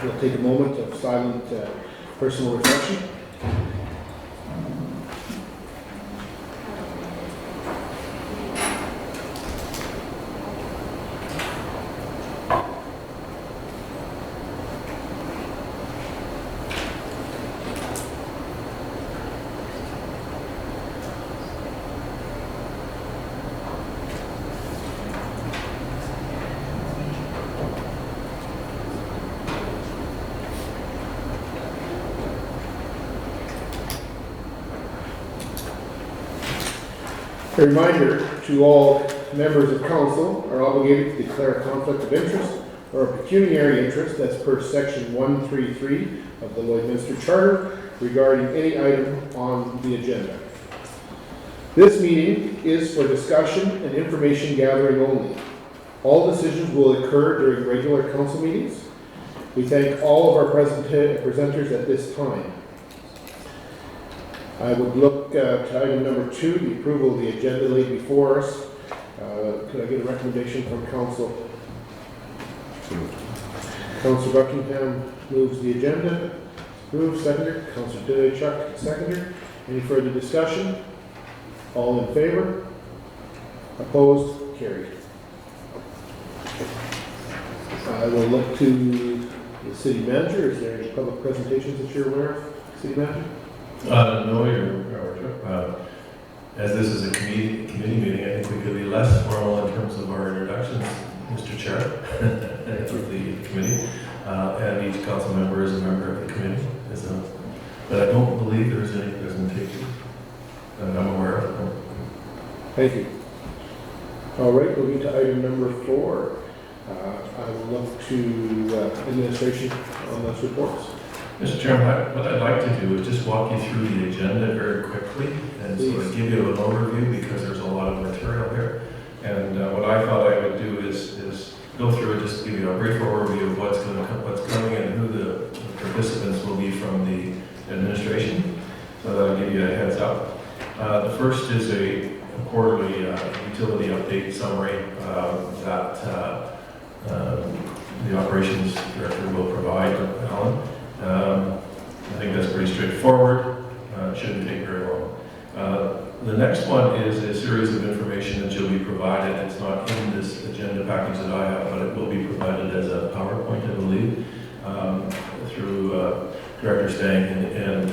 we'll take a moment of silent personal reflection. A reminder to all members of council are obligated to declare a conflict of interest or a pecuniary interest as per section 133 of the Lloydminster Charter regarding any item on the agenda. This meeting is for discussion and information gathering only. All decisions will occur during regular council meetings. We thank all of our presenters at this time. I would look to item number 2, the approval of the agenda laid before us. Could I get a recommendation from council? Councillor Buckingham moves the agenda. Move, seconder. Councillor Dudley-Chuck, seconder. Any further discussion? All in favor? Opposed? Carried. I will look to the city manager. Is there any public presentations that you're aware of, city manager? No, as this is a committee meeting, I think we could be less formal in terms of our introductions, Mr. Chair, of the committee, and each council member is a member of the committee. But I don't believe there's any presentation that I'm aware of. Thank you. All right, moving to item number 4. I will look to administration on those reports. Mr. Chairman, what I'd like to do is just walk you through the agenda very quickly and sort of give you an overview because there's a lot of material here. And what I thought I would do is go through and just give you a brief overview of what's coming and who the participants will be from the administration. So that'll give you a heads up. The first is a quarterly utility update summary that the operations director will provide, Alan. I think that's pretty straightforward. It shouldn't take very long. The next one is a series of information that you'll be provided. It's not in this agenda package that I have, but it will be provided as a PowerPoint, I believe, through Director Stang. And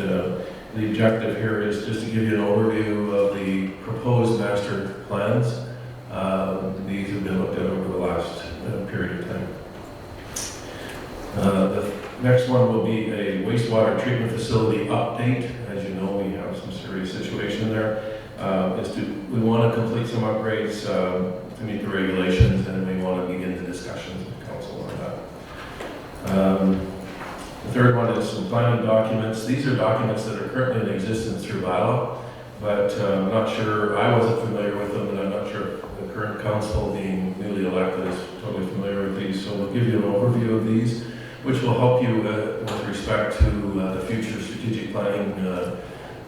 the objective here is just to give you an overview of the proposed master plans. These have been looked at over the last period of time. The next one will be a wastewater treatment facility update. As you know, we have some serious situation there. We want to complete some upgrades to meet the regulations, and we want to begin the discussions with council on that. The third one is some planning documents. These are documents that are currently in existence through bylaw, but I'm not sure, I wasn't familiar with them, and I'm not sure if the current council, being newly elected, is totally familiar with these. So we'll give you an overview of these, which will help you with respect to the future strategic planning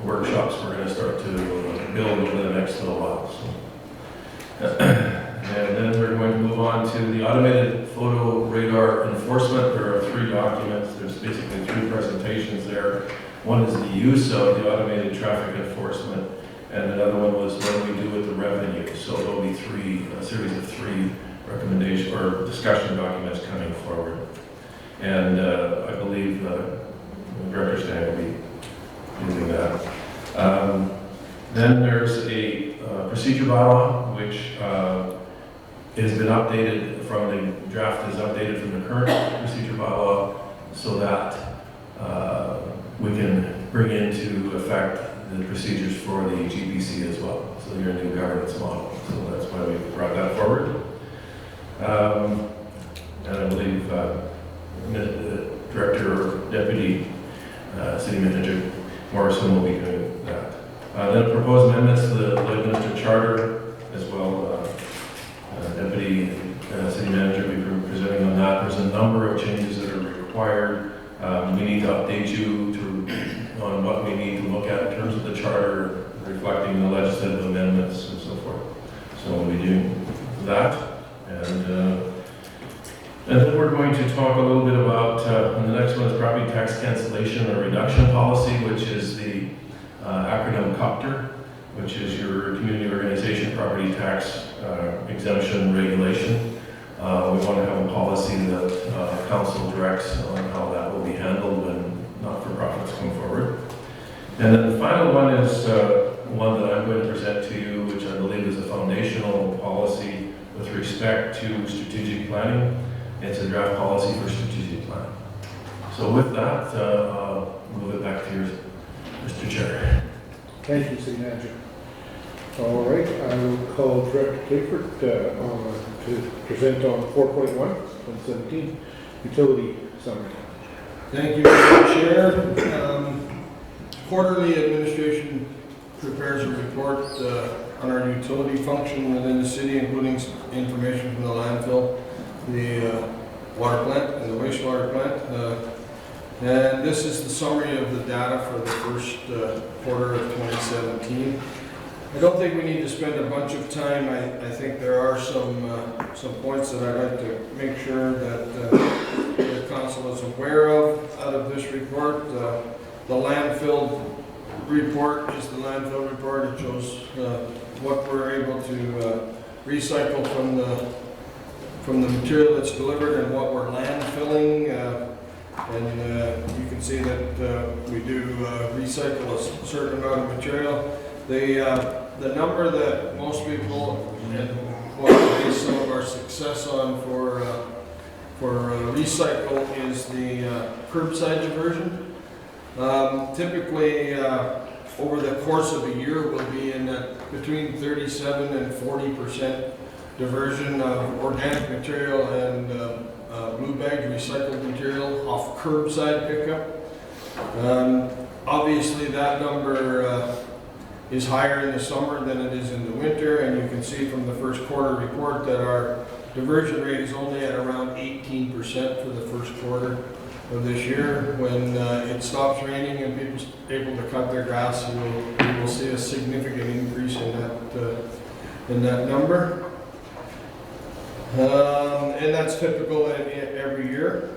workshops we're going to start to build over the next little while. So. And then we're going to move on to the automated photo radar enforcement. There are 3 documents. There's basically 3 presentations there. One is the use of the automated traffic enforcement, and another one was what do we do with the revenue. So there'll be a series of 3 recommendation or discussion documents coming forward. And I believe Director Stang will be using that. Then there's a procedure bylaw, which has been updated from the draft is updated from the current procedure bylaw so that we can bring into effect the procedures for the GPC as well. So your new governance model. So that's why we brought that forward. And I believe Director or Deputy City Manager Morrison will be doing that. Then proposed amendments to the Lloydminster Charter as well. Deputy City Manager will be presenting on that. There's a number of changes that are required. We need to update you on what we need to look at in terms of the charter, reflecting the legislative amendments and so forth. So we'll be doing that. And And then we're going to talk a little bit about, and the next one is property tax cancellation or reduction policy, which is the acronym COPTER, which is your community organization property tax exemption regulation. We want to have a policy that council directs on how that will be handled when not-for-profits come forward. And then the final one is one that I'm going to present to you, which I believe is a foundational policy with respect to strategic planning. It's a draft policy for strategic planning. So with that, I'll move it back to you, Mr. Chair. Thank you, City Manager. All right, I will call Director Clifford to present on 4.1, 2017, utility summary. Thank you, Mr. Chair. Quarterly administration prepares a report on our utility function within the city, including information from the landfill, the water plant, and the wastewater plant. And this is the summary of the data for the first quarter of 2017. I don't think we need to spend a bunch of time. I think there are some points that I'd like to make sure that the council is aware of out of this report. The landfill report is the landfill report. It shows what we're able to recycle from the material that's delivered and what we're landfilling. And you can see that we do recycle a certain amount of material. The number that most people and what we base some of our success on for recycle is the curbside diversion. Typically, over the course of a year, we'll be in between 37 and 40% diversion of organic material and blue bag recycled material off curbside pickup. Obviously, that number is higher in the summer than it is in the winter, and you can see from the first quarter report that our diversion rate is only at around 18% for the first quarter of this year. When it stops raining and people are able to cut their grass, you will see a significant increase in that number. And that's typical every year.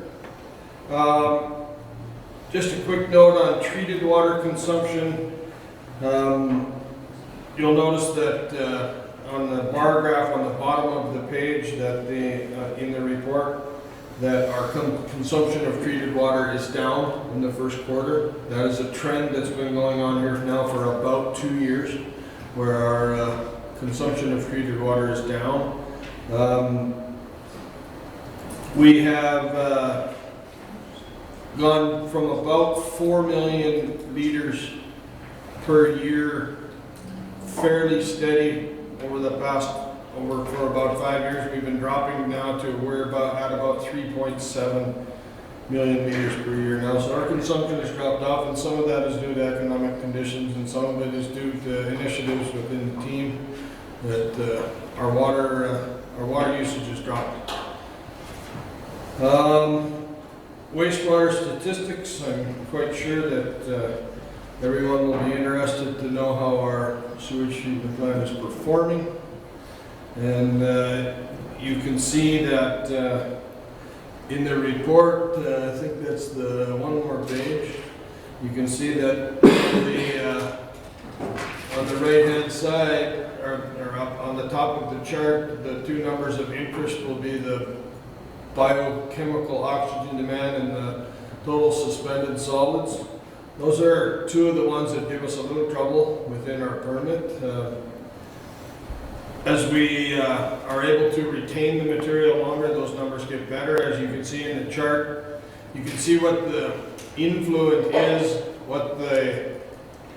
Just a quick note on treated water consumption. You'll notice that on the bar graph on the bottom of the page that in the report that our consumption of treated water is down in the first quarter. That is a trend that's been going on here now for about 2 years, where our consumption of treated water is down. We have gone from about 4 million liters per year, fairly steady over the past, for about 5 years. We've been dropping now to we're at about 3.7 million liters per year now. So our consumption has dropped off, and some of that is due to economic conditions, and some of it is due to initiatives within the team that our water usage has dropped. Wastewater statistics, I'm quite sure that everyone will be interested to know how our sewage treatment plant is performing. And you can see that in the report, I think that's the one more page, you can see that on the right hand side, or up on the top of the chart, the two numbers of interest will be the biochemical oxygen demand and the total suspended solvents. Those are two of the ones that give us a little trouble within our permit. As we are able to retain the material longer, those numbers get better. As you can see in the chart, you can see what the influent is, what the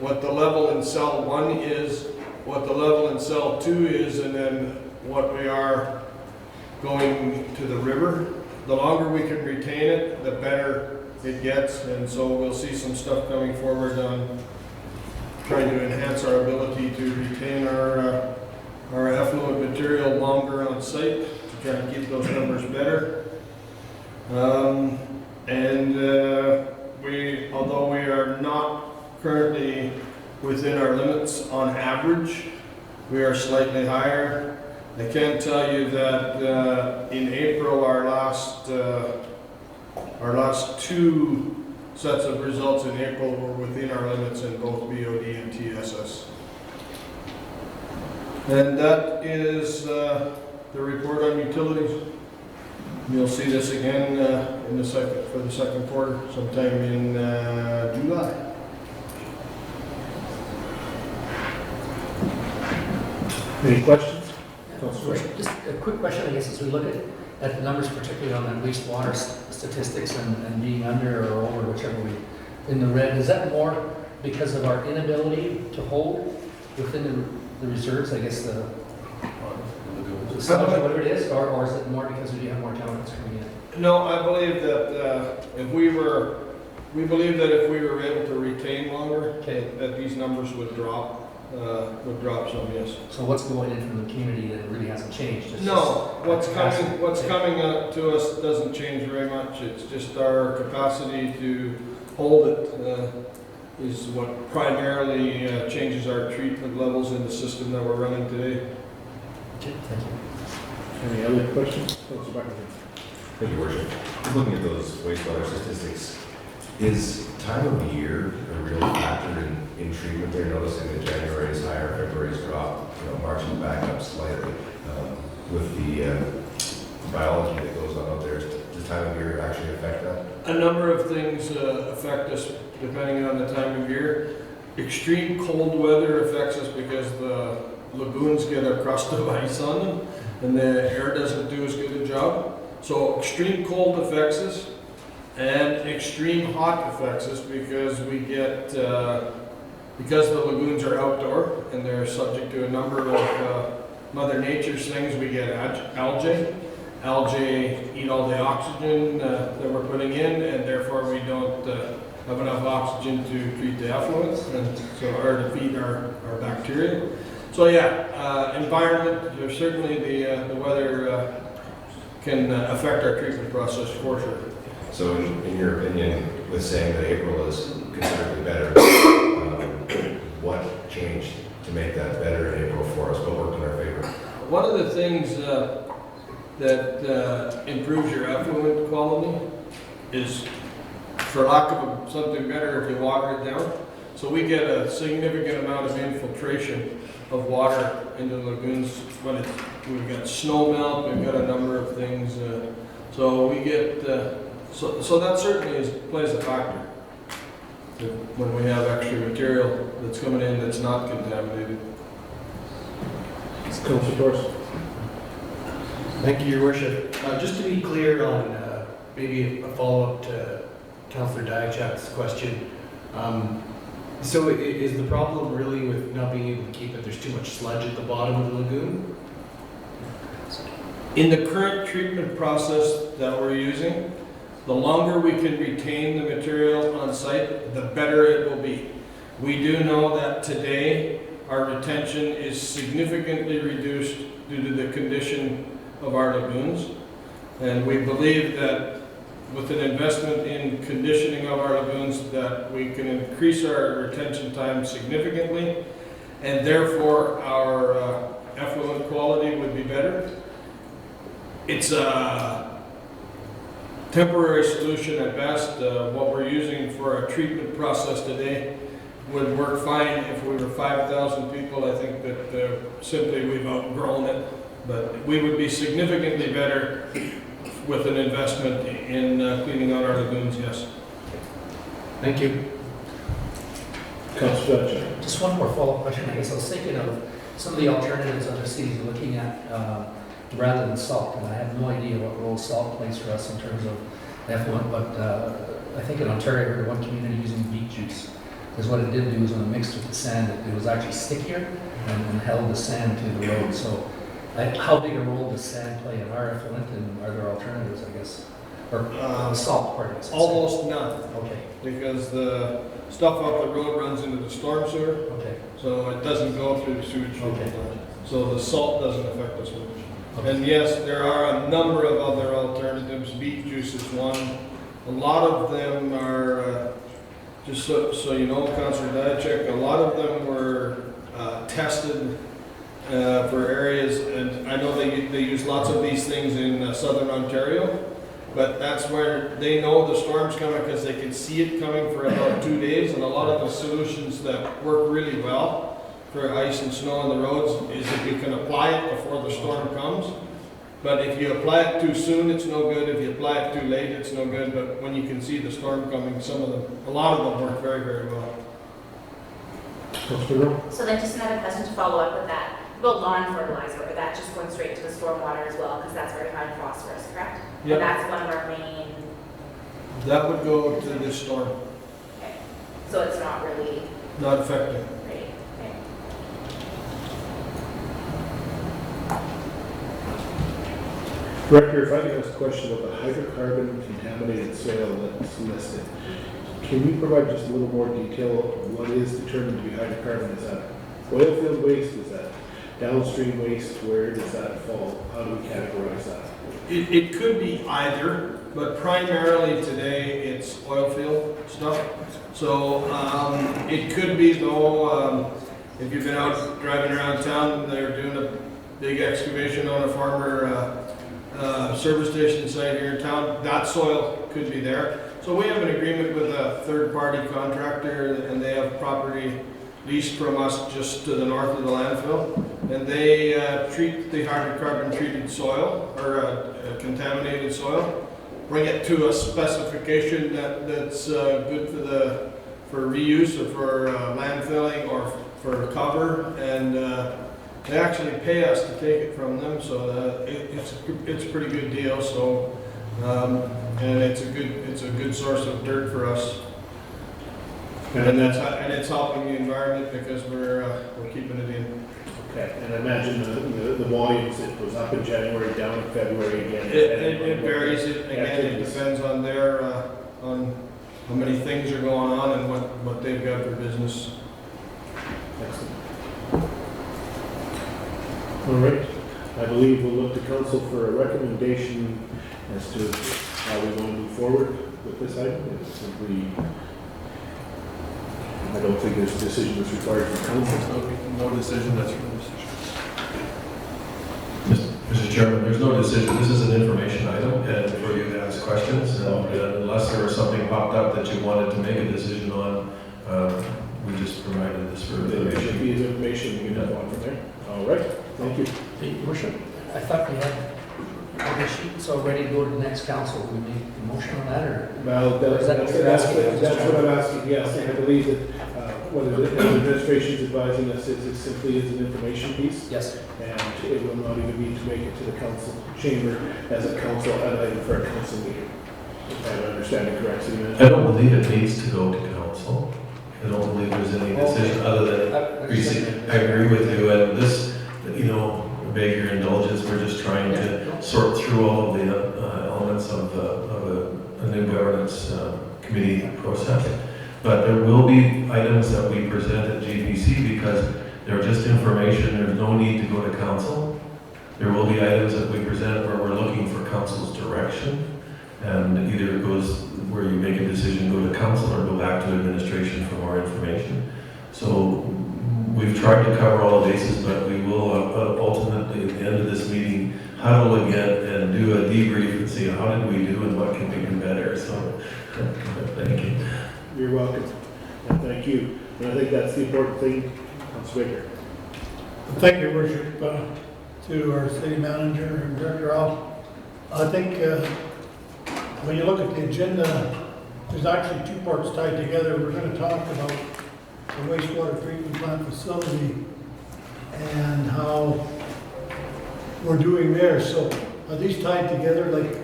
level in cell 1 is, what the level in cell 2 is, and then what we are going to the river. The longer we can retain it, the better it gets, and so we'll see some stuff coming forward on trying to enhance our ability to retain our effluent material longer on site to try and keep those numbers better. Although we are not currently within our limits on average, we are slightly higher. I can tell you that in April, our last two sets of results in April were within our limits in both BOD and TSS. And that is the report on utilities. You'll see this again for the second quarter, sometime in July. Any questions? Just a quick question, I guess, as we look at the numbers, particularly on that wastewater statistics and being under or over, whichever we, in the red, is that more because of our inability to hold within the reserves, I guess the sludge or whatever it is, or is it more because we do have more chemicals coming in? No, I believe that if we were able to retain longer, Okay. that these numbers would drop some, yes. So what's going in from the community that really hasn't changed? It's No, what's capacity. coming up to us doesn't change very much. It's just our capacity to hold it is what primarily changes our treatment levels in the system that we're running today. Okay, thank you. Any other questions? Councilor Buckingham. Thank you, Worship. Looking at those wastewater statistics, is time of year a real factor in treatment there? Noticing that January is higher, February's drop, March is back up slightly. With the biology that goes on out there, does time of year actually affect that? A number of things affect us depending on the time of year. Extreme cold weather affects us because the lagoons get a crust of ice on them and the air doesn't do as good a job. So extreme cold affects us and extreme hot affects us because we get, because the lagoons are outdoor and they're subject to a number of Mother Nature's things, we get algae. Algae eat all the oxygen that we're putting in, and therefore we don't have enough oxygen to treat the effluents and or to feed our bacteria. So yeah, environment, there's certainly the weather can affect our treatment process for sure. So in your opinion, with saying that April is considerably better, what changed to make that better in April for us? What worked in our favor? One of the things that improves your effluent quality is, for lack of something better, if you water it down. So we get a significant amount of infiltration of water into the lagoons when we've got snow melt, we've got a number of things. So we get, so that certainly plays a factor when we have extra material that's coming in that's not contaminated. Councilor Dorsey. Thank you, Your Worship. Just to be clear on maybe a follow-up to Councillor Diachak's question. So is the problem really with not being able to keep it, there's too much sludge at the bottom of the lagoon? In the current treatment process that we're using, the longer we can retain the material on site, the better it will be. We do know that today our retention is significantly reduced due to the condition of our lagoons. And we believe that with an investment in conditioning of our lagoons that we can increase our retention time significantly, and therefore our effluent quality would be better. It's a temporary solution at best. What we're using for our treatment process today would work fine if we were 5,000 people. I think that simply we've outgrown it, but we would be significantly better with an investment in cleaning out our lagoons, yes. Thank you. Councilor Dorsey. Just one more follow-up question, I guess. I was thinking of some of the alternatives other cities are looking at rather than salt, and I have no idea what role salt plays for us in terms of effluent, but I think in Ontario, I heard of one community using beet juice, because what it did do is when it mixed with the sand, it was actually stickier and held the sand to the road. So how big a role does sand play in our effluent, and are there alternatives, I guess? Or salt, pardon me. Almost none, Okay, because the stuff off the road runs into the storm sewer, okay, so it doesn't go through the sewage treatment Okay. plant. So the salt doesn't affect us much. okay. And yes, there are a number of other alternatives. Beet juice is one. A lot of them are, just so you know, Councillor Diachak, a lot of them were tested for areas, and I know they use lots of these things in southern Ontario, but that's where they know the storm's coming because they can see it coming for about 2 days, and a lot of the solutions that work really well for ice and snow on the roads is if you can apply it before the storm comes. But if you apply it too soon, it's no good. If you apply it too late, it's no good. But when you can see the storm coming, a lot of them work very, very well. So then just another question to follow up with that. About lawn fertilizer, or that just going straight to the stormwater as well, because that's very high in phosphorus, correct? Yep. And that's one of our main, That would go to this storm, okay. So it's not really, not affecting. right, okay. Director, if I could ask a question about the hydrocarbon contaminated soil that's listed, can you provide just a little more detail of what is determined to be hydrocarbon? Is that oil field waste? Is that downstream waste? Where does that fall? How do we categorize that? It could be either, but primarily today it's oil field stuff. So it could be though, if you've been out driving around town, they're doing a big excavation on a farmer service station site here in town, that soil could be there. So we have an agreement with a third-party contractor, and they have property leased from us just to the north of the landfill. And they treat the hydrocarbon-treated soil, or contaminated soil, bring it to a specification that's good for reuse or for landfilling or for cover, and they actually pay us to take it from them, so it's a pretty good deal. So, and it's a good source of dirt for us, and it's helping the environment because we're keeping it in. Okay, and I imagine the volumes, it was up in January, down in February again. It varies. It depends on their on how many things are going on and what they've got for business. Excellent. All right, I believe we'll look to council for a recommendation as to how we want to move forward with this item. It's simply, I don't think there's a decision that's required from council. No decision, that's your decision. Mr. Chairman, there's no decision. This is an information item, and for you to ask questions. And unless there was something popped up that you wanted to make a decision on, we just provided this for There should information. be information, we can have on from there. All right, thank you. Your worship, I thought we had all the sheets all ready to go to the next council. We make a motion on that, or? Well, Is that what you're asking? that's what I'm asking, yes, and I believe that what the administration is advising us is it simply is an information piece, Yes. and it will not even need to make it to the council chamber as a council item for a council meeting. If I understand it correctly, City Manager. I don't believe it needs to go to council. I don't believe there's any decision other than receipt. I agree with you, and this, beg your indulgence, we're just trying to sort through all of the elements of a new governance committee process. But there will be items that we present at GPC because they're just information, there's no need to go to council. There will be items that we present where we're looking for council's direction, and either it goes where you make a decision, go to council, or go back to administration for more information. So we've tried to cover all the bases, but we will ultimately, at the end of this meeting, huddle again and do a debrief and see how did we do and what can we do better. So, thank you. You're welcome, and thank you. And I think that's the important thing, Councilor Baker. Thank you, Worship, to our city manager and director Al. I think when you look at the agenda, there's actually two parts tied together. We're going to talk about the wastewater treatment plant facility and how we're doing there. So are these tied together? Like,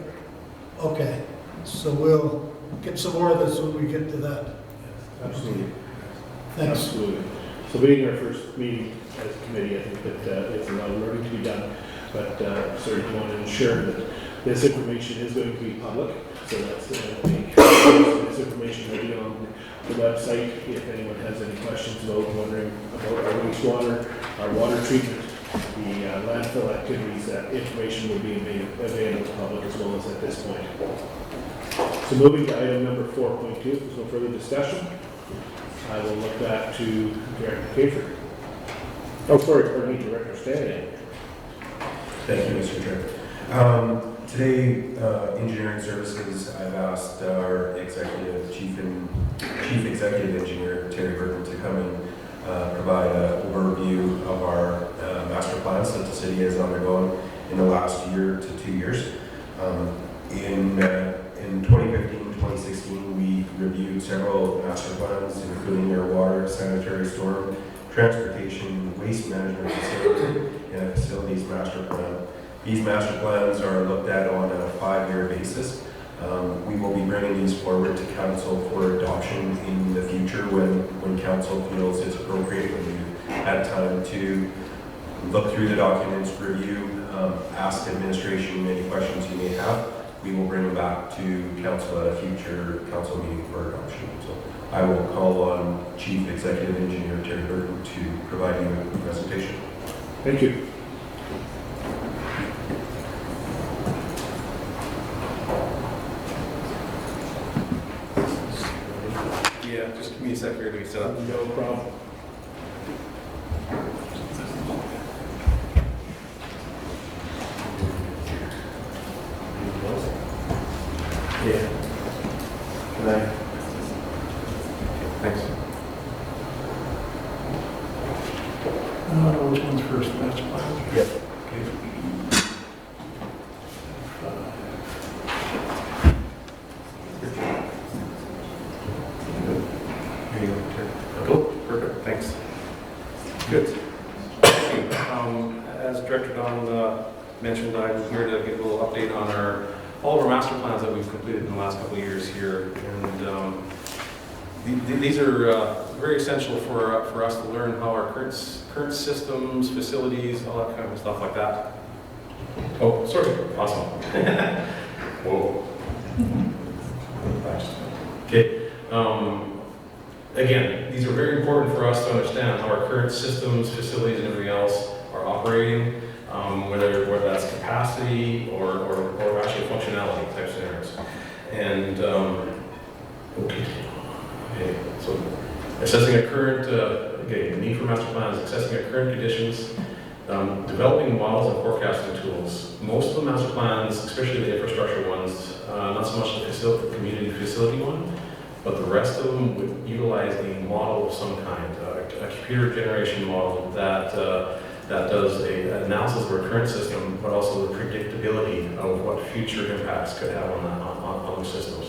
okay, so we'll get some more of this when we get to that. Absolutely. Thanks. Absolutely. So being our first meeting as a committee, I think that it's a lot of learning to be done, but certainly want to ensure that this information is going to be public. So that's this information will be on the website. If anyone has any questions about wondering about our wastewater, our water treatment, the landfill activities, that information will be available to the public as well as at this point. So moving to item number 4.2, there's no further discussion. I will look back to Director Kafer. Oh, sorry, pardon me, Director Stanley. Thank you, Mr. Chair. Today, Engineering Services, I've asked our Chief Executive Engineer, Terry Burton, to come and provide an overview of our master plans that the city has undergone in the last year to 2 years. In 2015, 2016, we reviewed several master plans, including our water, sanitary, storm, transportation, waste management facility, and a facilities master plan. These master plans are looked at on a 5-year basis. We will be bringing these forward to council for adoption in the future when council feels it's appropriate, when we've had time to look through the documents, review, ask administration any questions you may have. We will bring them back to council at a future council meeting for adoption. So I will call on Chief Executive Engineer Terry Burton to provide you with the presentation. Thank you. Yeah, just give me a sec here to get set up. No problem. Yeah. Can I? Thanks. Which one's first, master plan? Yep. Here you go, Terry. Cool, perfect, thanks. Good. As Director Don mentioned, I'm here to give a little update on all of our master plans that we've completed in the last couple of years here. And these are very essential for us to learn how our current systems, facilities, all that kind of stuff like that. Oh, sorry, awesome. Whoa. Okay. Again, these are very important for us to understand how our current systems, facilities, and everything else are operating, whether that's capacity or actually functionality type scenarios. And okay, so assessing a current, the need for master plans, assessing our current conditions, developing models and forecasting tools. Most of the master plans, especially the infrastructure ones, not so much the community facility one, but the rest of them would utilize a model of some kind, a computer generation model that does an analysis of our current system, but also the predictability of what future impacts could have on those systems.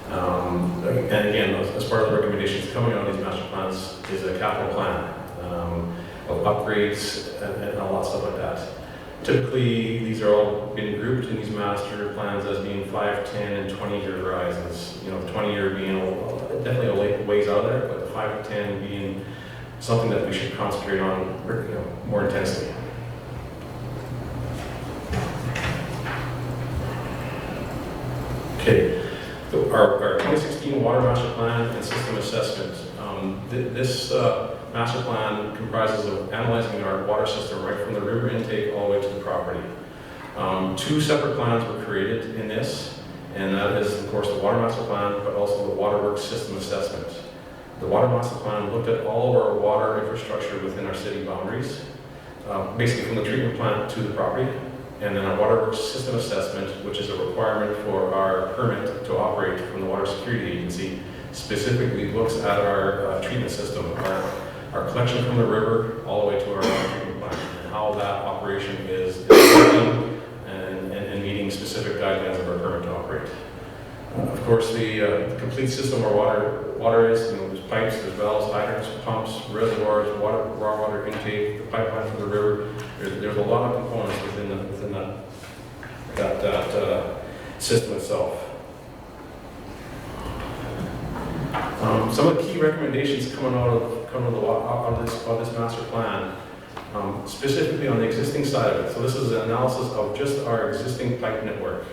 And again, as part of the recommendations coming out of these master plans is a capital plan of upgrades and all that stuff like that. Typically, these are all been grouped in these master plans as being 5, 10, and 20-year horizons. You know, the 20-year being definitely a ways out there, but the 5 to 10 being something that we should concentrate on, more intensely. Okay, so our 2016 Water Master Plan and System Assessment. This master plan comprises of analyzing our water system right from the river intake all the way to the property. 2 separate plans were created in this, and that is, of course, the Water Master Plan, but also the Waterworks System Assessment. The Water Master Plan looked at all of our water infrastructure within our city boundaries, basically from the treatment plant to the property, and then our Waterworks System Assessment, which is a requirement for our permit to operate from the Water Security Agency, specifically looks at our treatment system, our collection from the river all the way to our treatment plant, and how that operation is working and meeting specific guidelines of our permit to operate. Of course, the complete system of our water is, there's pipes, there's valves, hydrants, pumps, reservoirs, raw water intake, the pipeline from the river. There's a lot of components within that system itself. Some of the key recommendations coming out of this master plan, specifically on the existing side of it. So this is an analysis of just our existing pipe network.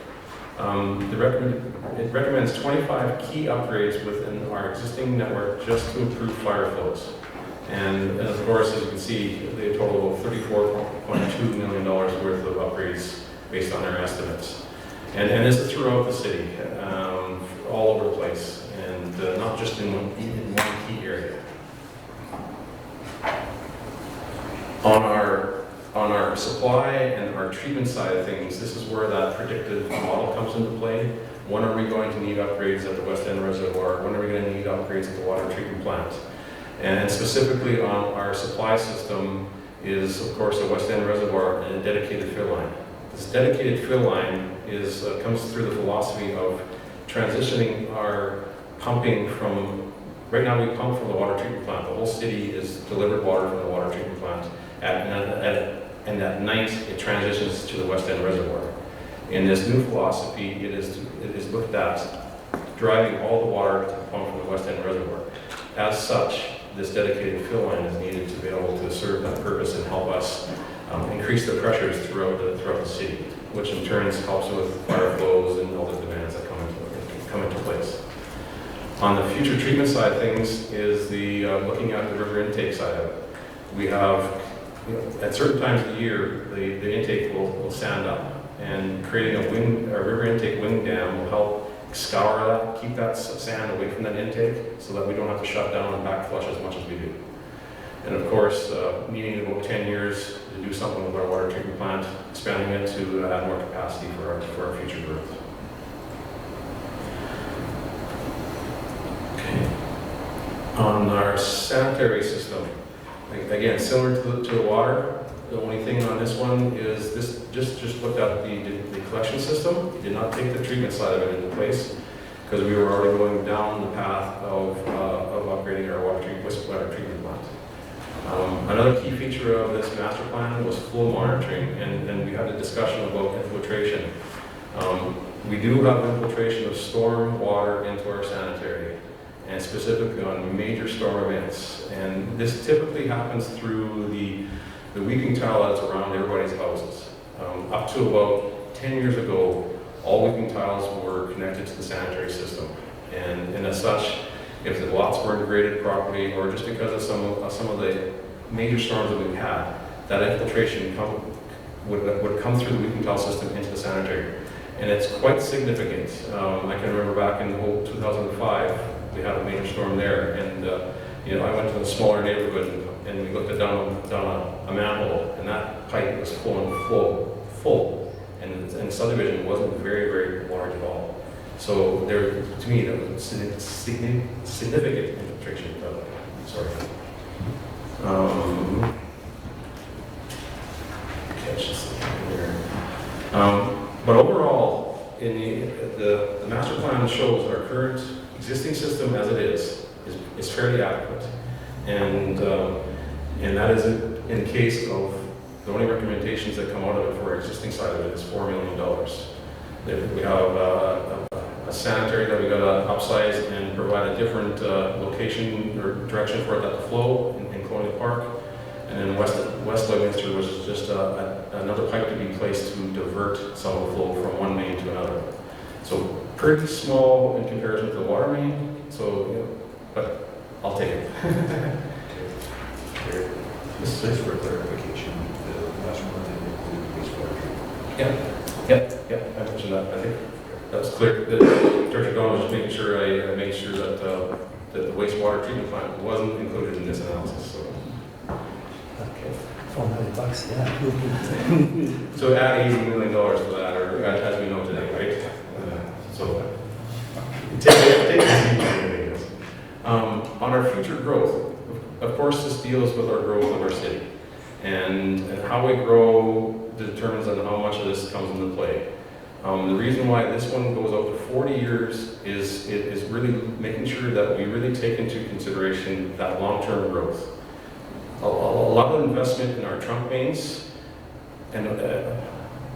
It recommends 25 key upgrades within our existing network just to improve fire flows. And of course, as you can see, they total of $34.2 million worth of upgrades based on our estimates. And this is throughout the city, all over the place, and not just in one key area. supply and our treatment side of things, this is where that predictive model comes into play. When are we going to need upgrades at the West End Reservoir? When are we going to need upgrades at the water treatment plant? And specifically on our supply system is, of course, the West End Reservoir and a dedicated fill line. This dedicated fill line comes through the philosophy of transitioning our pumping from, right now we pump from the water treatment plant. The whole city is delivered water from the water treatment plant. And at night, it transitions to the West End Reservoir. In this new philosophy, it is looked at driving all the water to pump from the West End Reservoir. As such, this dedicated fill line is needed to be able to serve that purpose and help us increase the pressures throughout the city, which in turn helps with fire flows and all the demands that come into place. On the future treatment side of things is the looking at the river intake side of it. We have, at certain times of the year, the intake will stand up, and creating a river intake wind dam will help scour that, keep that sand away from that intake so that we don't have to shut down and backflush as much as we do. And of course, needing about 10 years to do something with our water treatment plant, expanding it to add more capacity for our future growth. Okay. On our sanitary system, again, similar to the water, the only thing on this one is this just looked at the collection system. It did not take the treatment side of it into place because we were already going down the path of upgrading our wastewater treatment plant. Another key feature of this master plan was flow monitoring, and we had a discussion about infiltration. We do have infiltration of storm water into our sanitary, and specifically on major storm events. And this typically happens through the weeping tile that's around everybody's houses. Up to about 10 years ago, all weeping tiles were connected to the sanitary system. And as such, if the lots weren't graded properly, or just because of some of the major storms that we've had, that infiltration would come through the weeping tile system into the sanitary. And it's quite significant. I can remember back in 2005, we had a major storm there, and I went to a smaller neighborhood and we looked down a manhole, and that pipe was full, and the subdivision wasn't very, very large at all. So there, to me, that was significant infiltration. Sorry. Catch this here. But overall, in the master plan shows our current existing system as it is fairly adequate, and that is in case of the only recommendations that come out of it for our existing side of it is $4 million. We have a sanitary that we got to upsize and provide a different location or direction for it to flow in Colonial Park. And then West Lloydminster was just another pipe to be placed to divert some of the flow from one main to another. So pretty small in comparison to the water main, but I'll take it. This is for clarification, the last one didn't include wastewater treatment. Yep, I mentioned that. I think that was clear. Director Don was just making sure I made sure that the wastewater treatment plant wasn't included in this analysis. So. Okay, $4 million, yeah. So add $80 million for that, or as we know today, right? So take it. On our future growth, of course, this deals with our growth of our city, and how we grow determines on how much of this comes into play. The reason why this one goes out to 40 years is really making sure that we really take into consideration that long-term growth. A lot of investment in our trunk mains, and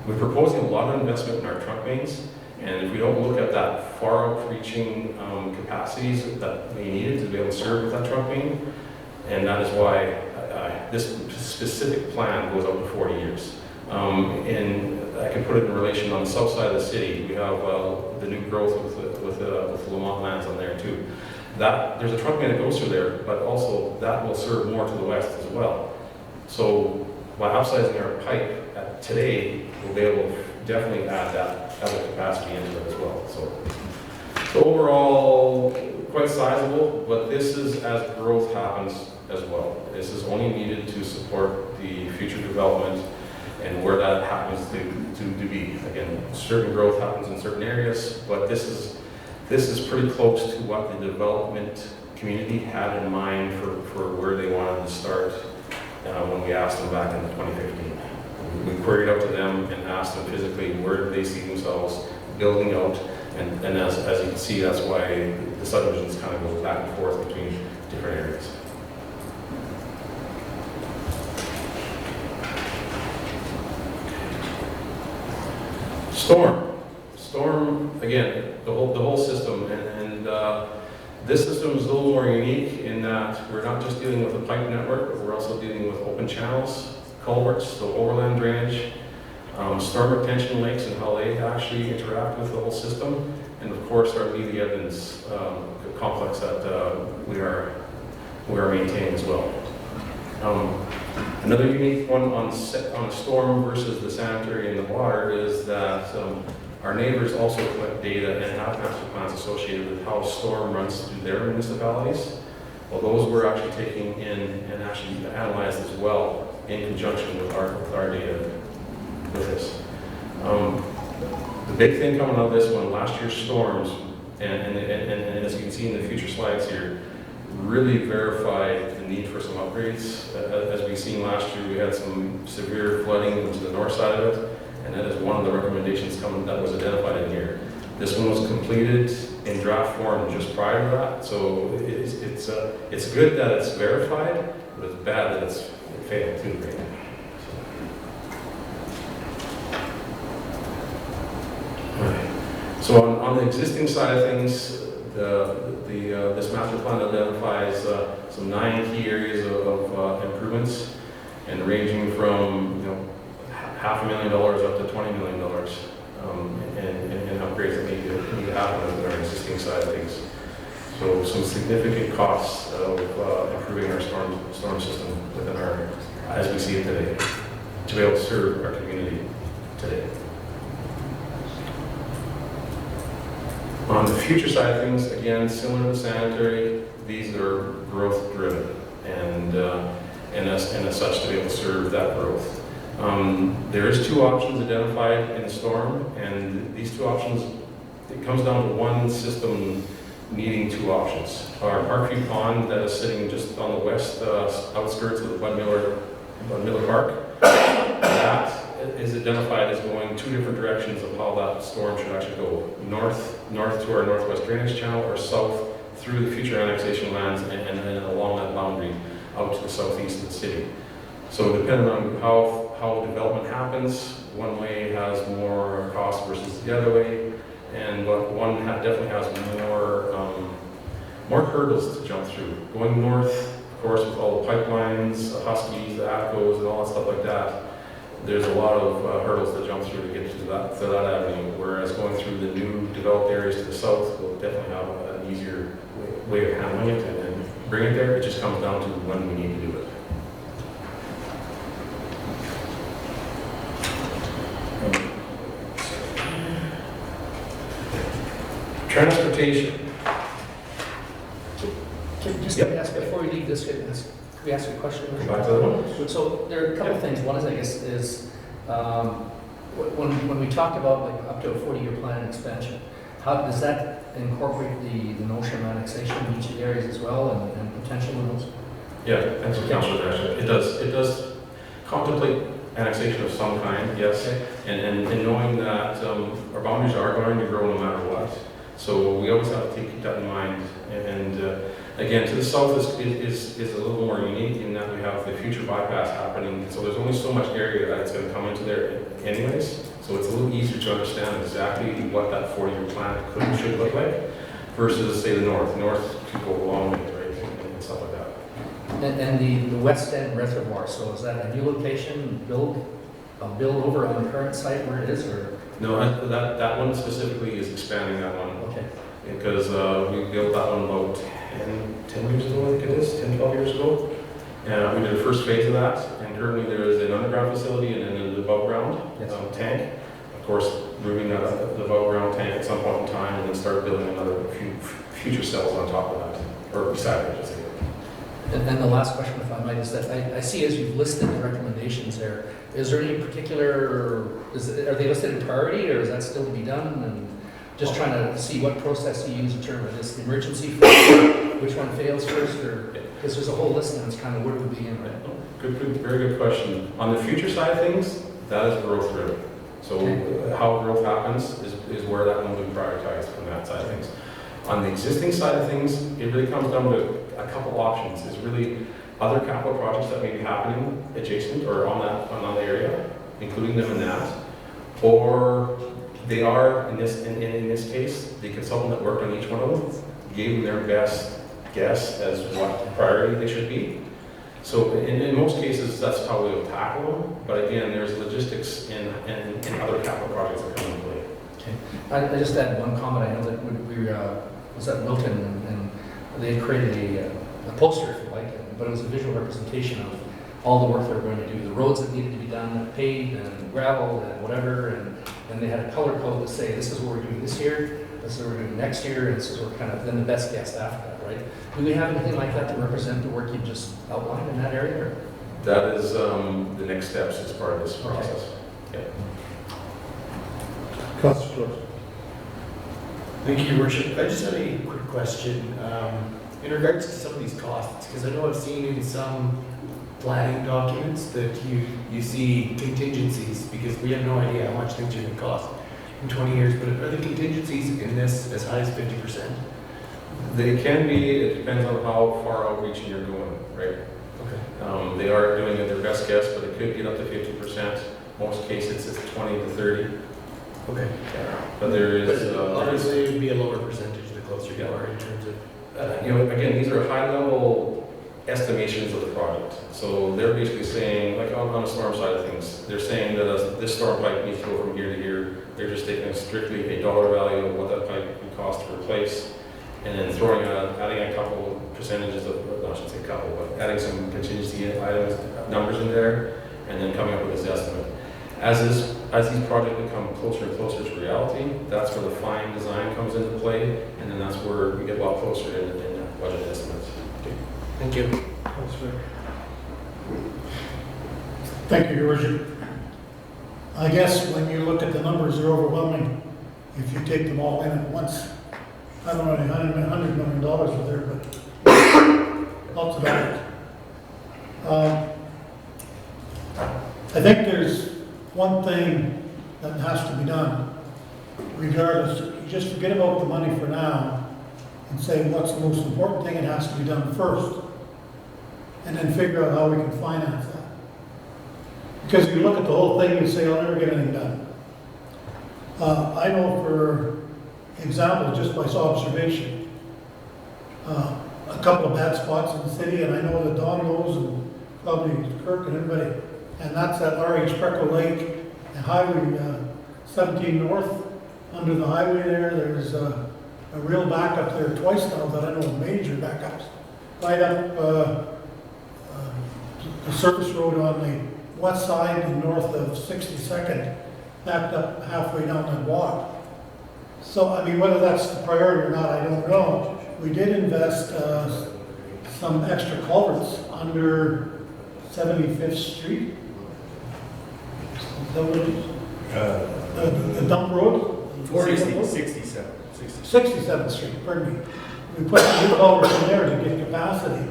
we're proposing a lot of investment in our trunk mains, and if we don't look at that far out-reaching capacities that we needed to be able to serve with that trunk main, and that is why this specific plan goes out to 40 years. And I can put it in relation on the south side of the city. We have the new growth with Lamont lands on there too. There's a trunk main that goes through there, but also that will serve more to the west as well. So by upsizing our pipe today, we'll be able to definitely add that other capacity into it as well. So overall, quite sizable, but this is as growth happens as well. This is only needed to support the future development and where that happens to be. Again, certain growth happens in certain areas, but this is pretty close to what the development community had in mind for where they wanted to start when we asked them back in 2015. We queried out to them and asked them physically where do they see themselves building out, and as you can see, that's why the subdivisions kind of go back and forth between different areas. Storm, again, the whole system, and this system is a little more unique in that we're not just dealing with a pipe network, but we're also dealing with open channels, culverts, so overland drainage, storm retention lakes and how they actually interact with the whole system, and of course our Levy Evans complex that we are maintaining as well. Another unique one on a storm versus the sanitary and the water is that our neighbors also collect data and have master plans associated with how storm runs through their municipalities. Well, those we're actually taking in and actually analyzed as well in conjunction with our data with this. The big thing coming out of this one, last year's storms, and as you can see in the future slides here, really verified the need for some upgrades. As we've seen last year, we had some severe flooding to the north side of it, and that is one of the recommendations that was identified in here. This one was completed in draft form just prior to that, so it's good that it's verified, but it's bad that it failed too, right? So on the existing side of things, this master plan identifies some 9 key areas of improvements, and ranging from $500,000 up to $20 million in upgrades that need to happen with our existing side of things. So some significant costs of improving our storm system within our, as we see it today, to be able to serve our community today. On the future side of things, again, similar to sanitary, these are growth driven, and as such to be able to serve that growth. There is 2 options identified in the storm, and these 2 options, it comes down to one system needing 2 options. Our Parkview Pond that is sitting just on the west outskirts of the Bud Miller Park, that is identified as going 2 different directions of how that storm should actually go. North to our northwest drainage channel, or south through the future annexation lands and along that boundary out to the southeast of the city. So depending on how development happens, one way has more cost versus the other way, and one definitely has more hurdles to jump through. Going north, of course, with all the pipelines, the Huskies, the ATCOs, and all that stuff like that, there's a lot of hurdles to jump through to get to that avenue, whereas going through the new developed areas to the south will definitely have an easier way of handling it and bring it there. It just comes down to when we need to do it. Transportation. Just to ask, before we leave this, can we ask you a question? Back to that one. So there are a couple of things. One is, I guess, when we talked about like up to a 40-year plan and expansion, how does that incorporate the notion of annexation in each of the areas as well, and potential in those? Yeah, thanks for Councilor Gresham. It does contemplate annexation of some kind, yes, Okay. and knowing that our boundaries are going to grow no matter what. So we always have to keep that in mind. And again, to the south is a little more unique in that we have the future bypass happening. So there's only so much area that it's going to come into there anyways. So it's a little easier to understand exactly what that 40-year plan should look like versus, say, the north. North could go a long way, right, and stuff like that. And the west end reservoir, so is that a new location, build over on the current site where it is, or? No, that one specifically is expanding that one. Okay. Because we built that one about 10 years ago, I think it is, 10, 12 years ago. And we did the first phase of that, and currently there is an underground facility and then an above ground tank. Of course, moving the above ground tank at some point in time, and then start building another few future cells on top of that, or beside it, I should say. And then the last question, if I might, is that I see as you've listed the recommendations there, is there any particular, are they listed in priority, or is that still to be done? And just trying to see what process you use in terms of this emergency first, which one fails first, or, because there's a whole list and it's kind of where do we begin, right? Good, very good question. On the future side of things, that is growth driven. So how growth happens is where that one will be prioritized from that side of things. On the existing side of things, it really comes down to a couple options. It's really other capital projects that may be happening adjacent or on the area, including them in that, or they are in this case, the consultant that worked on each one of them gave them their best guess as what priority they should be. So in most cases, that's how we'll tackle them. But again, there's logistics in other capital projects that come into play. Okay. I just had one comment. I know that we was at Wilton and they had created a poster, if you like, but it was a visual representation of all the work they were going to do, the roads that needed to be done, paved and gravel and whatever, and they had a color code to say this is what we're doing this year, this is what we're doing next year, and this is what kind of then the best guess after that, right? Do we have anything like that to represent the work you just outlined in that area? Or? That is the next steps as part of this process. Yeah. Councilor Schwartz. Thank you, Your Worship. I just had a quick question in regards to some of these costs, because I know I've seen in some planning documents that you see contingencies, because we have no idea how much things are going to cost in 20 years, but are the contingencies in this as high as 50%? They can be, it depends on how far outreaching you're going, right? Okay. They are doing it their best guess, but it could get up to 50%. Most cases it's 20 to 30. Okay. But there is, obviously it would be a lower percentage the closer you are in terms of... again, these are high-level estimations of the project. So they're basically saying, like on the storm side of things, they're saying that this storm pipe needs to go from here to here. They're just taking strictly a dollar value of what that pipe would cost to replace, and then adding a couple percentages of, I shouldn't say couple, but adding some contingency items, numbers in there, and then coming up with this estimate. As these projects become closer and closer to reality, that's where the fine design comes into play, and then that's where we get a lot closer in budget estimates. Okay. Thank you. Thank you, Your Worship. I guess when you look at the numbers, they're overwhelming if you take them all in at once. I don't know, $100 million are there, but lots of that. I think there's one thing that has to be done, regardless. You just forget about the money for now and say what's the most important thing that has to be done first, and then figure out how we can finance that. Because if you look at the whole thing, you say, I'll never get anything done. I know, for example, just by observation, a couple of bad spots in the city, and I know that Don knows, and probably Kirk and everybody, and that's at R.H. Freckle Lake and Highway 17 North. Under the highway there's a real backup there twice now that I know of, major backups. Right up the surface road on the west side and north of 62nd, backed up halfway down that walk. So, I mean, whether that's the priority or not, I don't know. We did invest some extra culverts under 75th Street. Is that what it is? The dump road? 67th Street, pardon me. We put new culverts in there to get capacity.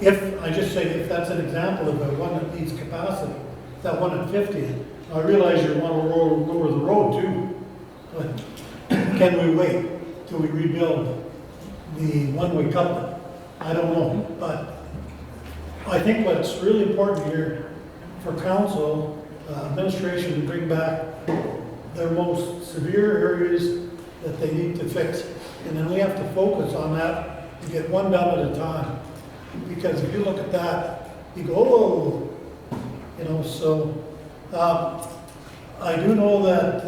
If, I just say, if that's an example of a one that needs capacity, that one at 50th, I realize you want to lower the road too, but can we wait till we rebuild the one-way coupling? I don't know, but I think what's really important here for council, administration, to bring back their most severe areas that they need to fix. And then we have to focus on that and get one done at a time. Because if you look at that, you go, oh, so I do know that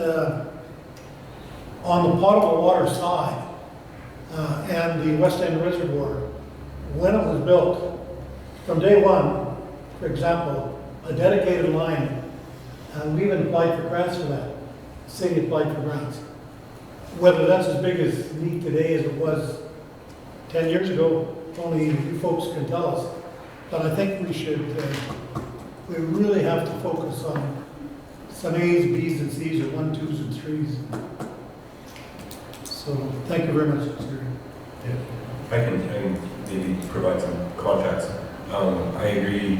on the potable water side and the West End Reservoir, when it was built, from day one, for example, a dedicated line, we even applied for grants for that. The city applied for grants. Whether that's as big as neat today as it was 10 years ago, only you folks can tell us. But I think we should, we really have to focus on some A's, B's, and C's, or 1, 2s, and 3s. So, thank you very much, Mr. I can maybe provide some context. I agree,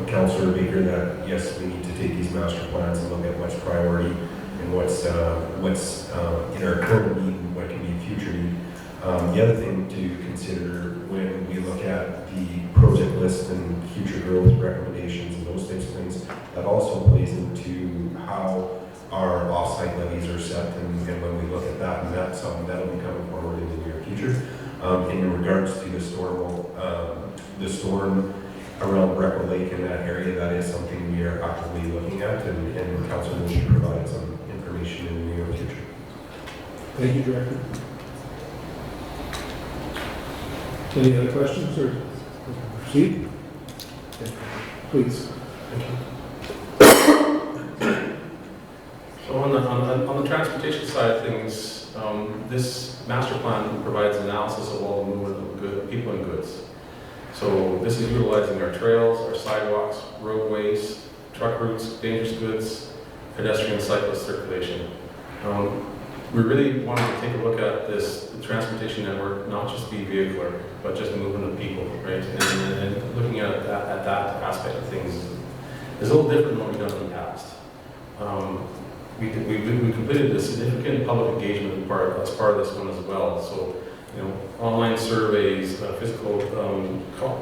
Councillor Baker, that yes, we need to take these master plans and look at what's priority and what's in our current need and what can be future need. The other thing to consider when we look at the project list and future growth recommendations and those types of things, that also plays into how our offsite levies are set, and when we look at that, and that's something that'll be coming forward in the near future. In regards to the storm around Breckle Lake in that area, that is something we are actively looking at, and Council will be providing some information in the near future. Thank you, Director. Any other questions, or proceed? Okay. Please. So on the transportation side of things, this master plan provides analysis of all the movement of people and goods. So this is utilizing our trails, our sidewalks, roadways, truck routes, dangerous goods, pedestrian cyclist circulation. We really wanted to take a look at the transportation network, not just be vehicular, but just movement of people, right? And looking at that aspect of things is a little different than what we've done in the past. We completed a significant public engagement as part of this one as well. So, online surveys, physical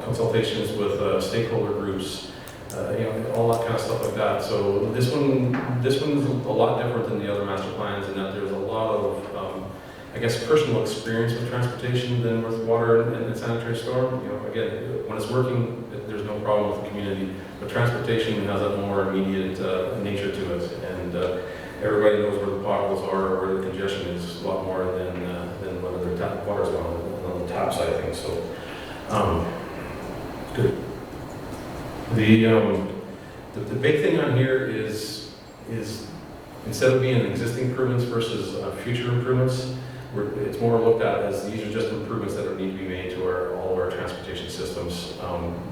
consultations with stakeholder groups, all that kind of stuff like that. So this one's a lot different than the other master plans in that there's a lot of, personal experience with transportation than with water and sanitary storm. Again, when it's working, there's no problem with the community. But transportation has a more immediate nature to it, and everybody knows where the potholes are, or where the congestion is a lot more than whether their water's on the tap side of things. So, good. The big thing on here is instead of being existing improvements versus future improvements, it's more looked at as these are just improvements that need to be made to all of our transportation systems,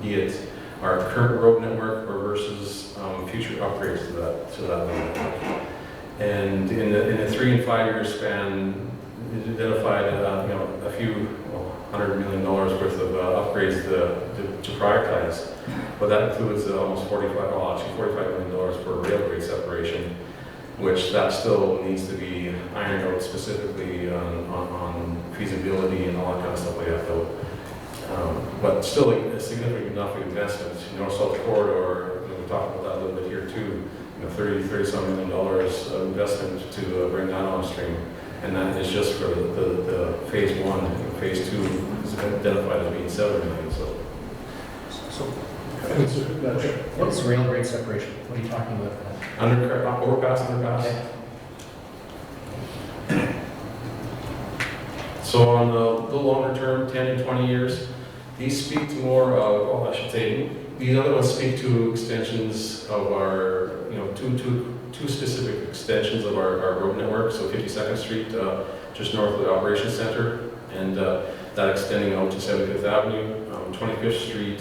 be it our current road network or versus future upgrades to that road network. And in a 3 and 5 year span, it identified a few $100 million worth of upgrades to prioritize. But that includes almost $45 million for rail grade separation, which that still needs to be ironed out specifically on feasibility and all that kind of stuff we have to. But still a significant enough investment. North-South corridor, we talked about that a little bit here too. $30-some million of investment to bring that on stream, and that is just for the phase 1. Phase 2 is identified as being $7 million. What's rail grade separation? What are you talking about? Overpass. Okay. So on the longer term, 10 and 20 years, these speak to more of, these other ones speak to extensions of our, two specific extensions of our road network. So 52nd Street, just north of the Operations Center, and that extending out to 75th Avenue, 25th Street,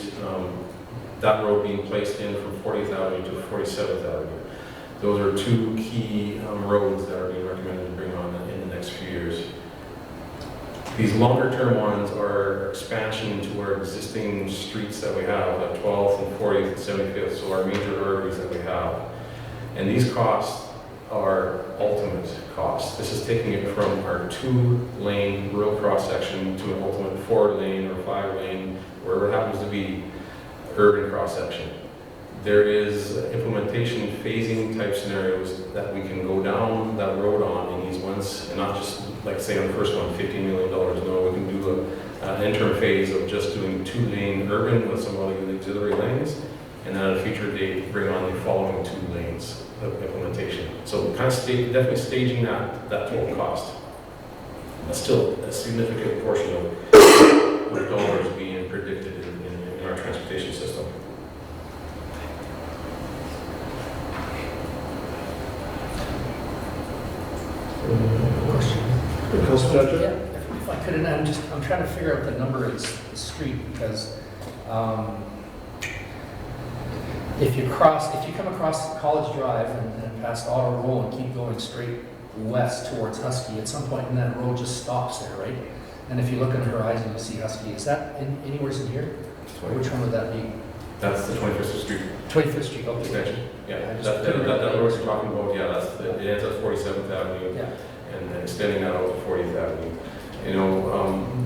that road being placed in from 40th Avenue to 47th Avenue. Those are two key roads that are being recommended to bring on in the next few years. These longer term ones are expansion to our existing streets that we have at 12th and 40th and 75th, so our major arteries that we have. And these costs are ultimate costs. This is taking it from our 2-lane rural cross section to an ultimate 4-lane or 5-lane, wherever it happens to be, urban cross section. There is implementation phasing type scenarios that we can go down that road on in these ones, and not just like say on the first one, $15 million. No, we can do an interim phase of just doing 2-lane urban with some other auxiliary lanes, and then at a future date bring on the following 2 lanes of implementation. So kind of definitely staging that total cost. That's still a significant portion of the dollars being predicted in our transportation system. Councilor Judge? Yeah, if I I'm trying to figure out the number of the street because if you come across College Drive and past Auto Roll and keep going straight west towards Husky, at some point in that road just stops there, right? And if you look on the horizon, you see Husky. Is that anywhere in here? Which one would that be? That's the 25th Street 25th Street, okay. extension. Yeah, I just that couldn't road remember. you're talking about, yeah, it ends at 47th Avenue Yeah. and then extending that out to 40th Avenue. You know,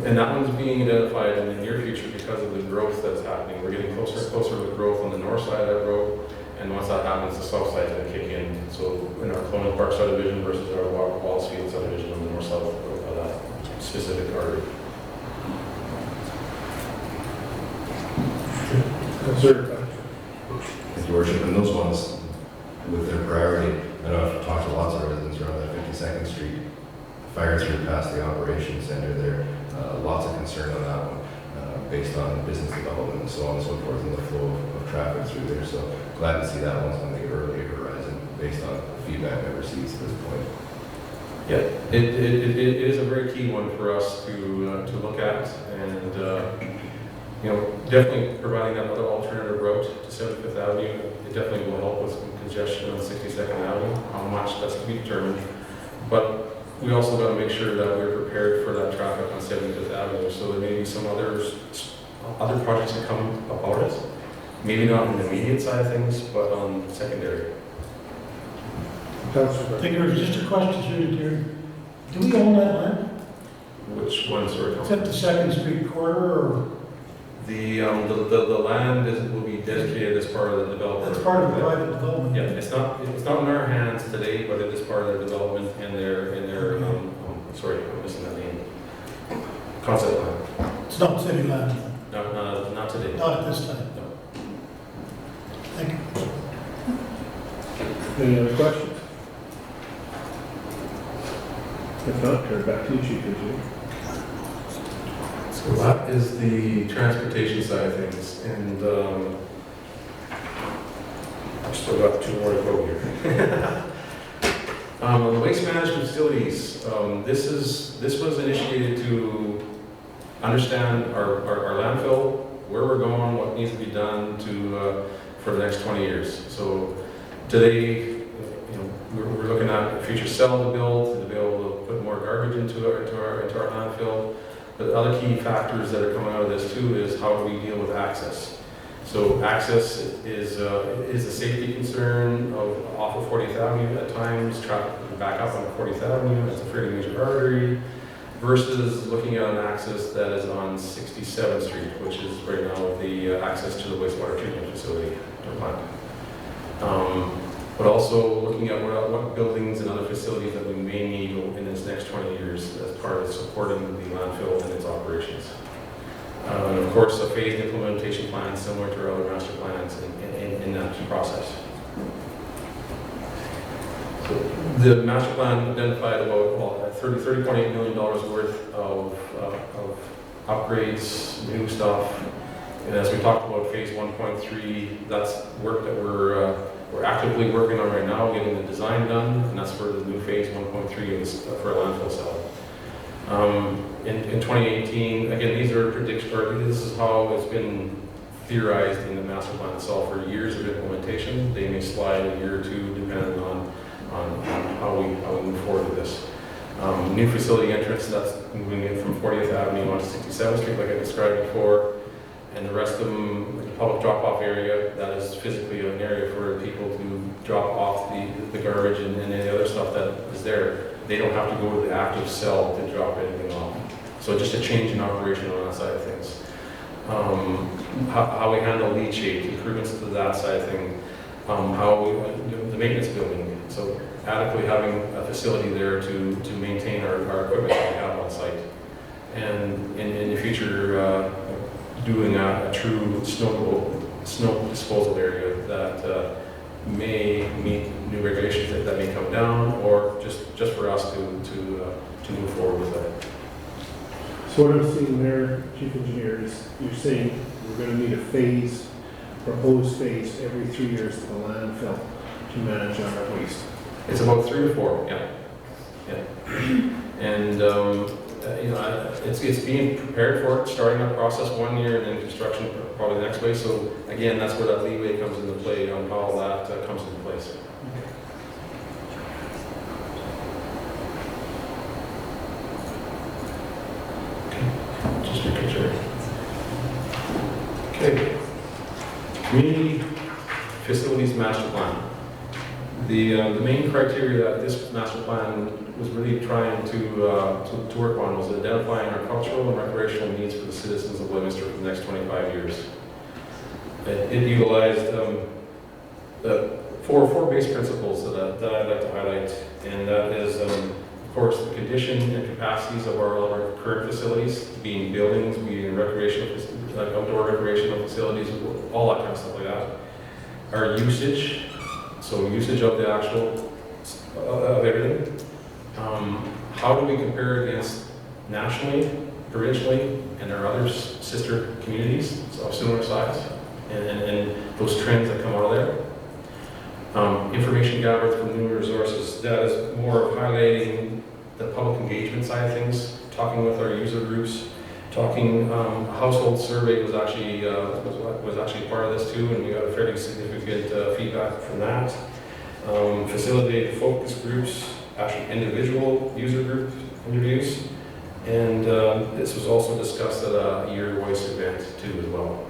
and that one's being identified in the near future because of the growth that's happening. We're getting closer and closer to the growth on the north side of that road, and once that happens, the south side's gonna kick in. So in our Colonial Park subdivision versus our Wallace Field subdivision on the north side of that specific artery. Councillor, Thank you, Worship. And those ones, with their priority, I know I've talked to lots of residents around that 52nd Street, fire through past the operations center there, lots of concern on that one, based on business development and so on and so forth, and the flow of traffic through there. So glad to see that one's on the early horizon, based on feedback I've received to this point. Yeah, it is a very key one for us to look at, and you know, definitely providing that other alternative route to 75th Avenue, it definitely will help with some congestion on 62nd Avenue. How much, that's to be determined, but we also got to make sure that we're prepared for that traffic on 75th Avenue. So there may be some other projects that come about it, maybe not on the immediate side of things, but on secondary. Councillor. I think there's just a question through here. Do we own that land? Which ones are Is that the Second Street corridor or? the land will be dedicated as part of the development. That's part of the private development. Yeah, it's not in our hands today, but it is part of their development and their sorry, I'm missing that name. Concept plan. It's not city land, Not today. not at this time. No. Thank you. Any other questions? If not, turn it back to you, Chief Engineer. So that is the transportation side of things, and I've still got 2 more to go here. On the waste management facilities, this was initiated to understand our landfill, where we're going, what needs to be done for the next 20 years. So today, you know, we're looking at a future cell to build, to be able to put more garbage into our landfill. But the other key factors that are coming out of this too is how do we deal with access. So access is a safety concern off of 40th Avenue at times, traffic back up on 40th Avenue, it's a fairly major artery, versus looking at an access that is on 67th Street, which is right now the access to the wastewater treatment facility or plant. But also looking at what buildings and other facilities that we may need in this next 20 years as part of supporting the landfill and its operations. And of course, a phased implementation plan similar to our other master plans in that process. So the master plan identified about $30.8 million worth of upgrades, new stuff. And as we talked about phase 1.3, that's work that we're actively working on right now, getting the design done, and that's for the new phase 1.3 is for a landfill cell. In 2018, again, these are predictions, or this is how it's been theorized in the master plan itself for years of implementation. They may slide a year or two depending on how we move forward with this. New facility entrance, that's moving in from 40th Avenue onto 67th Street, like I described before. And the rest of them, the public drop-off area, that is physically an area for people to drop off the garbage and any other stuff that is there. They don't have to go to the active cell to drop anything off. So just a change in operation on that side of things. How we handle leachate, improvements to that side of things. How we, the maintenance building. So adequately having a facility there to maintain our equipment that we have on site. And in the future, doing a true snow disposal area that may meet new regulations that may come down, or just for us to move forward with that. So what I'm seeing there, Chief Engineer, is you're saying we're going to need a proposed phase every 3 years to the landfill to manage our waste. It's about 3 to 4, yeah. And it's being prepared for it, starting that process 1 year and then construction probably the next way. So again, that's where that leeway comes into play on how that comes into place. Just making sure. Okay. Community Facilities Master Plan. The main criteria that this master plan was really trying to work on was identifying our cultural and recreational needs for the citizens of Leominster for the next 25 years. It utilized four base principles that I'd like to highlight, and that is, of course, the condition and capacities of our current facilities, being buildings, being recreational, outdoor recreational facilities, all that kind of stuff like that. Our usage, so usage of the actual, of everything. How do we compare against nationally, provincially, and our other sister communities of similar size, and those trends that come out of there? Information gathered from numerous resources. That is more of highlighting the public engagement side of things, talking with our user groups, talking. Household survey was actually part of this too, and we got a fairly significant feedback from that. Facilitated focus groups, actually individual user group interviews, and this was also discussed at a Year Voice event too as well.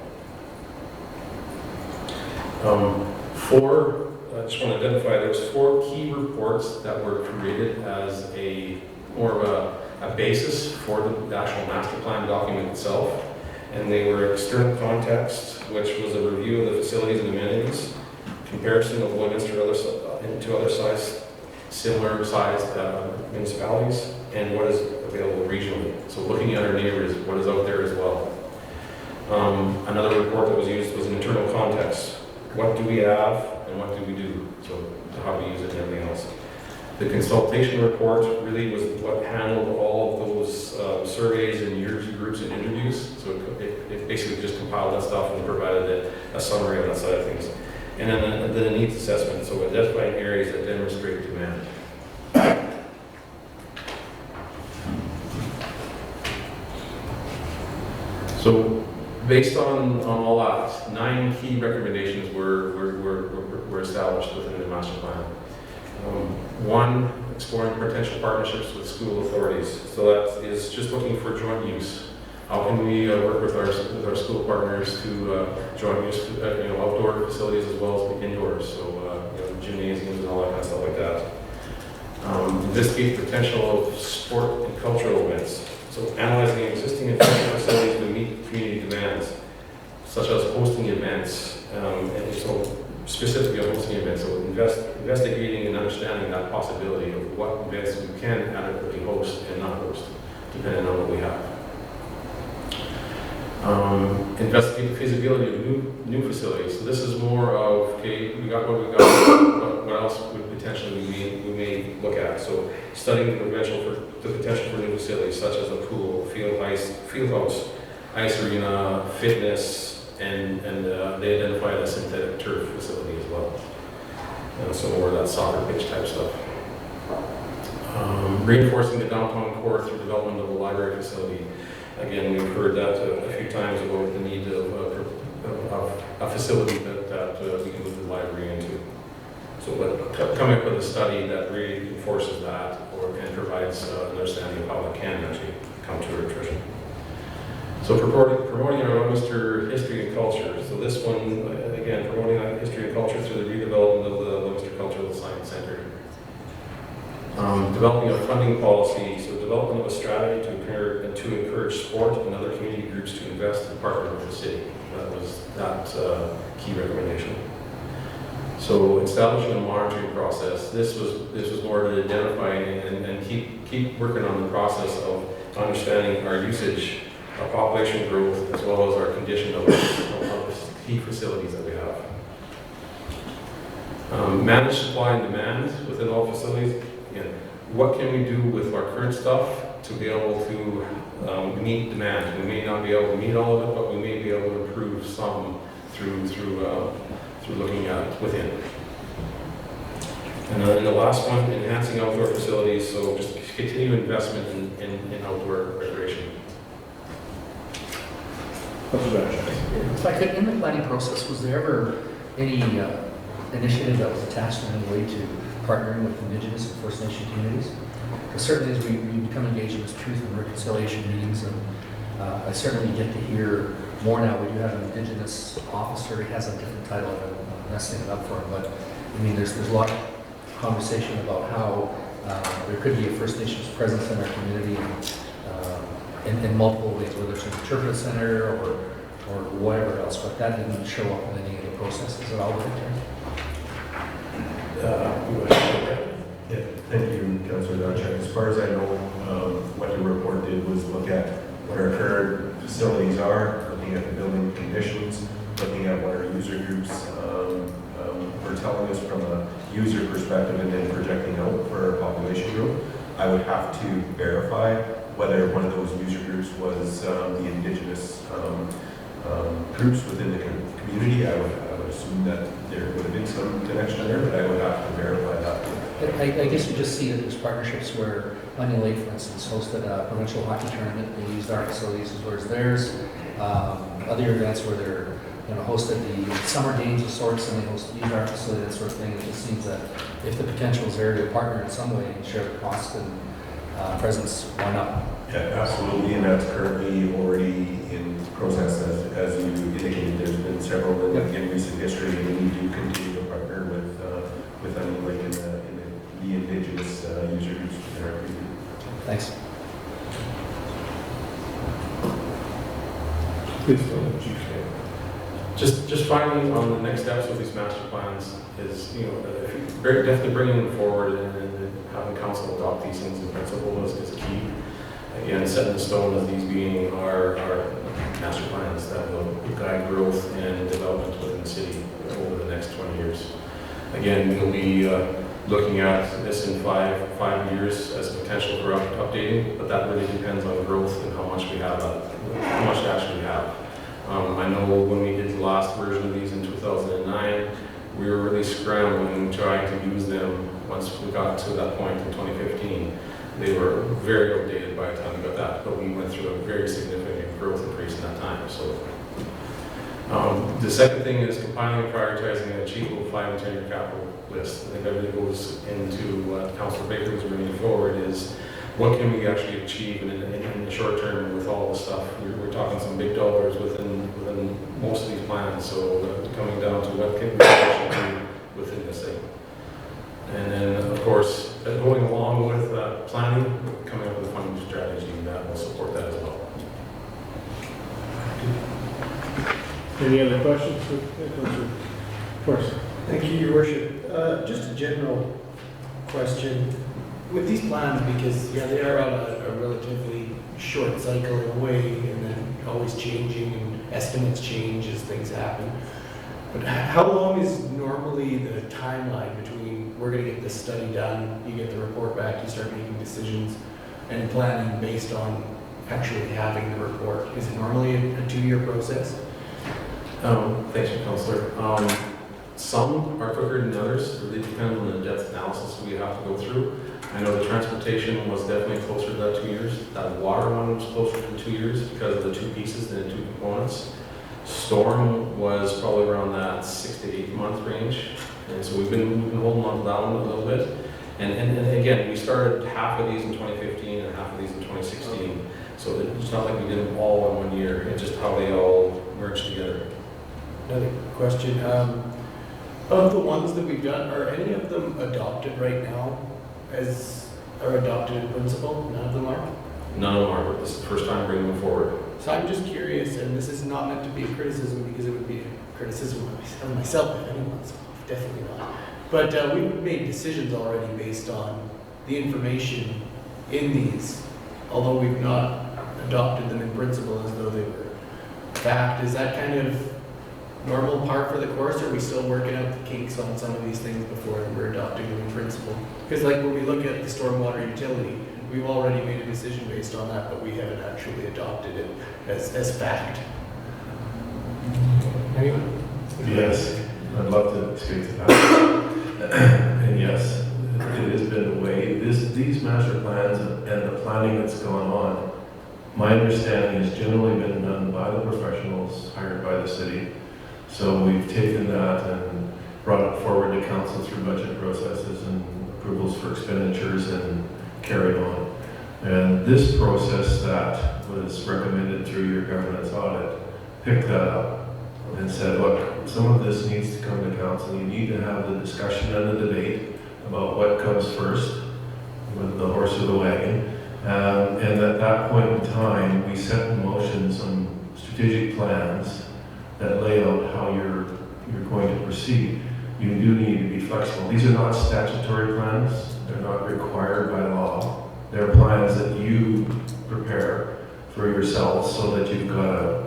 I just want to identify there's 4 key reports that were created as more of a basis for the actual master plan document itself, and they were external context, which was a review of the facilities and amenities, comparison of Leominster to other similar sized municipalities, and what is available regionally. So looking at our neighbors, what is out there as well. Another report that was used was an internal context. What do we have and what do we do? So how do we use it and everything else. The consultation report really was what handled all of those surveys and user groups and interviews. So it basically just compiled that stuff and provided a summary of that side of things. And then the needs assessment, so identifying areas that demonstrate demand. So based on all that, 9 key recommendations were established within the master plan. 1, exploring potential partnerships with school authorities. So that is just looking for joint use. How can we work with our school partners to joint use, outdoor facilities as well as the indoors, so gymnasiums and all that kind of stuff like that. Investigate the potential of sport and cultural events. So analyzing existing and future facilities to meet community demands, such as hosting events, and so specifically on hosting events. So investigating and understanding that possibility of what events we can adequately host and not host, depending on what we have. Investigate the feasibility of new facilities. So this is more of, okay, we got what we got, what else would potentially we may look at. So studying the potential for new facilities, such as a pool, field house, ice arena, fitness, and they identified a synthetic turf facility as well. And so more of that soccer pitch type stuff. Reinforcing the downtown core through development of a library facility. Again, we've heard that a few times about the need of a facility that we can move the library into. So coming up with a study that really enforces that and provides an understanding of how it can actually come to fruition. So promoting our Leominster history and culture. So this one, again, promoting that history and culture through the redevelopment of the Leominster Cultural Science Center. Developing a funding policy, so development of a strategy to encourage sport and other community groups to invest and partner with the city. That was that key recommendation. So establishing a monitoring process. This was more to identify and keep working on the process of understanding our usage, our population growth, as well as our condition of the key facilities that we have. Manage supply and demand within all facilities. Again, what can we do with our current stuff to be able to meet demand? We may not be able to meet all of it, but we may be able to improve some through looking at within. And then the last one, enhancing outdoor facilities, so just continue investment in outdoor recreation. Councilor Batchor. If I could, in the planning process, was there ever any initiative that was attached in any way to partnering with Indigenous and First Nation communities? Because certainly as we become engaged in this truth and reconciliation meetings, and I certainly get to hear more now. We do have an Indigenous officer. He has a different title, and I'm messing it up for him, but I mean, there's a lot of conversation about how there could be a First Nations presence in our community in multiple ways, whether it's an interpretive center or whatever else, but that didn't show up in any of the processes at all, Victor. Yeah, thank you, Councilor Dodge. As far as I know, what the report did was look at what our current facilities are, looking at the building conditions, looking at what our user groups were telling us from a user perspective, and then projecting out for our population growth. I would have to verify whether one of those user groups was the Indigenous groups within the community. I would assume that there would have been some connection there, but I would have to verify that. I guess you just see that there's partnerships where Onion Lake, for instance, hosted a provincial hockey tournament. They used our facilities as well as theirs. Other events where they're hosted the summer games of sorts, and they used our facility, that sort of thing. It just seems that if the potential is there to partner in some way and share the cost and presence, why not? Yeah, absolutely, and that's currently already in process, as you indicated. There's been several in recent history, and we do continue to partner with Onion Lake in the Indigenous user groups in our community. Thanks. Please go ahead, Chief. Just finally, on the next steps of these master plans is, definitely bringing them forward and having council adopt these things in principle is key. Again, set in stone as these being our master plans that will guide growth and development within the city over the next 20 years. Again, we'll be looking at this in five years as potential for updating, but that really depends on growth and how much we have, how much actually we have. I know when we did the last version of these in 2009, we were really scrambling trying to use them once we got to that point in 2015. They were very outdated by the time we got that, but we went through a very significant growth increase in that time. So the second thing is compiling and prioritizing an achievable 5 and 10-year capital list. I think that really goes into what Councilor Baker was bringing forward is what can we actually achieve in the short term with all the stuff. We're talking some big dollars within most of these plans, so coming down to what can we actually do within this thing. And then, of course, going along with planning, coming up with a funding strategy that will support that as well. Any other questions for Councilor Forrest? Thank you, Your Worship. Just a general question. With these plans, because they are on a relatively short cycle in a way, and then always changing, and estimates change as things happen. But how long is normally the timeline between we're going to get this study done, you get the report back, you start making decisions and planning based on actually having the report? Is it normally a 2-year process? Thanks, Councillor. Some are quicker than others. It really depends on the depth analysis we have to go through. I know the transportation was definitely closer to that 2 years. That water one was closer to 2 years because of the two pieces and the two components. Storm was probably around that 6 to 8 month range. And so we've been holding on to that one a little bit. And again, we started half of these in 2015 and half of these in 2016. So it's not like we did them all in 1 year. It's just how they all merged together. Another question. Of the ones that we've done, are any of them adopted right now are adopted in principle? None of them are? None of them are, but this is the first time bringing them forward. So I'm just curious, and this is not meant to be a criticism because it would be a criticism of myself if anyone's off, definitely not. But we've made decisions already based on the information in these, although we've not adopted them in principle as though they were fact. Is that kind of normal part for the course, or are we still working out the kinks on some of these things before we're adopting them in principle? Because like when we look at the stormwater utility, we've already made a decision based on that, but we haven't actually adopted it as fact. Anyone? Yes, I'd love to speak to that. And yes, these master plans and the planning that's gone on, my understanding has generally been done by the professionals hired by the city. So we've taken that and brought it forward to council through budget processes and approvals for expenditures and carried on. And this process that was recommended through your governance audit picked that up and said, look, some of this needs to come to council. You need to have the discussion and the debate about what comes first, with the horse or the wagon. And at that point in time, we set in motion some strategic plans that lay out how you're going to proceed. You do need to be flexible. These are not statutory plans. They're not required by law. They're plans that you prepare for yourselves so that you've got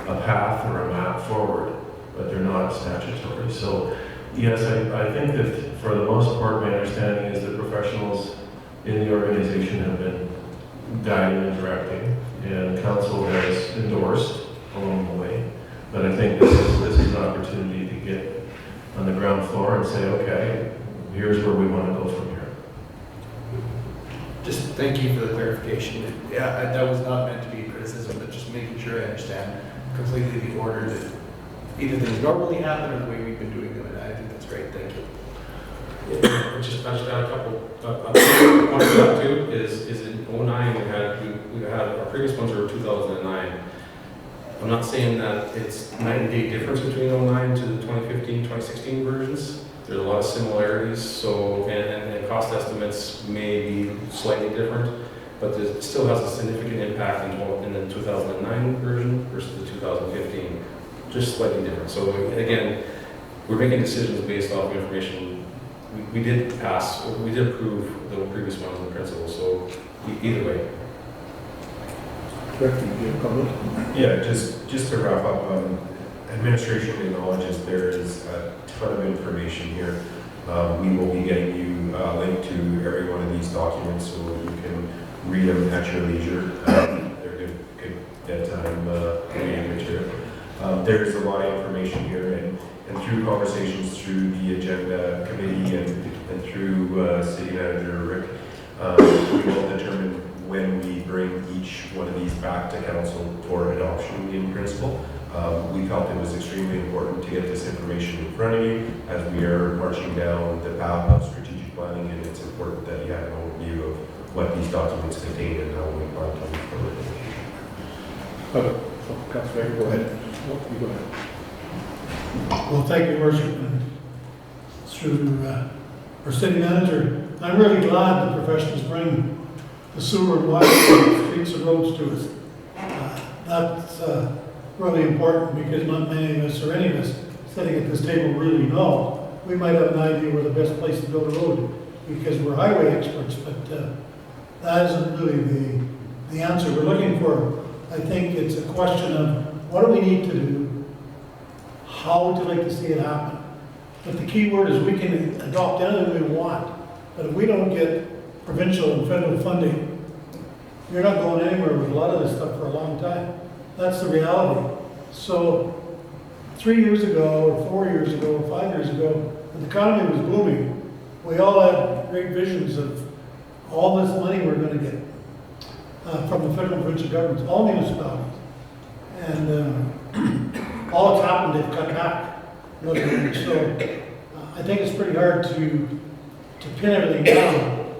a path or a map forward, but they're not statutory. So yes, I think that for the most part, my understanding is that professionals in the organization have been guiding and directing, and council has endorsed along the way. But I think this is an opportunity to get on the ground floor and say, okay, here's where we want to go from here. Just thank you for the clarification. Yeah, that was not meant to be a criticism, but just making sure I understand completely the order that either things normally happen or the way we've been doing them, and I think that's great. Thank you. I just add a couple. One of that too is in 09 we had our previous ones were 2009. I'm not saying that it's night and day difference between 09 to the 2015, 2016 versions. There's a lot of similarities. So and cost estimates may be slightly different, but it still has a significant impact in the 2009 version versus the 2015. Just slightly different. So again, we're making decisions based off of information. We did approve the previous ones in principle, so either way. Rick, do you have a comment? Yeah, just to wrap up, administration acknowledges there is a ton of information here. We will be getting you a link to every one of these documents so you can read them at your leisure. They're good bedtime reading material. There's a lot of information here, and through conversations through the agenda committee and through city manager Rick, we will determine when we bring each one of these back to council for adoption in principle. We felt it was extremely important to get this information in front of you as we are marching down the path of strategic planning, and it's important that you have an overview of what these documents contain and how we plan to move forward. Okay. Councilor, go ahead. No, you go ahead. Well, thank you, Worship. And through our city manager, I'm really glad the professionals bring the sewer and water, streets and roads to us. That's really important because not many of us or any of us sitting at this table really know. We might have an idea where the best place to build a road because we're highway experts, but that isn't really the answer we're looking for. I think it's a question of what do we need to do, how would you like to see it happen? But the key word is we can adopt anything we want, but if we don't get provincial and federal funding, you're not going anywhere with a lot of this stuff for a long time. That's the reality. So 3 years ago, or 4 years ago, or 5 years ago, when the economy was booming, we all had great visions of all this money we're going to get from the federal and provincial governments, all municipalities. And all that's happened, they've cut back. So I think it's pretty hard to pin everything down.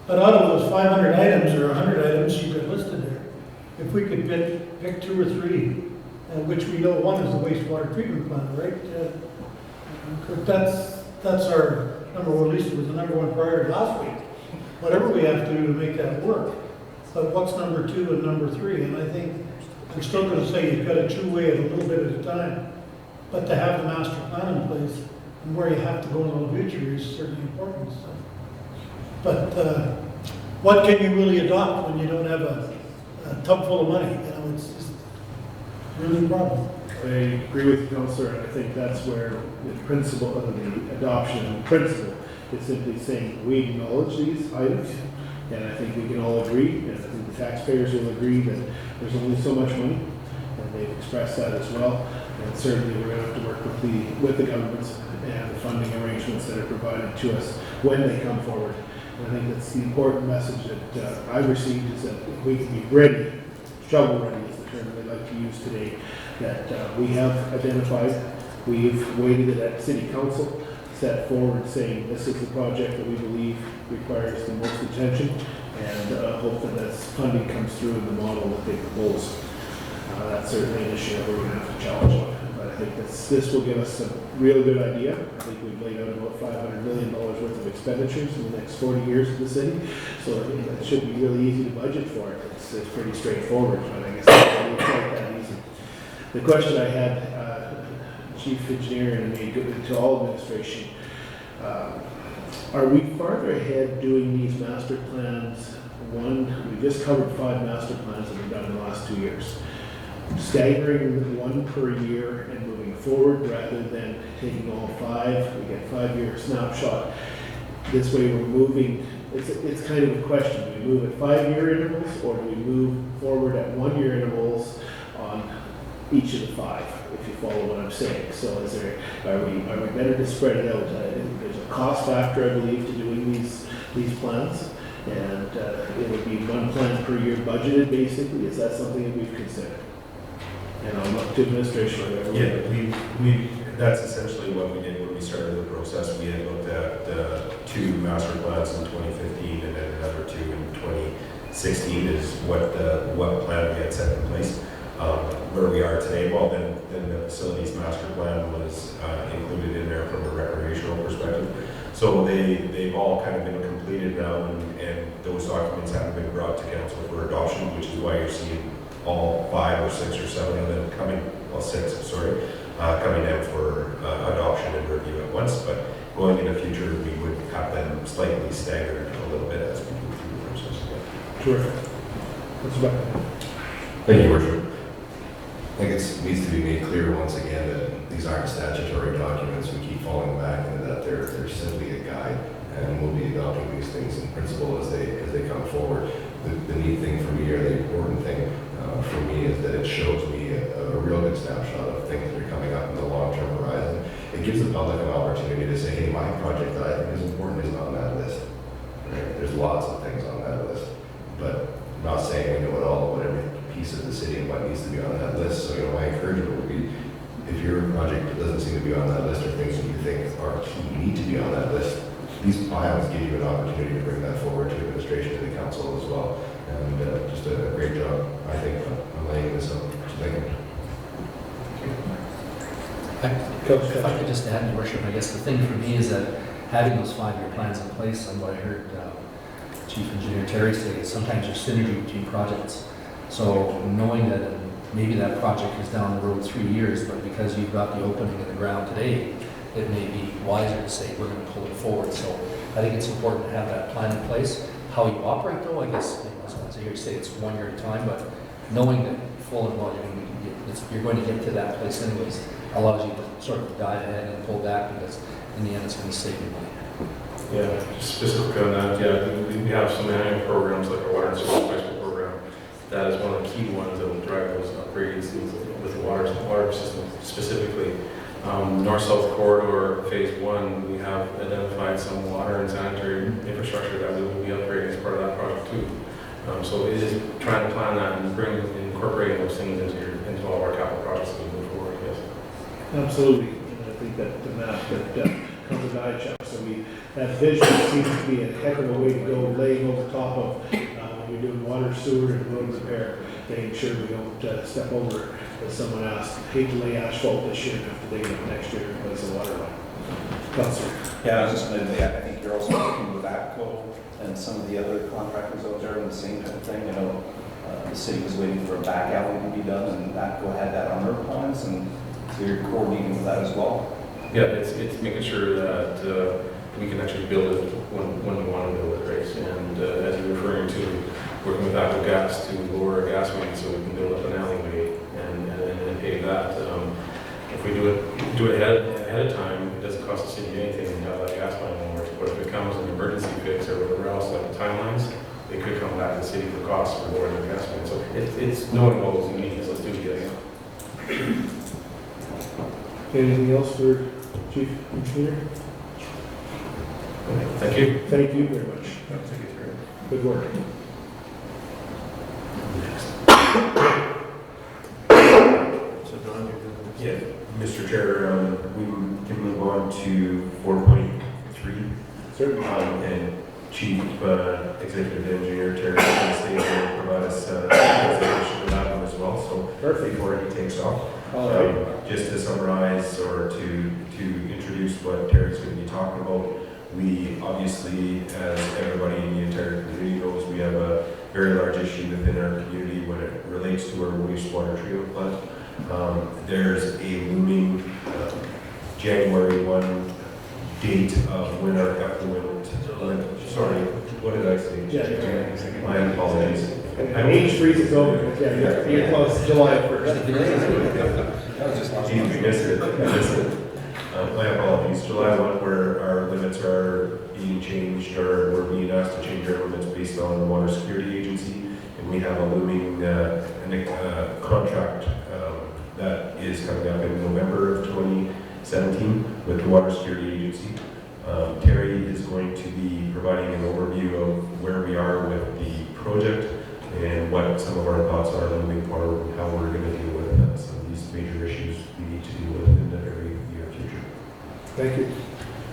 But out of those 500 items or 100 items you could listed there, if we could pick 2 or 3, which we know one is the wastewater treatment plant, right? That's our number one, at least it was the number one priority last week. Whatever we have to do to make that work. But what's number 2 and number 3? And I think I'm still going to say you've got to chew away at a little bit at a time. But to have the master plan in place and where you have to go in the future is certainly important. So. But what can you really adopt when you don't have a tub full of money? You know, it's just really a problem. I agree with you, Councillor, and I think that's where the principle of the adoption of the principle is simply saying we acknowledge these items, and I think we can all agree, and I think the taxpayers will agree that there's only so much money, and they've expressed that as well. And certainly we're going to have to work with the governments and the funding arrangements that are provided to us when they come forward. And I think that's the important message that I received, is that if we can be ready, shovel ready is the term they like to use today, that we have identified, we've weighted it at city council, set forward saying this is the project that we believe requires the most attention, and hope that as funding comes through in the model that they propose. That's certainly an issue that we're going to have to challenge on. But I think this will give us a real good idea. I think we've laid out about $500 million worth of expenditures in the next 40 years of the city. So I think that should be really easy to budget for it. It's pretty straightforward, but I guess it's not quite that easy. The question I had, Chief Engineer, and made to all administration, are we farther ahead doing these master plans? We just covered 5 master plans that we've done in the last 2 years. Staggering one per year and moving forward rather than taking all 5, we get 5-year snapshot. This way we're moving, it's kind of a question, do we move at 5-year intervals, or do we move forward at 1-year intervals on each of the 5, if you follow what I'm saying? So are we better to spread it out? There's a cost factor, I believe, to doing these plans, and it would be 1 plan per year budgeted, basically. Is that something that we've considered? And I'll look to administration. Yeah, that's essentially what we did when we started the process. We had looked at 2 master plans in 2015 and then another 2 in 2016 is what plan we had set in place. Where we are today, well, then the facilities master plan was included in there from a recreational perspective. So they've all kind of been completed now, and those documents haven't been brought to council for adoption, which is why you're seeing all 5 or 6 or 7 of them coming, well 6, sorry, coming out for adoption and review at once. But going in the future, we would have them slightly staggered a little bit as we move through the process. Terrific. What's about? Thank you, Worship. I think it needs to be made clear once again that these aren't statutory documents. We keep falling back into that they're simply a guide, and we'll be adopting these things in principle as they come forward. The neat thing for me, or the important thing for me, is that it shows me a real good snapshot of things that are coming up in the long-term horizon. It gives the public an opportunity to say, hey, my project that I think is important isn't on that list. Right? There's lots of things on that list, but I'm not saying we know it all about every piece of the city and what needs to be on that list. So, my encouragement would be, if your project doesn't seem to be on that list, or things that you think are key need to be on that list, these files give you an opportunity to bring that forward to administration, to the council as well. And just a great job, I think, on laying this out. So thank you. If I could just add, Your Worship, I guess the thing for me is that having those 5-year plans in place, and what I heard Chief Engineer Terry say, is sometimes there's synergy between projects. So knowing that maybe that project is down the road 3 years, but because you've got the opening in the ground today, it may be wiser to say we're going to pull it forward. So I think it's important to have that plan in place. How you operate, though, I guess, as I hear you say, it's 1 year at a time, but knowing that full and well you're going to get to that place anyways, allows you to sort of dive ahead and pull back, because in the end it's going to save you money. Yeah, just specifically on that, yeah, we have some annual programs like our water and sewer replacement program. That is one of the key ones that will drive those upgrades with the water system specifically. North-South Corridor Phase 1, we have identified some water and sanitary infrastructure that we will be upgrading as part of that project too. So it is trying to plan that and incorporating those things into all of our capital projects as we move forward, yes. Absolutely. And I think that the map that comes with Biochemical, so that vision seems to be a heck of a way to go, laying over top of when you're doing water, sewer, and road repair, making sure we don't step over, as someone asked, hate to lay asphalt this year and have to dig it up next year to replace the water line. Councilor. Yeah, I was just going to say, I think you're also working with APCO and some of the other contractors out there in the same type of thing. You know, the city was waiting for a back alley to be done, and APCO had that on their plans, and so you're coordinating with that as well. Yeah, it's making sure that we can actually build it when we want to build it, right? And as you're referring to, working with Aqua Gas to lower our gas main so we can build up an alleyway and pay that. If we do it ahead of time, it doesn't cost the city anything to have that gas line over. But if it becomes an emergency fix or whatever else, like the timelines, they could come back to the city for costs for lowering the gas main. So it's knowing all those needs. Let's do it together. Anything else for Chief Engineer? Thank you. Thank you very much. Good work. Yeah, Mr. Chair, we can move on to 4.3. Certainly. And Chief Executive Engineer Terry will provide us an presentation of that one as well. So Perfect. before he takes off, All right. just to summarize or to introduce what Terry's going to be talking about, we obviously, as everybody in the entire community knows, we have a very large issue within our community when it relates to our wastewater treatment plant. There's a looming January 1 date of when our effluent, sorry, what did I say? Yeah. My apologies. And H freezes over. Yeah, you're close. July 1st. Geez, we missed it. My apologies. July 1, where our limits are being changed, or we're being asked to change our limits based on the Water Security Agency, and we have a looming contract that is coming up in November of 2017 with the Water Security Agency. Terry is going to be providing an overview of where we are with the project and what some of our thoughts are moving forward and how we're going to deal with some of these major issues we need to deal with in the very near future. Thank you.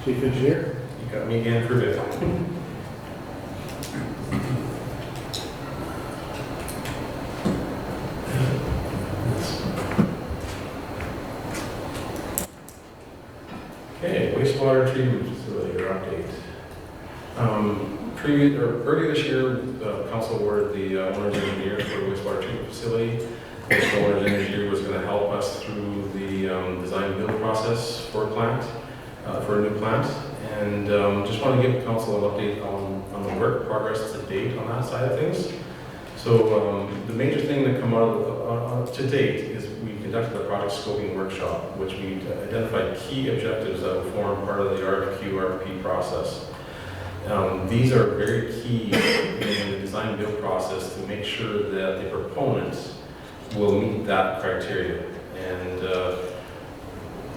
Chief Engineer? You got me again for a bit. Okay, wastewater treatment facility or update. Earlier this year, the council awarded the owner's engineer for the wastewater treatment facility. The owner's engineer was going to help us through the design and build process for a plant, for a new plant. And just want to give the council an update on the work progress to date on that side of things. So the major thing that come out of, to date is we conducted a project scoping workshop, which we identified key objectives that will form part of the RFP process. These are very key in the design and build process to make sure that the proponents will meet that criteria. And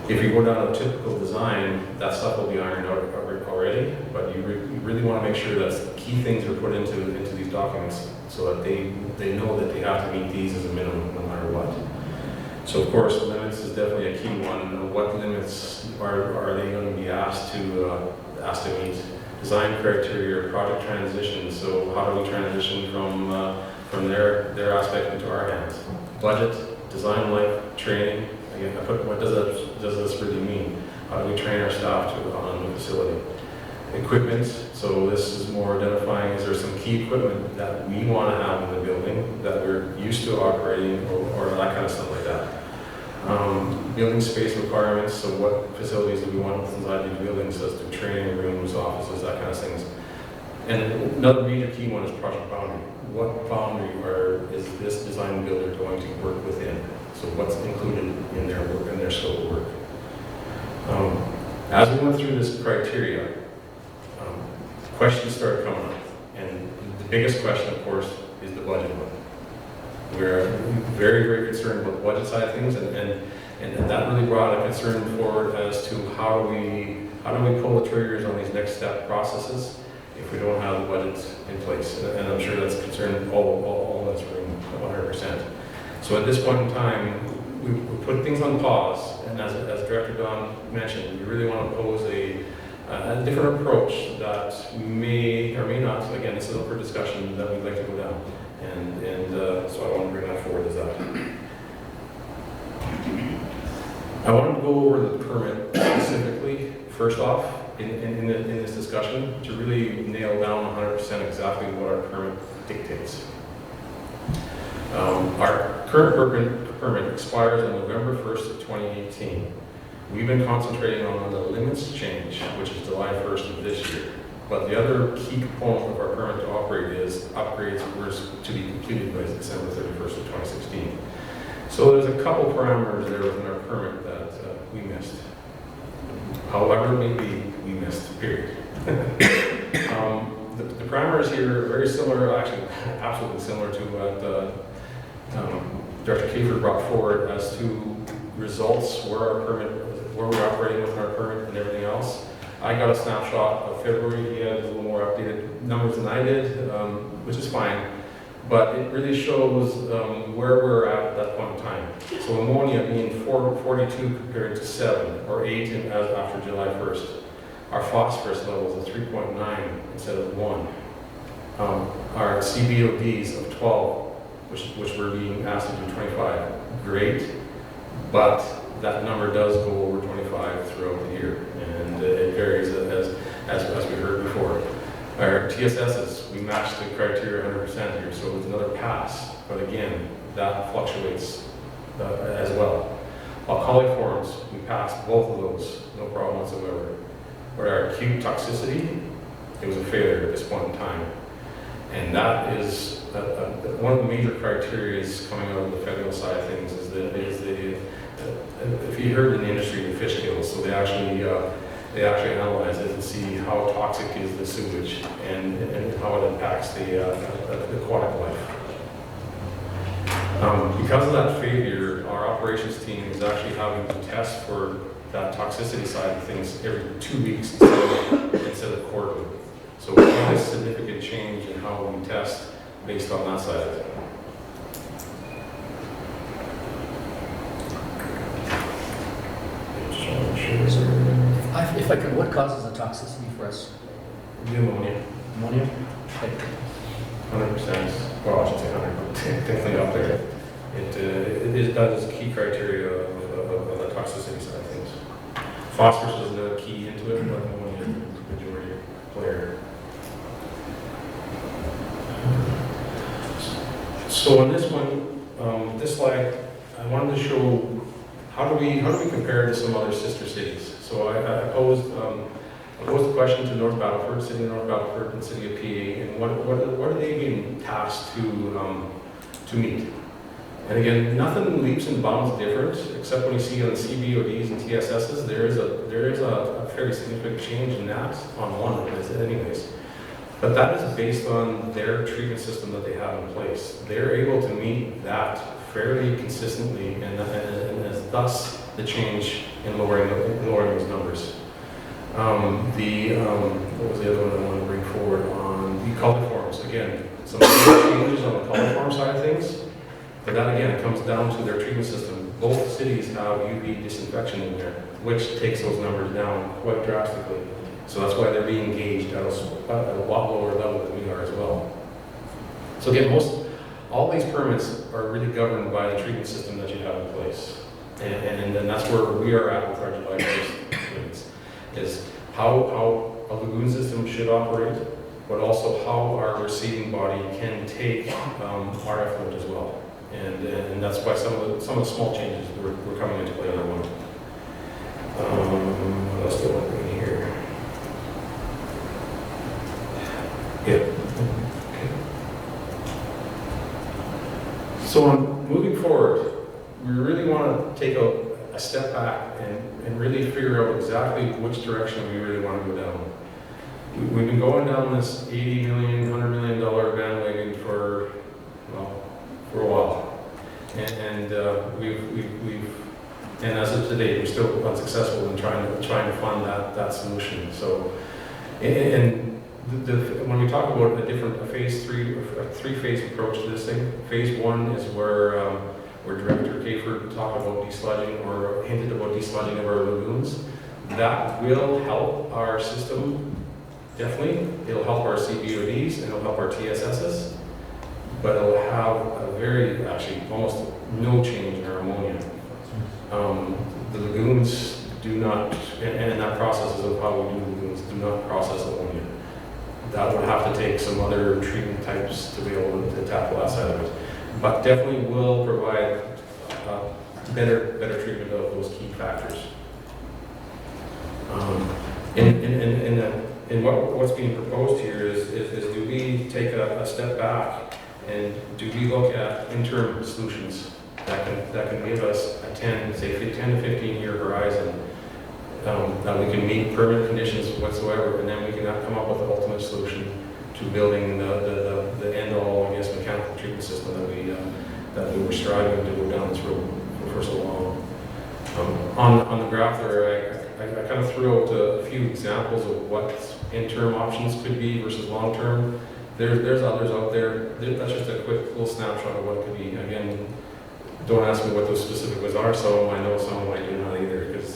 if you go down a typical design, that stuff will be ironed out already, but you really want to make sure that key things are put into these documents so that they know that they have to meet these as a minimum no matter what. So of course, limits is definitely a key one. What limits are they going to be asked to meet? Design criteria, project transition. So how do we transition from their aspect into our hands? Budget, design life, training. Again, what does this really mean? How do we train our staff on a new facility? Equipment. So this is more identifying, is there some key equipment that we want to have in the building that we're used to operating, or that kind of stuff like that. Building space requirements, so what facilities do we want inside these buildings as to training rooms, offices, that kind of things. And another major key one is project boundary. What boundary is this design builder going to work within? So what's included in their work, in their scope of work. As we went through this criteria, questions started coming up. And the biggest question, of course, is the budget one. We're very, very concerned about the budget side of things, and that really brought a concern forward as to how do we pull the triggers on these next step processes if we don't have the budgets in place. And I'm sure that's a concern all in this room, 100%. So at this point in time, we put things on pause, and as Director Don mentioned, we really want to pose a different approach that may or may not, again, this is up for discussion, that we'd like to go down. And so I want to bring that forward as that. I want to go over the permit specifically, first off, in this discussion, to really nail down 100% exactly what our permit dictates. Our current permit expires on November 1st of 2018. We've been concentrating on the limits change, which is July 1st of this year. But the other key component of our permit to operate is upgrades were to be completed by December 31st of 2016. So there's a couple parameters there within our permit that we missed. However, maybe we missed, period. The parameters here are very similar, actually absolutely similar to what Director Kiefer brought forward as to results, where we're operating with our permit and everything else. I got a snapshot of February. He had a little more updated numbers than I did, which is fine. But it really shows where we're at that point in time. So ammonia being 42 compared to 7 or 8 after July 1st. Our phosphorus levels of 3.9 instead of 1. Our CBODs of 12, which we're being asked to do 25. Great, but that number does go over 25 throughout the year, and it varies as we heard before. Our TSSs, we match the criteria 100% here, so it's another pass, but again, that fluctuates as well. While coliforms, we passed both of those, no problem whatsoever. But our acute toxicity, it was a failure at this point in time. And that is one of the major criteria coming out of the federal side of things is if you heard in the industry, the fish kills, so they actually analyze it and see how toxic is the sewage and how it impacts the aquatic life. Because of that failure, our operations team is actually having to test for that toxicity side of things every 2 weeks instead of quarterly. So we have a significant change in how we test based on that side of it. If I could, what causes the toxicity for us? The ammonia, Ammonia? 100%. Well, I should say 100%, definitely up there. That is a key criteria of the toxicity side of things. Phosphorus is the key into it, but ammonia is the majority player. So on this one, this slide, I wanted to show how do we compare to some other sister cities. So I posed a question to North Battleford, City of North Battleford, and City of PA, and what are they being tasked to meet? And again, nothing leaps and bounds different, except when you see on the CBODs and TSSs, there is a fairly significant change in that on one of them, anyways. But that is based on their treatment system that they have in place. They're able to meet that fairly consistently, and thus the change in lowering those numbers. What was the other one I want to bring forward on the coliforms? Again, some changes on the coliform side of things, but that again comes down to their treatment system. Both cities have UV disinfection in there, which takes those numbers down quite drastically. So that's why they're being engaged at a lot lower level than we are as well. So again, all these permits are really governed by the treatment system that you have in place. And that's where we are at with our July 1st permits, is how a lagoon system should operate, but also how our receiving body can take our effluent as well. And that's why some of the small changes were coming into play on that one. What else do I want to bring here? Yeah. Okay. So on moving forward, we really want to take a step back and really figure out exactly which direction we really want to go down. We've been going down this $80 million, $100 million bandwagon for a while, and and as of today, we're still unsuccessful in trying to fund that solution. So, when we talk about a phase 3, a 3-phase approach to this thing, phase 1 is where Director Kayford talked about desludging or hinted about desludging of our lagoons. That will help our system, definitely. It'll help our CBODs and it'll help our TSSs, but it'll have actually almost no change in our ammonia. The lagoons do not, and that process of how we do lagoons, do not process ammonia. That would have to take some other treatment types to be able to tackle that side of it. But definitely will provide better treatment of those key factors. And what's being proposed here is do we take a step back and do we look at interim solutions that can give us a 10 to 15-year horizon that we can meet permanent conditions whatsoever, and then we can come up with the ultimate solution to building the end-all, I guess, mechanical treatment system that we were striving to go down this road for so long. On the graph there, I kind of threw out a few examples of what interim options could be versus long-term. There's others out there. That's just a quick little snapshot of what it could be. Again, don't ask me what those specific ones are. Some of them I know, some of them I do not either, because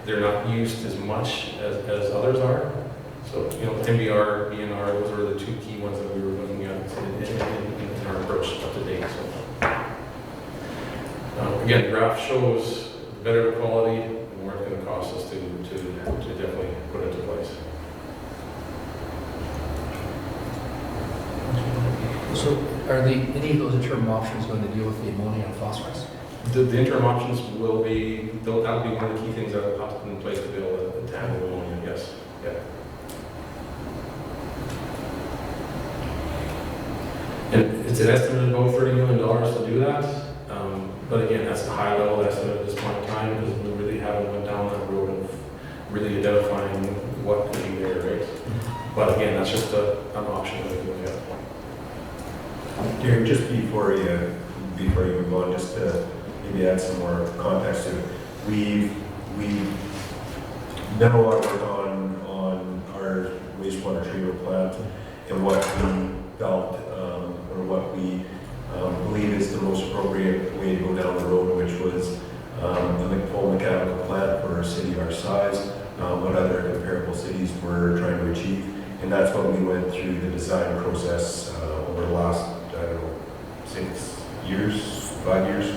they're not used as much as others are. So, you know, MBR, BNR, those are the two key ones that we were looking at in our approach up to date. So, again, the graph shows better quality and more it's going to cost us to definitely put into place. So are any of those interim options going to deal with the ammonia and phosphorus? The interim options will be, that'll be one of the key things that will have to put in place to be able to handle ammonia, yes. Yeah. And it's an estimate of about $30 million to do that. But again, that's a high level estimate at this point in time because we really haven't went down that road of really identifying what could be there, right? But again, that's just an option that we can look at. Darren, just before you move on, just to maybe add some more context to it, we've done a lot of work on our wastewater treatment plant and what we felt or what we believe is the most appropriate way to go down the road, which was a full mechanical plant for a city our size, what other comparable cities were trying to achieve. And that's what we went through the design process over the last, I don't know, 5 years.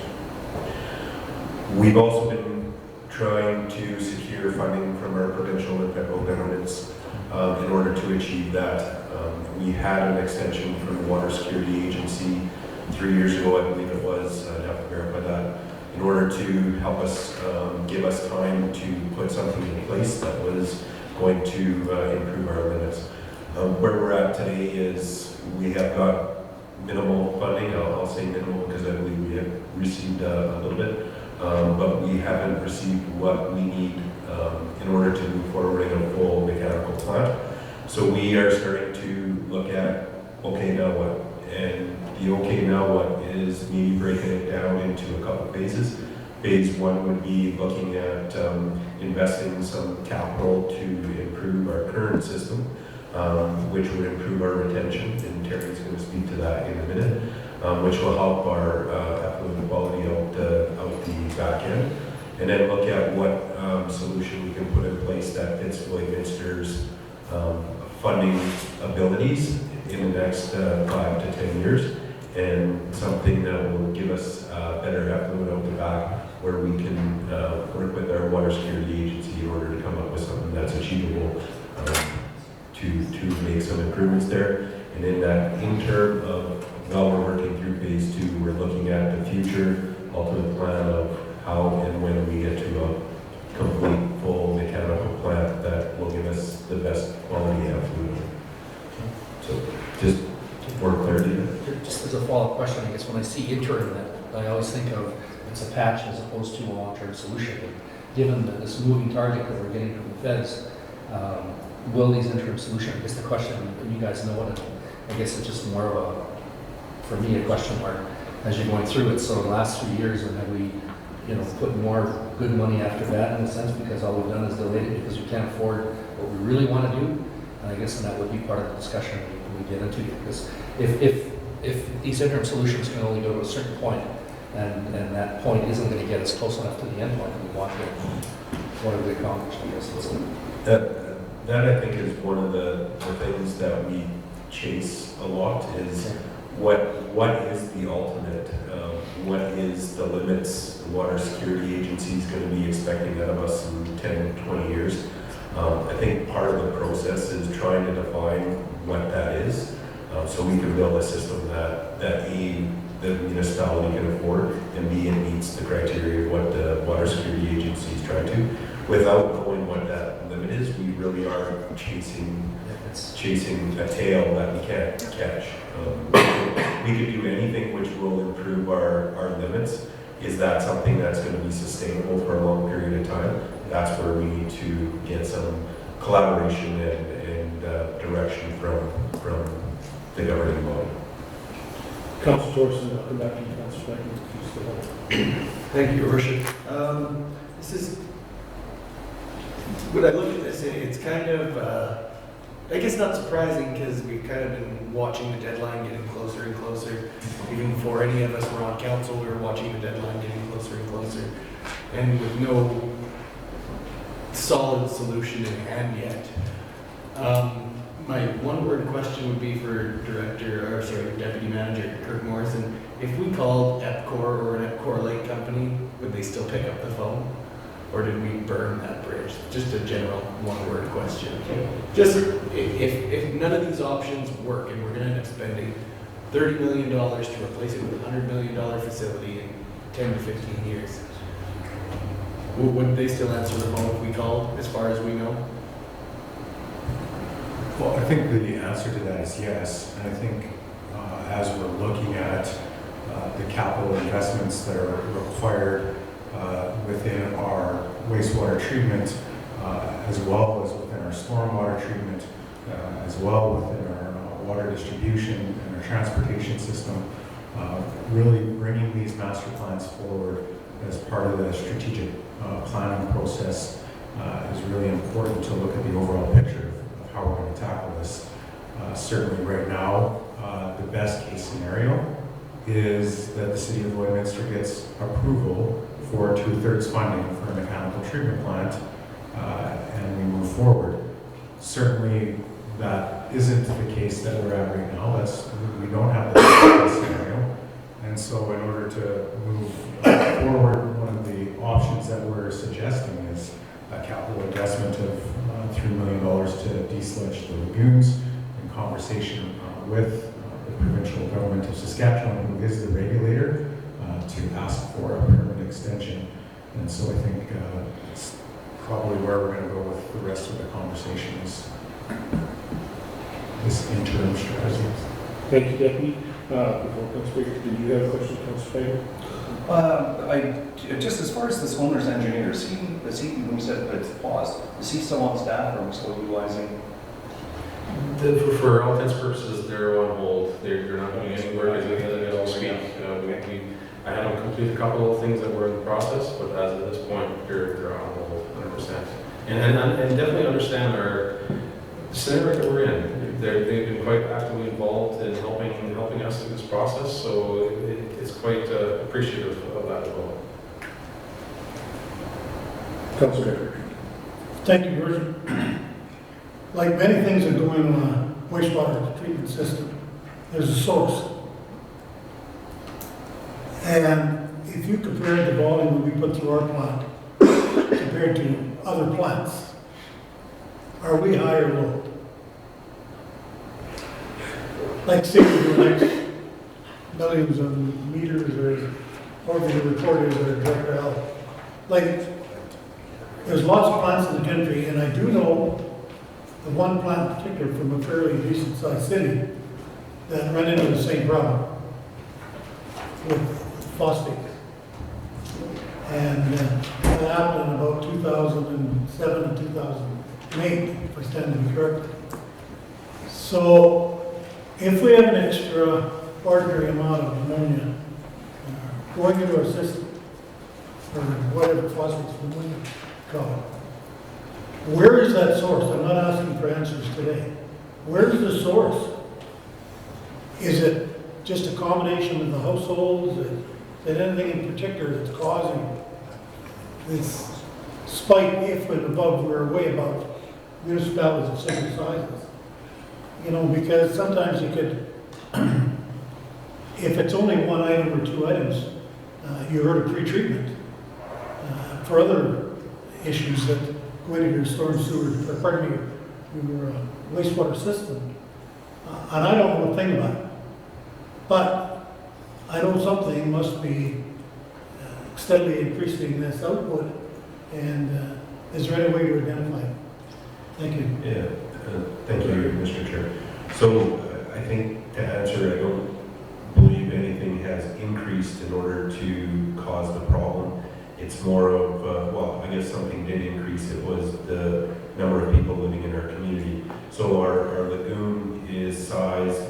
We've also been trying to secure funding from our provincial and federal governments in order to achieve that. We had an extension from the Water Security Agency 3 years ago, I believe it was, I'd have to verify that, in order to help us, give us time to put something in place that was going to improve our limits. Where we're at today is we have got minimal funding. I'll say minimal because I believe we have received a little bit, but we haven't received what we need in order to move forward in a full mechanical plant. So we are starting to look at, okay, now what? And the okay, now what is me breaking it down into a couple phases. Phase one would be looking at investing some capital to improve our current system, which would improve our retention, and Terry's going to speak to that in a minute, which will help our effluent quality out the back end. And then look at what solution we can put in place that fits Lloydminster's funding abilities in the next 5 to 10 years, and something that will give us better effluent out the back, where we can work with our Water Security Agency in order to come up with something that's achievable to make some improvements there. And in that interim of, while we're working through phase two, we're looking at the future ultimate plan of how and when we get to a complete full mechanical plant that will give us the best quality effluent. So just more clarity. Just as a follow-up question, I guess when I see interim, that I always think of it's a patch as opposed to a long-term solution. But given this moving target that we're getting from the feds, will these interim solutions, I guess the question, you guys know it, I guess it's just more of a, for me, a question mark as you're going through it. So the last 3 years, and have we, put more good money after that in a sense, because all we've done is delayed it because we can't afford what we really want to do? And I guess that would be part of the discussion we get into, because if these interim solutions can only go to a certain point, and that point isn't going to get us close enough to the end point that we want to, what have we accomplished, I guess? That I think is one of the things that we chase a lot is what is the ultimate, what is the limits the Water Security Agency is going to be expecting out of us in 10, 20 years. I think part of the process is trying to define what that is, so we can build a system that A, the municipality can afford, and B, it meets the criteria of what the Water Security Agency is trying to. Without knowing what that limit is, we really are chasing a tail that we can't catch. We could do anything which will improve our limits. Is that something that's going to be sustainable for a long period of time? That's where we need to get some collaboration and direction from the governing body. Council Thorson, I'll come back to you, Council Beckman. Thank you, Your Worship. This is When I look at this, it's kind of, I guess not surprising because we've kind of been watching the deadline getting closer and closer. Even before any of us were on council, we were watching the deadline getting closer and closer. And with no solid solution in hand yet. My one-word question would be for Deputy Manager Kirk Morrison. If we called EPCOR or an EPCOR-like company, would they still pick up the phone? Or did we burn that bridge? Just a general one-word question. Just if none of these options work and we're going to end up spending $30 million to replace it with a $100 million facility in 10 to 15 years, would they still answer the phone if we called, as far as we know? Well, I think the answer to that is yes. And I think as we're looking at the capital investments that are required within our wastewater treatment, as well as within our stormwater treatment, as well within our water distribution and our transportation system, really bringing these master plans forward as part of the strategic planning process is really important to look at the overall picture of how we're going to tackle this. Certainly right now, the best case scenario is that the City of Lloydminster gets approval for 2/3 funding for a mechanical treatment plant, and we move forward. Certainly, that isn't the case that we're at right now. We don't have that case scenario, and so in order to move forward, one of the options that we're suggesting is a capital investment of $3 million to desludge the lagoons, in conversation with the provincial government of Saskatchewan, who is the regulator, to ask for a permit extension. And so I think it's probably where we're going to go with the rest of the conversation is this interim strategy. Thank you, Deputy. Before Councilor Baker, did you have a question, Councilor Fagan? Just as far as this owner's engineer, is he, when you said that it's paused, is he still on staff or are we still utilizing? For all intents and purposes, they're on hold. They're not doing any work as we speak. I had them complete a couple of things that were in the process, but as of this point, they're on hold 100%. And definitely understand our scenario that we're in. They've been quite actively involved in helping us through this process, so it's quite appreciative of that as well. Councilor Baker. Thank you, Your Worship. Like many things that go in a wastewater treatment system, there's a source. And if you compare the volume that we put through our plant compared to other plants, are we high or low? Like say we do next millions of meters or whatever the report is or director health. Like, there's lots of plants in the country, and I do know the one plant in particular from a fairly decent sized city that ran into the same problem with phosphate. And that happened in about 2007 and 2008, if I stand to be corrected. So if we have an extraordinary amount of ammonia going into our system, or whatever phosphates we want to call it, where is that source? I'm not asking for answers today. Where is the source? Is it just a combination of the households? Is it anything in particular that's causing this spike, if and above, we're way above municipalities of similar sizes? You know, because sometimes you could, if it's only one item or two items, you heard of pre-treatment for other issues that go into your storm sewer, or pardon me, your wastewater system. And I don't know a thing about it. But I know something must be steadily increasing this output. And is there any way to identify it? Thank you. Yeah, thank you, Mr. Chair. So I think to answer, I don't believe anything has increased in order to cause the problem. It's more of, well, I guess something did increase. It was the number of people living in our community. So our lagoon is sized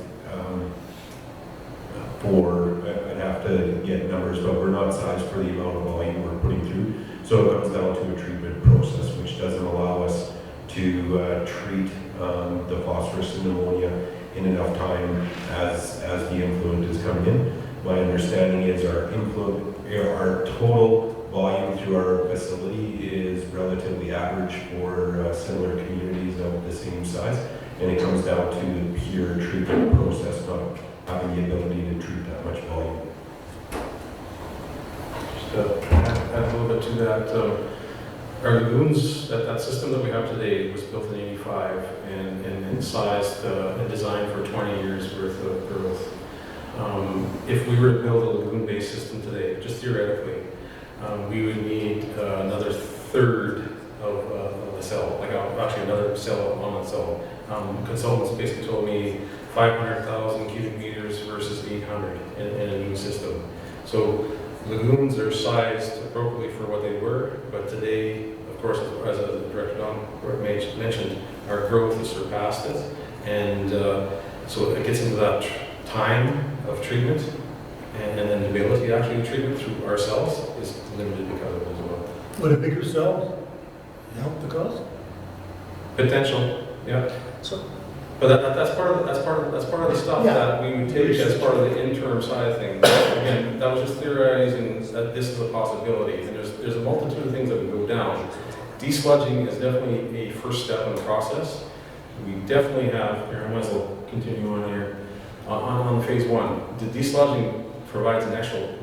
for I'd have to get numbers, but we're not sized for the amount of volume we're putting through. So it comes down to a treatment process, which doesn't allow us to treat the phosphorus and ammonia in enough time as the influent is coming in. My understanding is our total volume through our facility is relatively average for similar communities of the same size, and it comes down to the pure treatment process, not having the ability to treat that much volume. Just to add a little bit to that, our lagoons, that system that we have today was built in '85 and sized and designed for 20 years worth of growth. If we were to build a lagoon-based system today, just theoretically, we would need another third of the cell, actually another cell on the cell. Consultants basically told me 500,000 cubic meters versus 800 in a new system. So lagoons are sized appropriately for what they were, but today, of course, as Director Don mentioned, our growth has surpassed it, and so it gets into that time of treatment, and then the ability actually to treatment through ourselves is limited because of it as well. Would a bigger cell help the cause? Potential, yeah. So, But that's part of the stuff Yeah. that we would take as part of the interim side of things. Again, that was just theorizing that this is a possibility, and there's a multitude of things that would go down. Desludging is definitely a first step in the process. We definitely have, here I might as well continue on here, on phase one. The desludging provides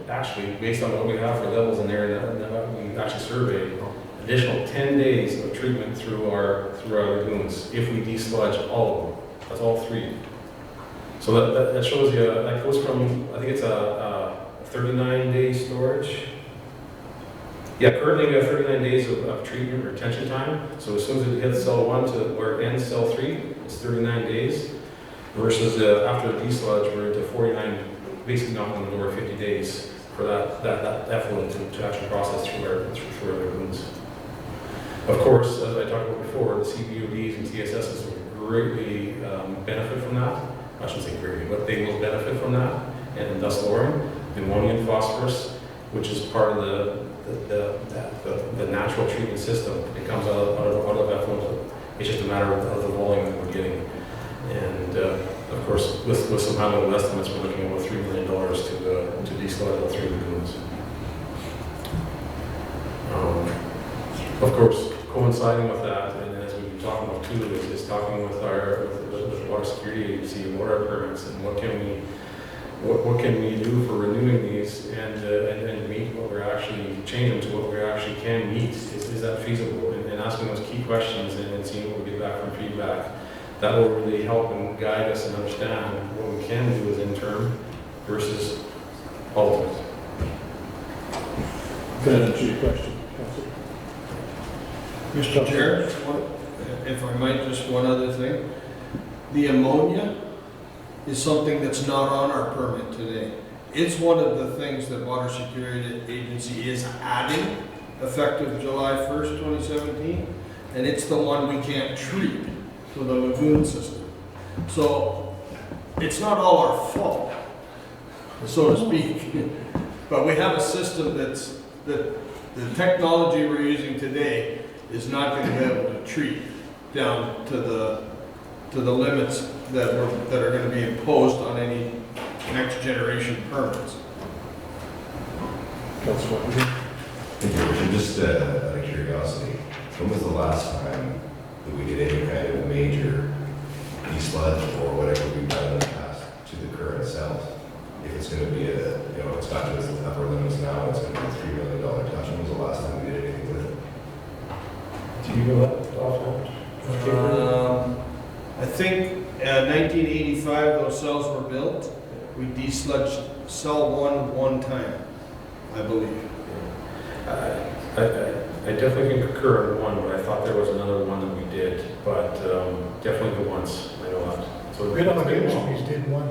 actually, based on what we have for levels in there that we actually surveyed, additional 10 days of treatment through our lagoons if we desludge all of them. That's all 3. So that shows you, that goes from, I think it's a 39-day storage. Yeah, currently we have 39 days of treatment retention time. So as soon as it hits cell 1 to where it ends cell 3, it's 39 days. Versus after the desludge, we're into 49, basically knocking on the door 50 days for that effluent to actually process through our lagoons. Of course, as I talked about before, the CBODs and TSSs will greatly benefit from that. I shouldn't say greatly, but they will benefit from that, and thus lowering the ammonia and phosphorus, which is part of the natural treatment system. It comes out of effluent. It's just a matter of the volume that we're getting. And of course, with some high-level estimates, we're looking at about $3 million to desludge all 3 lagoons. Of course, coinciding with that, and as we've been talking about too, is talking with the Water Security Agency and what are our permits and what can we do for renewing these and meet what we're actually changing to what we actually can meet. Is that feasible? And asking those key questions and seeing what we get back from feedback. That will really help and guide us and understand what we can do as interim versus ultimate. Can I answer your question, Councilor? Mr. Chair, if I might, just one other thing. The ammonia is something that's not on our permit today. It's one of the things that Water Security Agency is adding effective July 1st, 2017, and it's the one we can't treat with a lagoon system. So it's not all our fault, so to speak, but we have a system that the technology we're using today is not going to be able to treat down to the limits that are going to be imposed on any next generation permits. Councilor Wetton? Thank you, Richard. Just out of curiosity, when was the last time that we did any kind of major desludge or whatever we've done in the past to the current cells? If it's going to be it's got to its upper limits now, it's going to be a $3 million touch. When was the last time we did anything with it? Do you know that offhand? I think 1985 those cells were built. We desludged cell 1 time, I believe. I definitely can concur on one, but I thought there was another one that we did, but definitely the once, I know that. So Biochemical Industries did one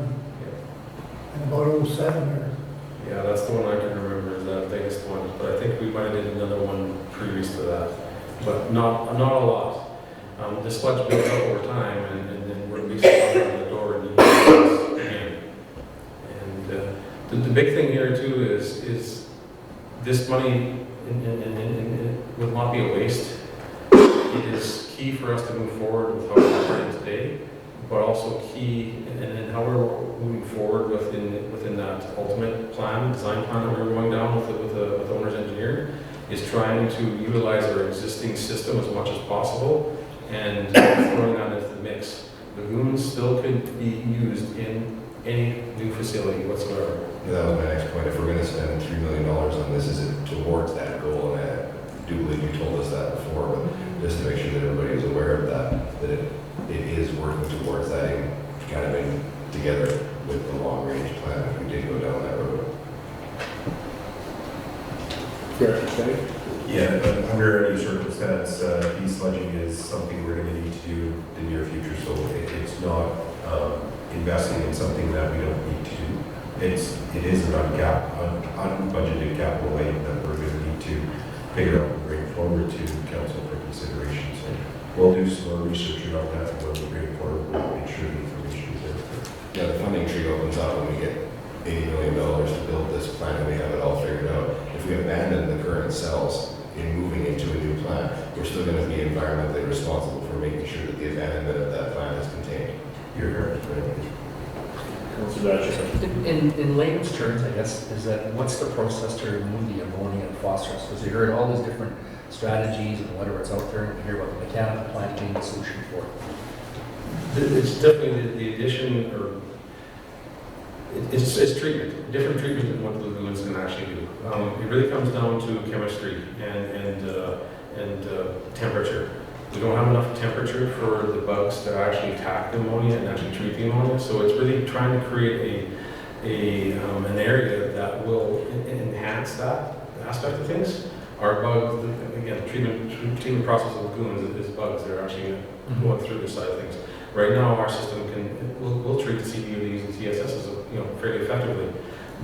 in about 07 or. Yeah, that's the one I can remember, is that biggest one, but I think we might have did another one previous to that, but not a lot. The sludge built up over time, and then we're basically on the door and again. And the big thing here too is this money will not be a waste. It is key for us to move forward with how we're operating today, but also key in how we're moving forward within that ultimate plan, design plan that we're going down with the owner's engineer, is trying to utilize our existing system as much as possible and throwing that into the mix. Lagoons still could be used in any new facility whatsoever. That was my next point. If we're gonna spend $3 million on this, is it towards that goal? And I do believe you told us that before, but just to make sure that everybody is aware of that it is working towards that and kind of in together with the long-range plan if we did go down that road. Director Steady? Yeah, but under any circumstance, de-sludging is something we're going to need to do in the near future, so it's not investing in something that we don't need to do. It is an unbudgeted capital item that we're going to need to figure out and bring forward to council for consideration. So we'll do some more research on that, and when we bring it forward, we'll make sure the information is there. Yeah, the funding tree opens up when we get $80 million to build this plant and we have it all figured out. If we abandon the current cells in moving into a new plant, we're still going to be environmentally responsible for making sure that the abandonment of that plant is contained. You're correct. Councilor Batchor. In layman's terms, I guess, is that what's the process to remove the ammonia and phosphorus? Because you heard all these different strategies and whatever it's out there, and you hear about the mechanical plant being the solution for it. It's definitely the addition, or it's treatment, different treatment than what the lagoons can actually do. It really comes down to chemistry and temperature. We don't have enough temperature for the bugs to actually attack the ammonia and actually treat the ammonia. So it's really trying to create an area that will enhance that aspect of things. Our bugs, again, treatment process of lagoons is bugs. They're actually going through this side of things. Right now, our system will treat the CBUDs and TSSs, fairly effectively,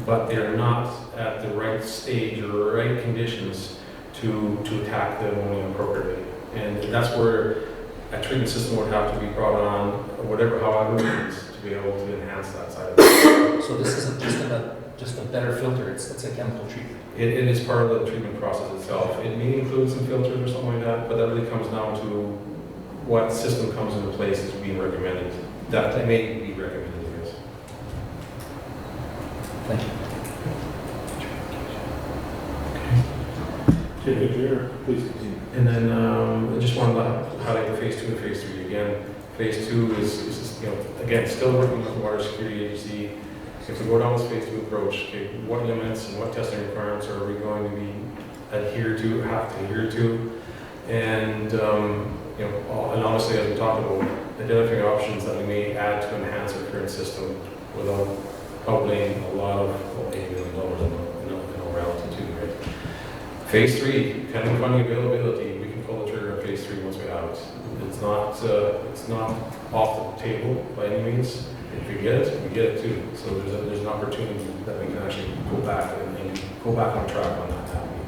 but they're not at the right stage or right conditions to attack the ammonia appropriately. And that's where a treatment system would have to be brought on, however it is, to be able to enhance that side of it. So this isn't just a better filter, it's a chemical treatment. It is part of the treatment process itself. It may include some filters or something like that, but that really comes down to what system comes into place is being recommended. That may be recommended, yes. Thank you. City Engineer, please continue. And then I just wanted to highlight the phase 2 and phase 3 again. Phase 2 is again, still working with the Water Security Agency. If we go down this phase 2 approach, okay, what limits and what testing requirements are we going to be have to adhere to? And and obviously, as we talked about, identifying options that we may add to enhance our current system without outlaying a lot of $80 million in reality too, right? Phase 3, pending funding availability, we can pull the trigger on phase 3 once we have it. It's not off the table by any means. If we get it, we get it too. So there's an opportunity that we can actually go back and go back on track on that happening.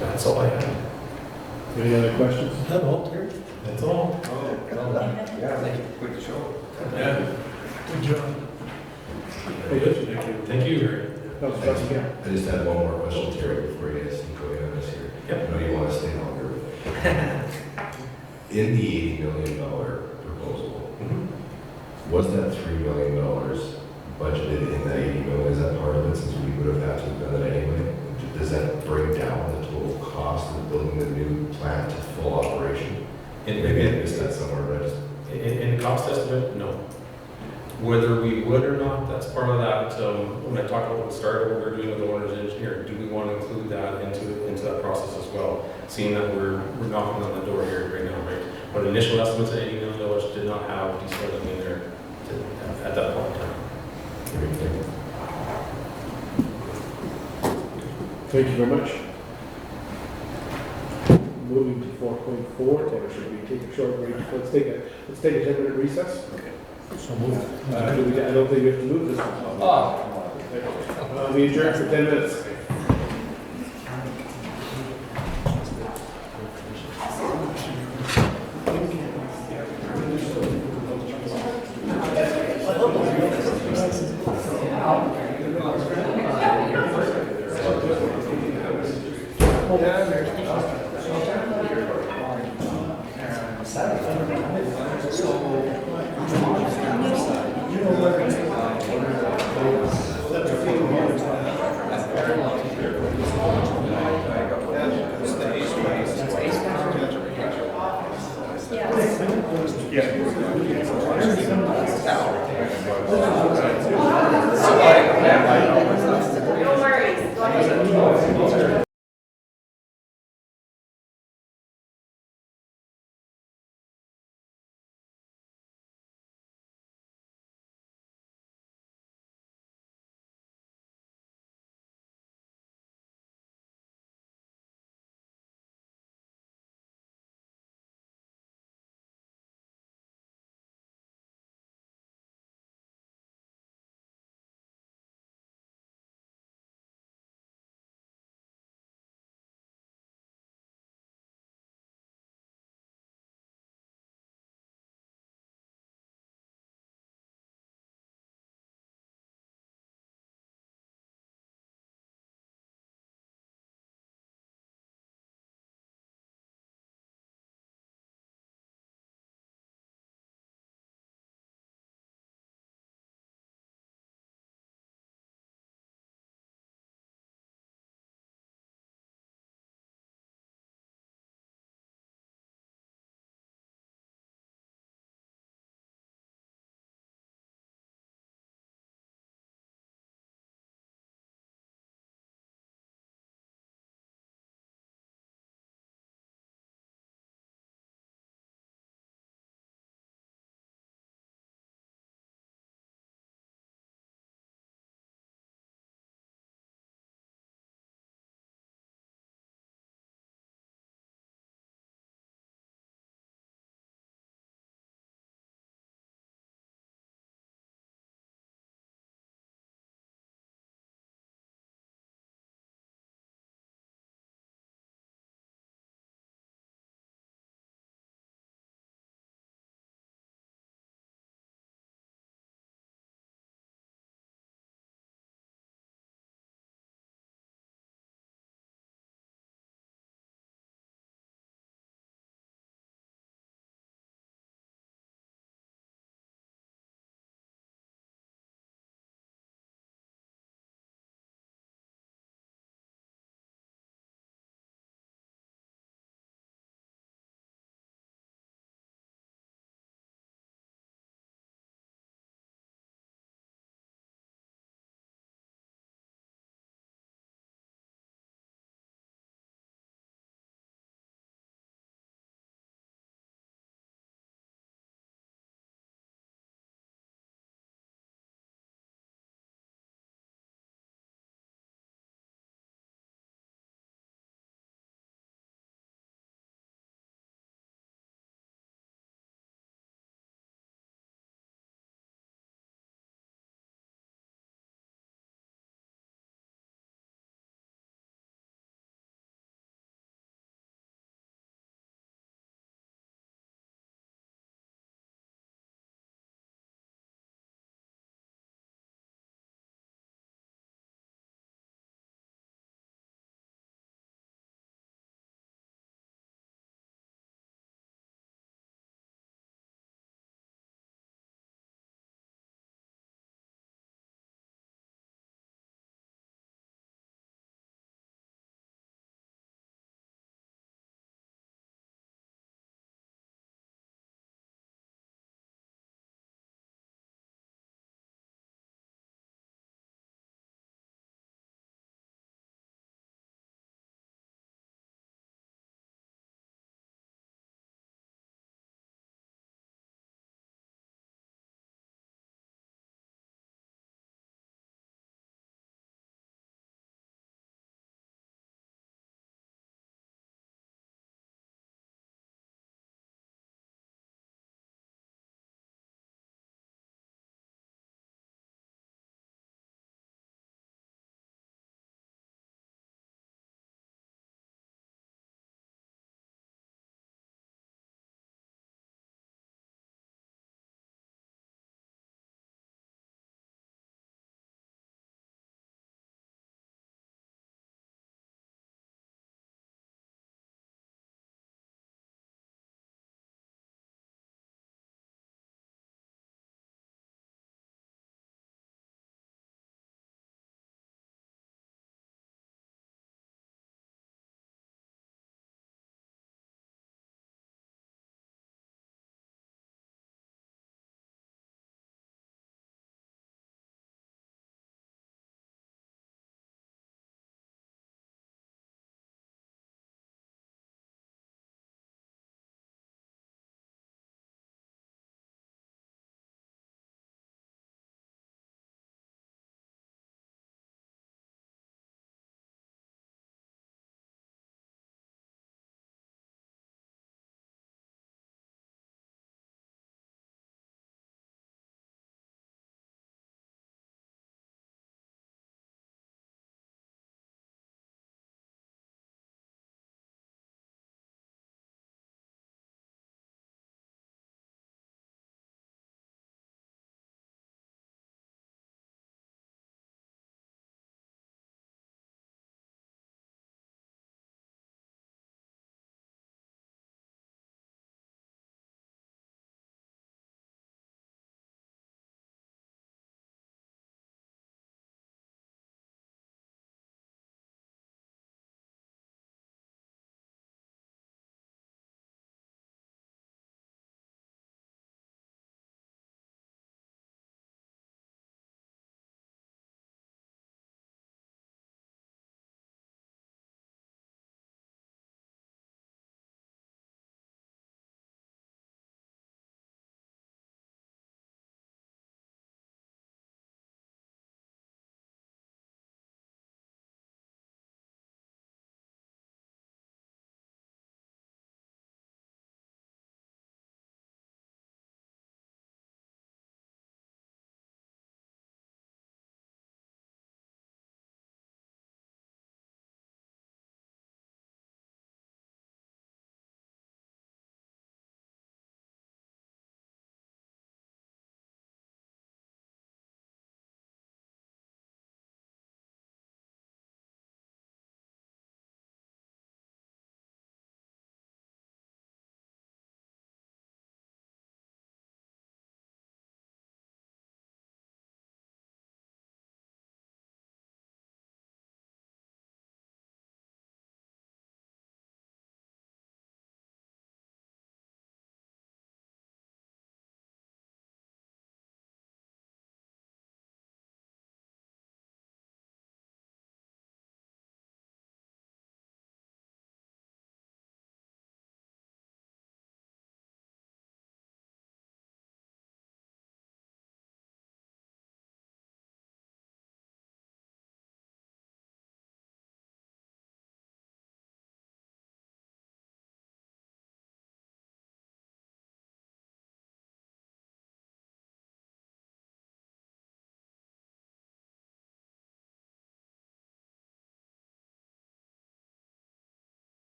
That's all I have. Any other questions? Is that all, Terry? That's all. Yeah, quick to show. Yeah. Good job. Thank you. Councilor Batchor. I just had one more question, Terry, before you guys go in on this here. Yep. I know you want to stay longer. In the $80 million proposal, was that $3 million budgeted in that $80 million? Is that part of it, since we would have had to have done it anyway? Does that bring down the total cost of building the new plant to full operation? Maybe I missed that somewhere, but I just... In the cost estimate, no. Whether we would or not, that's part of that. When I talked about the start of what we're doing with the owner's engineer, do we want to include that into that process as well? Seeing that we're knocking on the door here right now, right? But initial estimates at $80 million did not have de-sludging in there at that point in time. Thank you very much. Moving to 4.4, or should we take a short break? Let's take a 10-minute recess. Okay. So moved. I don't think we have to move this one. We adjourn for 10 minutes. Well, No worries. Go ahead.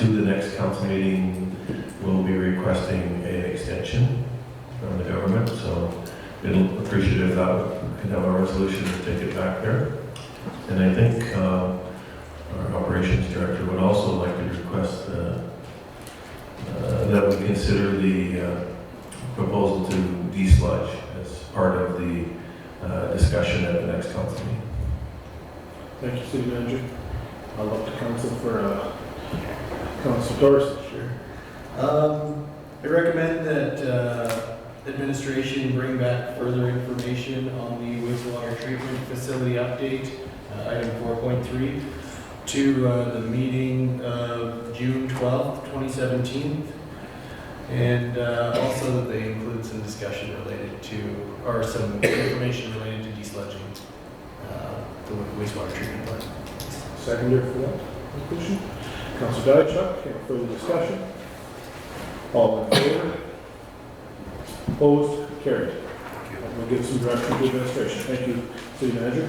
to the next council meeting, we'll be requesting an extension from the government, so it'll appreciate if that we can have a resolution to take it back there. And I think our operations director would also like to request that we consider the proposal to desludge as part of the discussion at the next council meeting. Thank you, City Manager. I'll look to council for Council Dorsey. Sure. I recommend that administration bring back further information on the wastewater treatment facility update, item 4.3, to the meeting of June 12th, 2017. And also that they include some discussion related to, or some information related to desludging the wastewater treatment plant. Seconder for that inclusion. Council Diachuk, any further discussion? All in favor? Opposed? Carried. We'll give some direction to administration. Thank you, City Manager.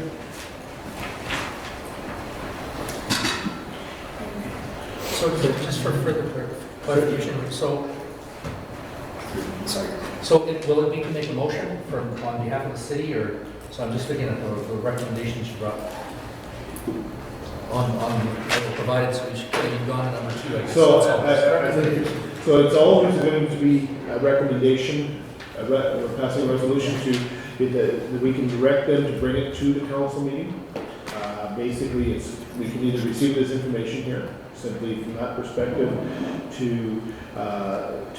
So just for further clarification, so will it be to make a motion on behalf of the city, or, so I'm just looking at the recommendations you brought on provided, so we should have gone to number 2, I guess. So, That's all. I think, so it's always going to be a recommendation, we're passing a resolution that we can direct them to bring it to the council meeting. Basically, we can either receive this information here, simply from that perspective, to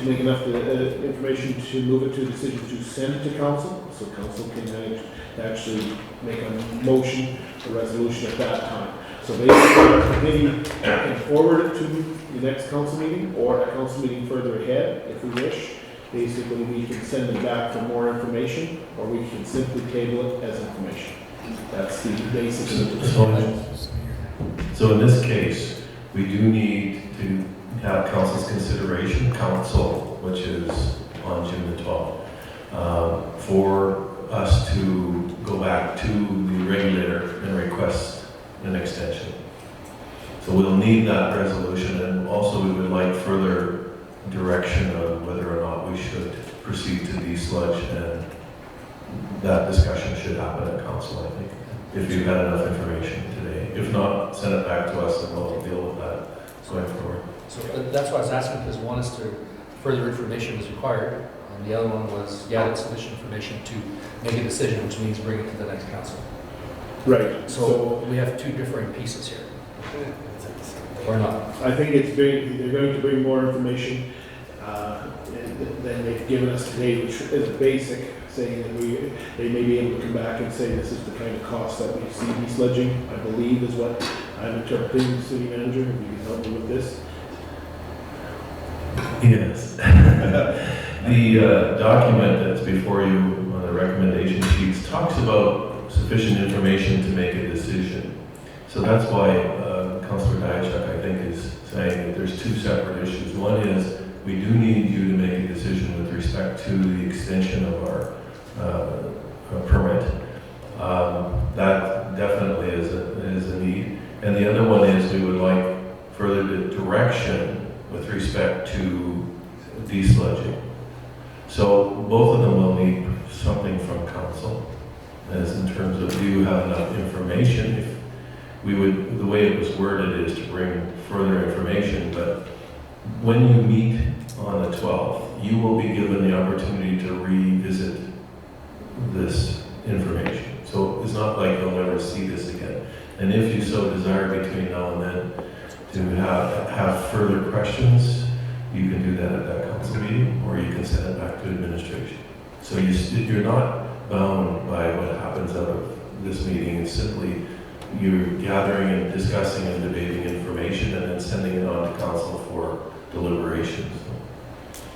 make enough information to move it to a decision to send it to council, so council can actually make a motion, a resolution at that time. So basically, our committee can forward it to the next council meeting, or a council meeting further ahead, if we wish. Basically, we can send it back for more information, or we can simply table it as information. That's the basics of the So in this case, we do need to have council's consideration, which is on June the 12th, for us to go back to the regulator and request an extension. So we'll need that resolution, and also we would like further direction on whether or not we should proceed to desludge, and that discussion should happen at council, I think, if you've had enough information today. If not, send it back to us and we'll deal with that going forward. So that's why I was asking, because one is to further information is required, and the other one was gather sufficient information to make a decision, which means bring it to the next council. Right. So we have two different pieces here. Or not? I think they're going to bring more information than they've given us today, which is basic, saying that they may be able to come back and say this is the kind of cost that we see desludging, I believe is what I'm interpreting, City Manager, if you can help me with this. Yes. The document that's before you on the recommendation sheets talks about sufficient information to make a decision. So that's why Councillor Diachuk, I think, is saying that there's two separate issues. One is we do need you to make a decision with respect to the extension of our permit. That definitely is a need. And the other one is we would like further direction with respect to desludging. So both of them will need something from council, as in terms of do you have enough information. If we would, the way it was worded is to bring further information, but when you meet on the 12th, you will be given the opportunity to revisit this information. So it's not like you'll never see this again. And if you so desire between now and then to have further questions, you can do that at that council meeting, or you can send it back to administration. So you're not bound by what happens out of this meeting. It's simply you're gathering and discussing and debating information and then sending it on to council for deliberations.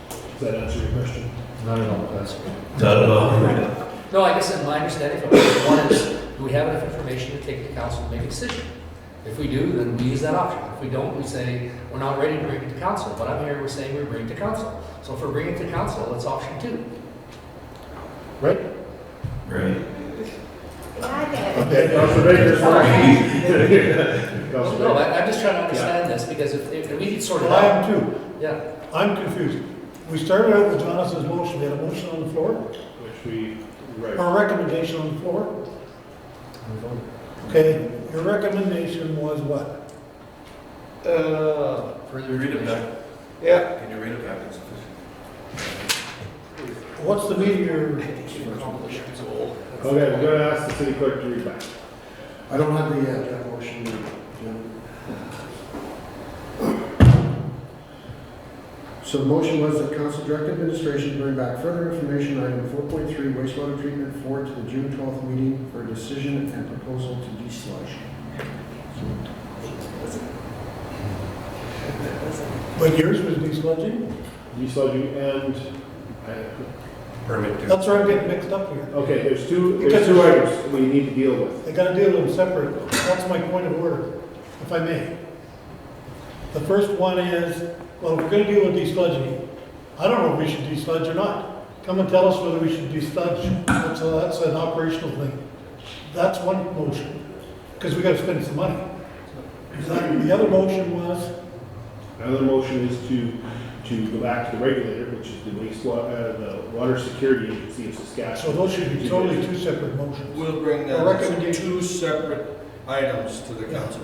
Does that answer your question? Not at all, that's Not at all. No, I guess in my understanding from one is, do we have enough information to take to council and make a decision? If we do, then we use that option. If we don't, we say, we're not ready to bring it to council. But I'm here, we're saying we bring it to council. So if we're bringing it to council, it's option 2. Right? Right. Yeah, I get it. Okay, Councilor Baker, sorry. Councilor No, Ray. I'm just trying to understand this, because if we could sort it Well, I out, am too. yeah. I'm confused. We started out with Jonathan's motion, we had a motion on the floor, Which we, right. or a recommendation on the floor. Okay, your recommendation was what? Further Read it back. Yeah. Can you read it back? It's sufficient. What's the meaning of your, Okay, we're gonna ask the city clerk to read back. I don't have the motion, Jim. So the motion was that council direct administration bring back further information, item 4.3, wastewater treatment forward to the June 12th meeting for a decision and proposal to desludge. but yours was desludging? Desludging and, Permit to. That's where I'm getting mixed up here. okay, there's two Because items we need to deal with. They gotta deal with them separate. That's my point of order, if I may. The first one is, well, if we're gonna deal with desludging, I don't know if we should desludge or not. Come and tell us whether we should desludge. That's an operational thing. That's one motion, because we gotta spend some money. The other motion was, Another motion is to go back to the regulator, which is the wastewater, the Water Security Agency of so Saskatchewan. those should be totally two separate motions. We'll bring A that as recommendation. two separate items to the council.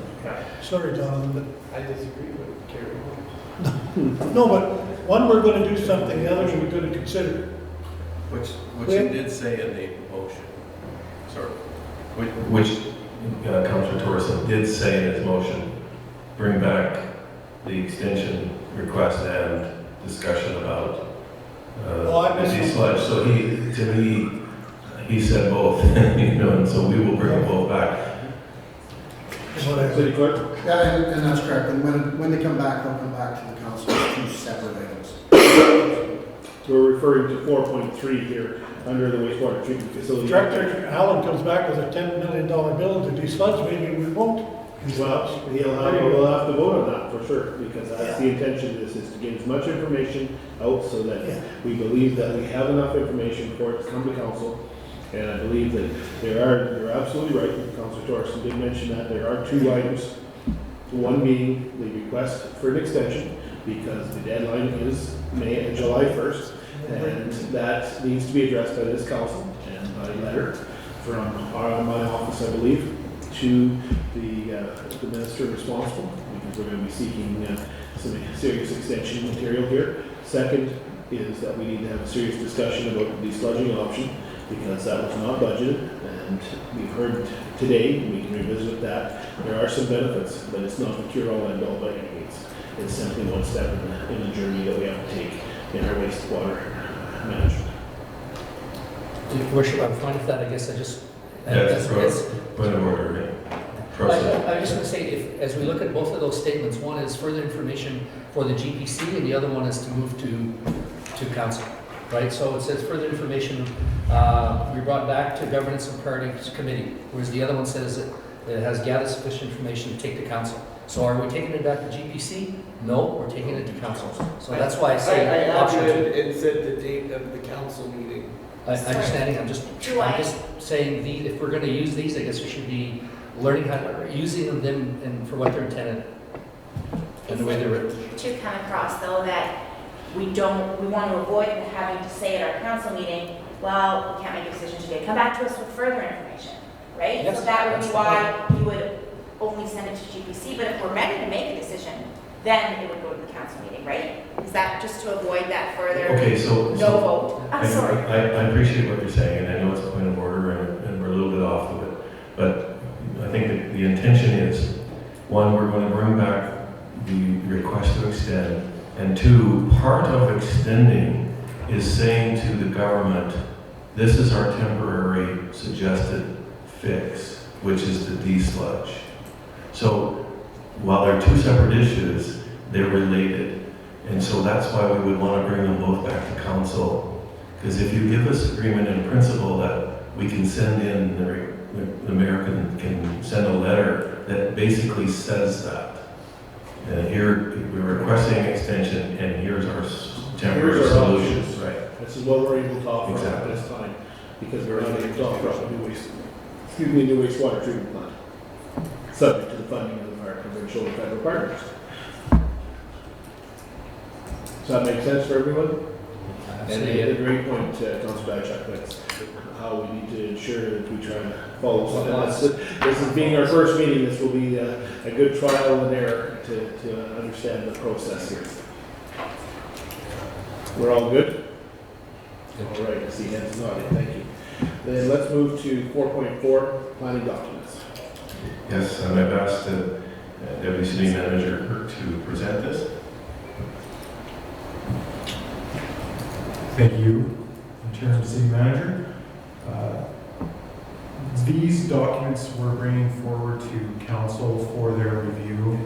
Sorry, Jonathan, I disagree with Carrie. but, no, but one, we're gonna do something, the other one we're gonna consider. Which you did say in the motion, sorry. Which Councilor Torres did say in his motion, bring back the extension request and discussion about I the missed sludge. So to me, he said both, you know, and so we will bring them both back. Whatever. City clerk? Yeah, and that's correct. And when they come back, they'll come back to the council as two separate items. We're referring to 4.3 here, under the wastewater treatment facility. Director Allen comes back with a $10 million bill to desludge, maybe we won't. Well, we'll have to vote on that for sure, because that's the intention of this, is to get as much information out so Yeah. that we believe that we have enough information for it to come to council. And I believe that you're absolutely right, Councilor Torres did mention that there are two items. One being the request for an extension, because the deadline is July 1st, and that needs to be addressed by this council and by letter from my office, I believe, to the minister responsible, because we're going to be seeking some serious extension material here. Second is that we need to have a serious discussion about the desludging option, because that was not budgeted, and we've heard today, and we can revisit that, there are some benefits, but it's not the cure-all and all by any means. It's simply one step in the journey that we have to take in our wastewater management. Your worship, I'm fine with that, I guess I just. That's point of order. Proceed. I was just going to say, as we look at both of those statements, one is further information for the GPC, and the other one is to move to council, right? So it says further information be brought back to governance and priorities committee, whereas the other one says that it has gathered sufficient information to take to council. So are we taking it back to GPC? No, we're taking it to council. So that's why I say option two. It said the date of the council meeting. I understanding, I'm just saying if we're going to use these, I guess we should be learning how to, using them and for what they're intended and the way they're written. To come across though that we want to avoid having to say at our council meeting, well, we can't make a decision today, come back to us with further information, right? Yes, So that would that's be the why you would only send it to GPC, but if we're ready to make a decision, then it would go to the council meeting, right? Is that just to avoid that further Okay, so. no vote? I'm sorry. I appreciate what you're saying, and I know it's a point of order, and we're a little bit off of it, but I think that the intention is, one, we're going to bring back the request to extend, and two, part of extending is saying to the government, this is our temporary suggested fix, which is the desludge. So while they're two separate issues, they're related. And so that's why we would want to bring them both back to council. Because if you give us agreement in principle that we can send in, the mayor can send a letter that basically says that. And here, we're requesting an extension, and here's our temporary Here's our solutions. options. Right. This is what we're able to offer at Exactly. this time, because we're not able to offer a new wastewater treatment plant, subject to the funding of the fire company. provincial and federal partners. Does that make sense for everyone? And a great point, Councilor Diachak, that's how we need to ensure that we try to follow. This is being our first meeting, this will be a good trial and error to understand the process here. We're all good? All right, I see hands nodding, thank you. Then let's move to 4.4, planning documents. Yes, and I've asked Deputy City Manager Kirk to present this. Thank you, Interim City Manager. These documents we're bringing forward to council for their review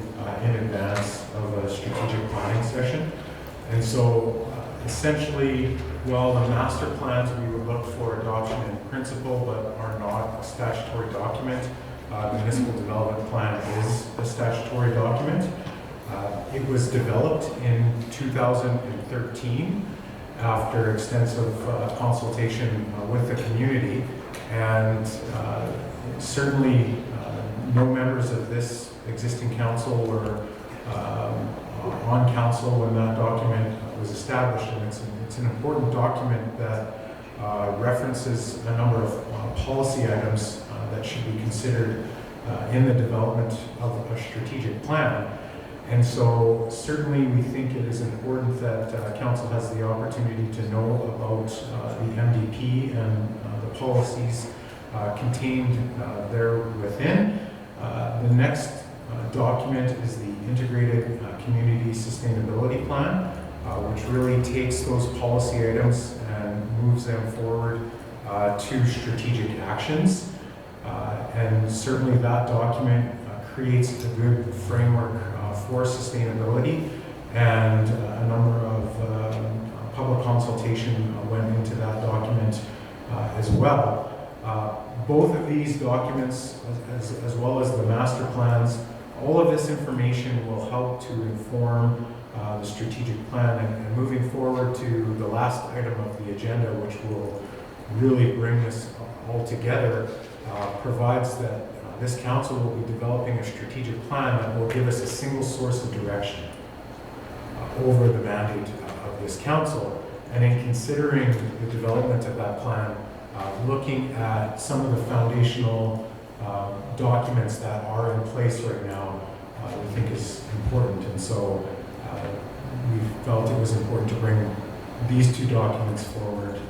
in advance of a strategic planning session. And so essentially, while the master plans we would look for adoption in principle but are not a statutory document, the municipal development plan is a statutory document. It was developed in 2013 after extensive consultation with the community, and certainly no members of this existing council were on council when that document was established, and it's an important document that references a number of policy items that should be considered in the development of a strategic plan. And so certainly we think it is important that council has the opportunity to know about the MDP and the policies contained there within. The next document is the Integrated Community Sustainability Plan, which really takes those policy items and moves them forward to strategic actions. And certainly that document creates a good framework for sustainability, and a number of public consultation went into that document as well. Both of these documents, as well as the master plans, all of this information will help to inform the strategic plan, and moving forward to the last item of the agenda, which will really bring this all together, provides that this council will be developing a strategic plan that will give us a single source of direction over the mandate of this council. And in considering the development of that plan, looking at some of the foundational documents that are in place right now, we think is important. And so we felt it was important to bring these two documents forward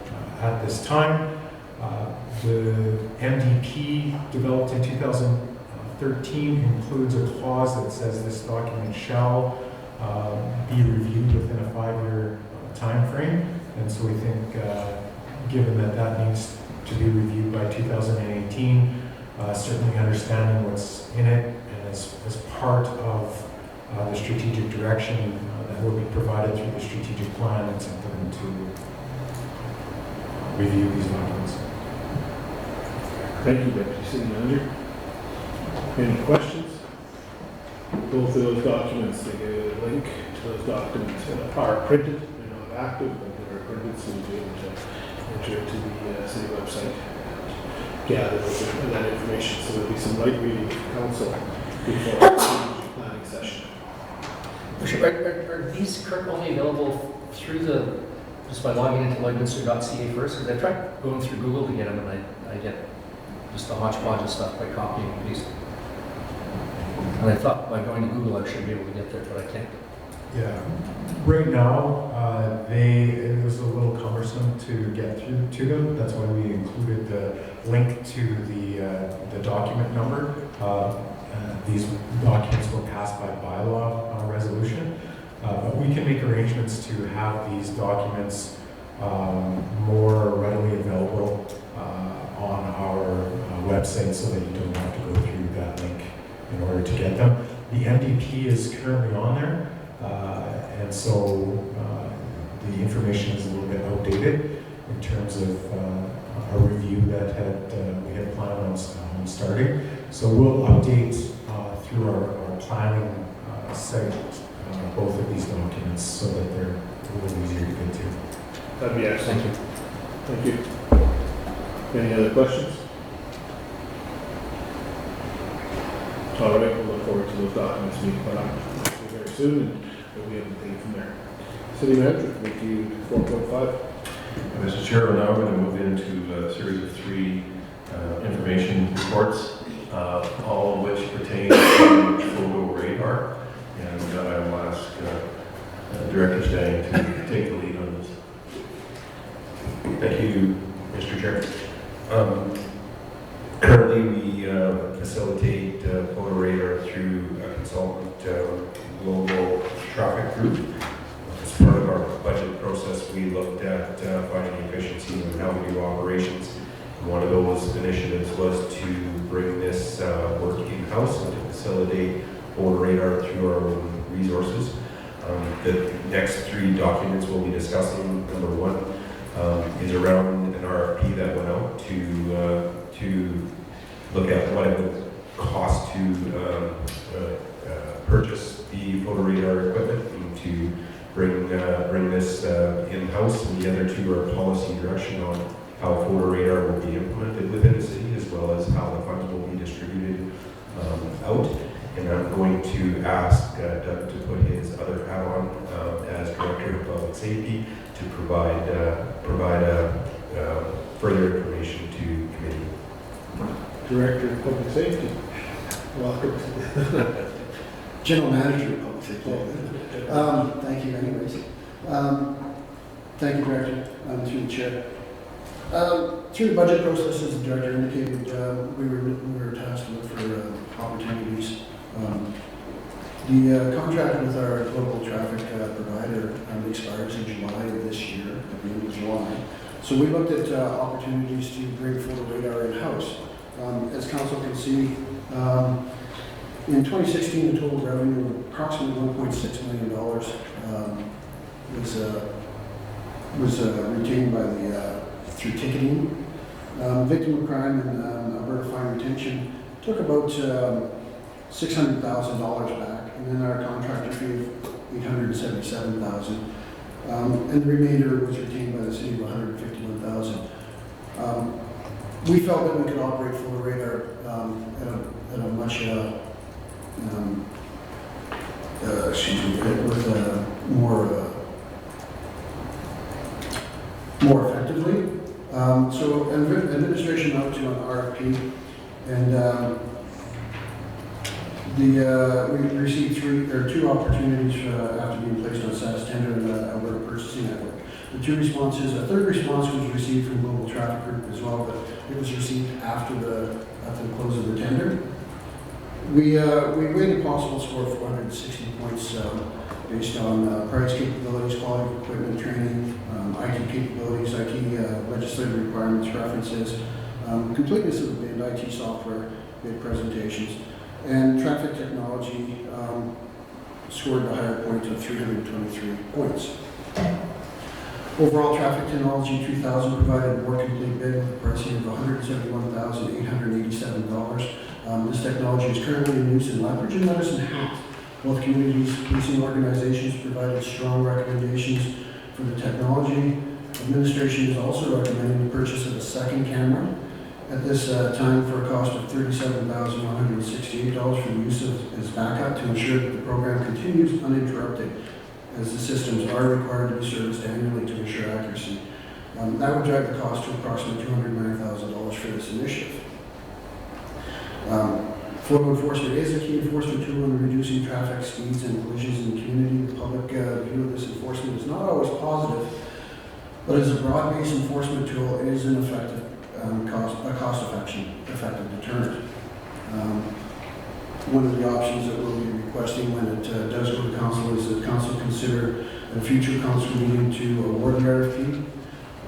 at this time. The MDP developed in 2013 includes a clause that says this document shall be reviewed within a 5-year time frame. And so we think, given that that needs to be reviewed by 2018, certainly understanding what's in it, and as part of the strategic direction that will be provided through the strategic plan, it's important to review these documents. Thank you, Deputy City Manager. Any questions? Both of those documents, they get a link to those documents are printed. They're not active, but they're printed, so you'll be able to enter into the city website, gather that information. So there'll be some light reading for council before the strategic planning session. Are these currently only available through just by logging into lloydminster.ca first? Because I tried going through Google to get them, and I get just a hodgepodge of stuff by copying and pasting. And I thought by going to Google I should be able to get there, but I can't. Yeah, right now, it was a little cumbersome to get through to them. That's why we included the link to the document number. These documents were passed by bylaw resolution, but we can make arrangements to have these documents more readily available on our website so that you don't have to go through that link in order to get them. The MDP is currently on there, and so the information is a little bit outdated in terms of a review that we had planned on starting. So we'll update through our planning site both of these documents so that they're a little easier to get to. That'd be excellent. Thank you. Thank you. Any other questions? All right, we'll look forward to of those documents being put up very soon, and we'll be able to take it from there. City Manager, thank you, 4.5. Mr. Chair, we're now going to move into a series of 3 information reports, all of which pertain to photo radar. And I will ask Director Stang to take the lead on this. Thank you, Mr. Chair. Currently, we facilitate photo radar through a consultant, Global Traffic Group. As part of our budget process, we looked at finding efficiency in how we do operations. And one of those initiatives was to bring this work in-house and to facilitate photo radar through our own resources. The next 3 documents we'll be discussing, number 1, is around an RFP that went out to look at what it would cost to purchase the photo radar equipment and to bring this in-house. And the other 2 are policy direction on how photo radar will be implemented within the city, as well as how the funds will be distributed out. And I'm going to ask Doug to put his other hat on as Director of Public Safety to provide further information to committee. Director of Public Safety. Welcome. General Manager of Public Safety. Thank you anyways. Thank you, Director, through the Chair. Through the budget process, as the Director indicated, we were tasked to look for opportunities. The contract with our global traffic provider expires in July of this year, at the end of July. So we looked at opportunities to bring photo radar in-house. As Council can see, in 2016, the total revenue of approximately $1.6 million was retained by through ticketing. Victim of crime and Alberta Fine Retention took about $600,000 back, and then our contractor fee of $877,000, and the remainder was retained by the city of $151,000. We felt that we could operate photo radar at a much with more effectively. So administration out to an RFP, and we received 2 opportunities after being placed on SAS tender in the Alberta Purchasing Network. The 2 responses, a 3rd response was received from Global Traffic Group as well, but it was received after the close of the tender. We rated a possible score of 460 points based on price, capabilities, quality of equipment, training, IT capabilities, IT legislative requirements, references, completeness of the bid, IT software, bid presentations, and traffic technology scored a higher point of 323 points. Overall, Traffic Technology 2000 provided a more complete bid with a pricing of $171,887. This technology is currently in use in Lethbridge and Medicine Hat. Both communities, policing organizations provided strong recommendations for the technology. Administration is also recommending the purchase of a 2nd camera at this time for a cost of $37,168 for the use as backup to ensure that the program continues uninterrupted, as the systems are required to be serviced annually to ensure accuracy. That would drive the cost to approximately $209,000 for this initiative. Photo enforcement is a key enforcement tool in reducing traffic speeds and collisions in the community. The public view of this enforcement is not always positive, but as a broad-based enforcement tool, it is an effective, cost-effective deterrent. One of the options that we'll be requesting when it does go to council is that council consider a future council meeting to award the RFP.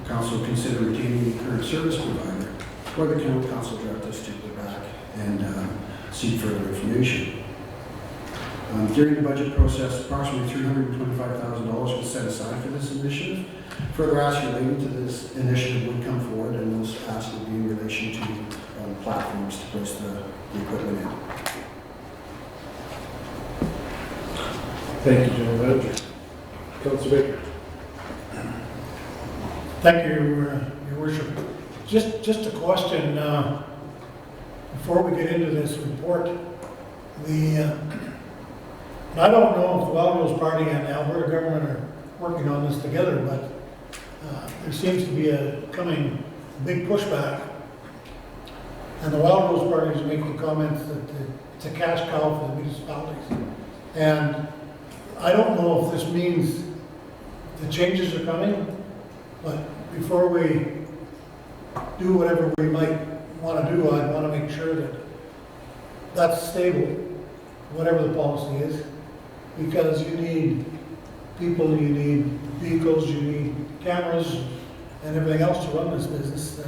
The council consider retaining the current service provider, or the council direct us to go back and seek further information. During the budget process, approximately $325,000 was set aside for this initiative. Further asks relating to this initiative would come forward, and those asks would be in relation to platforms to place the equipment in. Thank you, General Manager. Councilor Baker. Thank you, Your Worship. Just a question, before we get into this report, I don't know if the Wild Rose Party and the Alberta government are working on this together, but there seems to be a coming big pushback. And the Wild Rose Party is making comments that it's a cash cow for the municipalities. And I don't know if this means the changes are coming, but before we do whatever we might want to do, I want to make sure that that's stable, whatever the policy is, because you need people, you need vehicles, you need cameras, and everything else to run this business,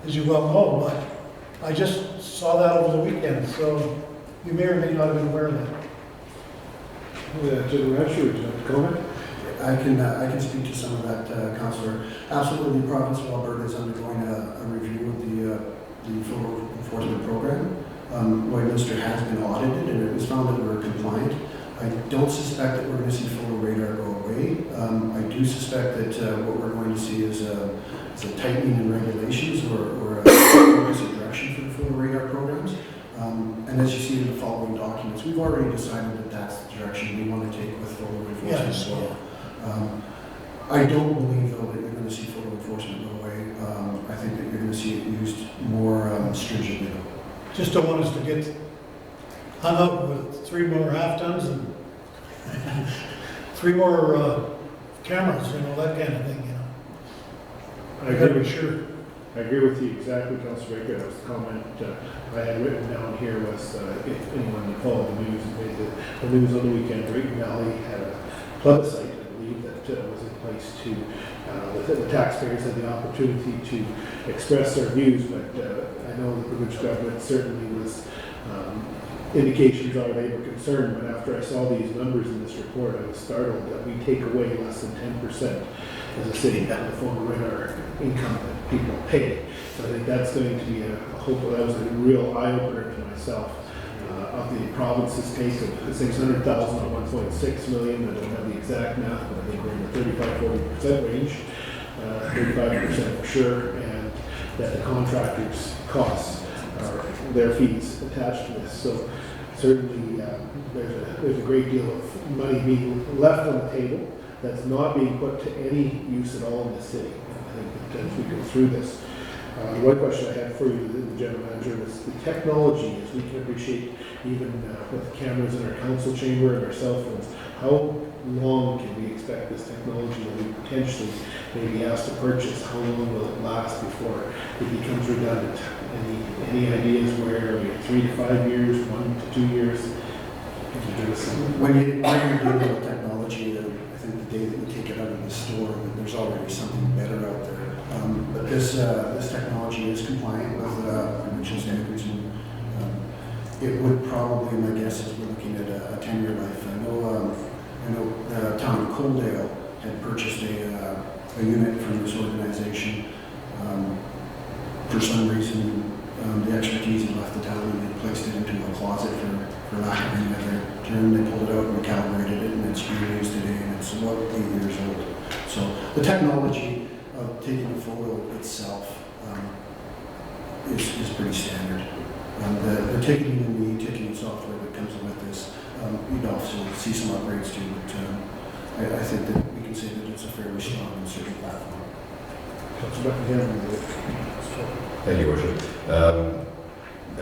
as you well know. But I just saw that over the weekend, so you may or may not have been aware of that. General Manager, would you like to comment? I can speak to some of that, Councillor. Absolutely, the province of Alberta is undergoing a review of the photo enforcement program. Lloydminster has been audited and it was found that we're compliant. I don't suspect that we're going to see photo radar go away. I do suspect that what we're going to see is a tightening in regulations or a focus and direction for the photo radar programs. And as you see in the following documents, we've already decided that that's the direction we want to take with photo enforcement as well. I don't believe, though, that you're going to see photo enforcement go away. I think that you're going to see it used more stringently. Just don't want us to get hung up with 3 more half tons and 3 more cameras, that kind of thing, I agree. I agree with you exactly, Councillor Baker. That was the comment I had written down here was if anyone followed the news, the news on the weekend, Drayton Valley had a plebiscite, I believe, that was in place to, the taxpayers had the opportunity to express their views, but I know the provincial government certainly was, indications are they were concerned, but after I saw these numbers in this report, I was startled that we take away less than 10% as a city out of the photo radar income that people pay. So I think that's going to be that was a real eye-opener to myself. Of the province's take of 600,000 to 1.6 million, I don't have the exact math, but I think we're in the 35-40% range, 35% for sure, and that the contractors' costs are their fees attached to this. So certainly there's a great deal of money being left on the table that's not being put to any use at all in the city. I think that as we go through this, one question I had for you, the General Manager, was the technology, as we can appreciate even with the cameras in our council chamber and our cell phones, how long can we expect this technology that we potentially may be asked to purchase? How long will it last before it becomes redundant? Any ideas where, 3 to 5 years, 1 to 2 years? Can you give us some? When you're dealing with technology, I think the day that you take it out of the store, there's already something better out there. But this technology is compliant with provincial standards, and it would probably, my guess is we're looking at a 10-year life. I know the town of Coaldale had purchased a unit from this organization. For some reason, the expertise had left the town and they placed it into a closet for lack of any other term. They pulled it out and recalibrated it, and it's being used today, and it's about 8 years old. So the technology of taking a photo itself is pretty standard. The ticketing and the ticketing software that comes with this, you'd also see some upgrades to, but I think that we can say that it's a fairly strong and certain platform. Thank you, Worship. I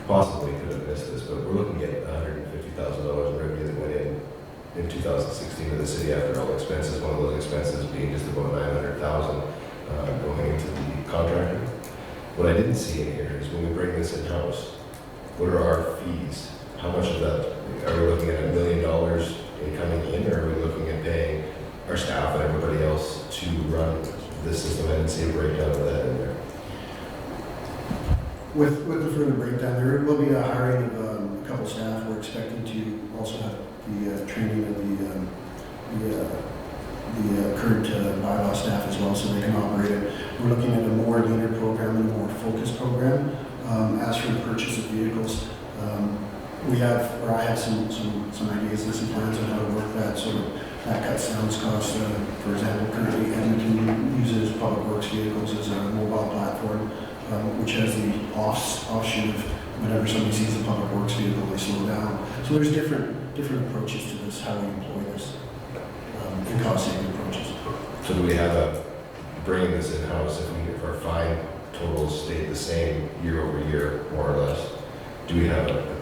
possibly could have missed this, but we're looking at $150,000 in revenue that went in 2016 to the city after all expenses. One of those expenses being just about $900,000 going into the contractor. What I didn't see in here is when we bring this in-house, what are our fees? How much of that, are we looking at $1 million in coming in, or are we looking at paying our staff and everybody else to run this system? I didn't see a breakdown of that in there. With the further breakdown, there will be a hiring of a couple staff. We're expecting to also have the training of the current bylaw staff as well, so they can operate it. We're looking at a more linear program and a more focused program. As for the purchase of vehicles, I have some ideas and some plans on how to work that, so that cuts down its costs. For example, currently Edmonton uses Public Works vehicles as a mobile platform, which has the offshoot of whenever somebody sees a public works vehicle, they slow down. So there's different approaches to this, how we employ this, and cost-saving approaches. So do we have a, bringing this in-house, if our fine totals stayed the same year over year, more or less, do we have a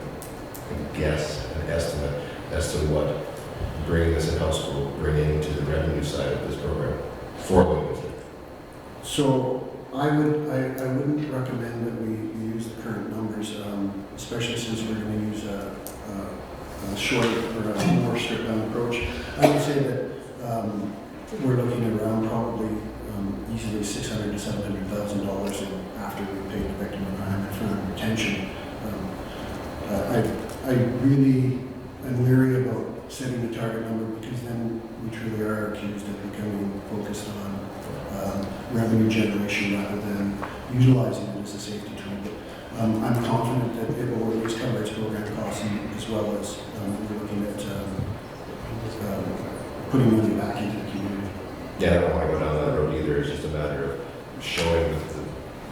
guess, an estimate as to what bringing this in-house will bring into the revenue side of this program for Lloydminster? So I wouldn't recommend that we use the current numbers, especially since we're going to use a short or a more stripped down approach. I would say that we're looking at around probably easily $600,000 to $700,000 after we pay the victim environment for the retention. I really am leery about setting the target number because then we truly are accused of becoming focused on revenue generation rather than utilizing it as a safety tool. But I'm confident that it will at least cover its program costs as well as we're looking at putting money back into the community. Yeah, I don't want to go down that road either. It's just a matter of showing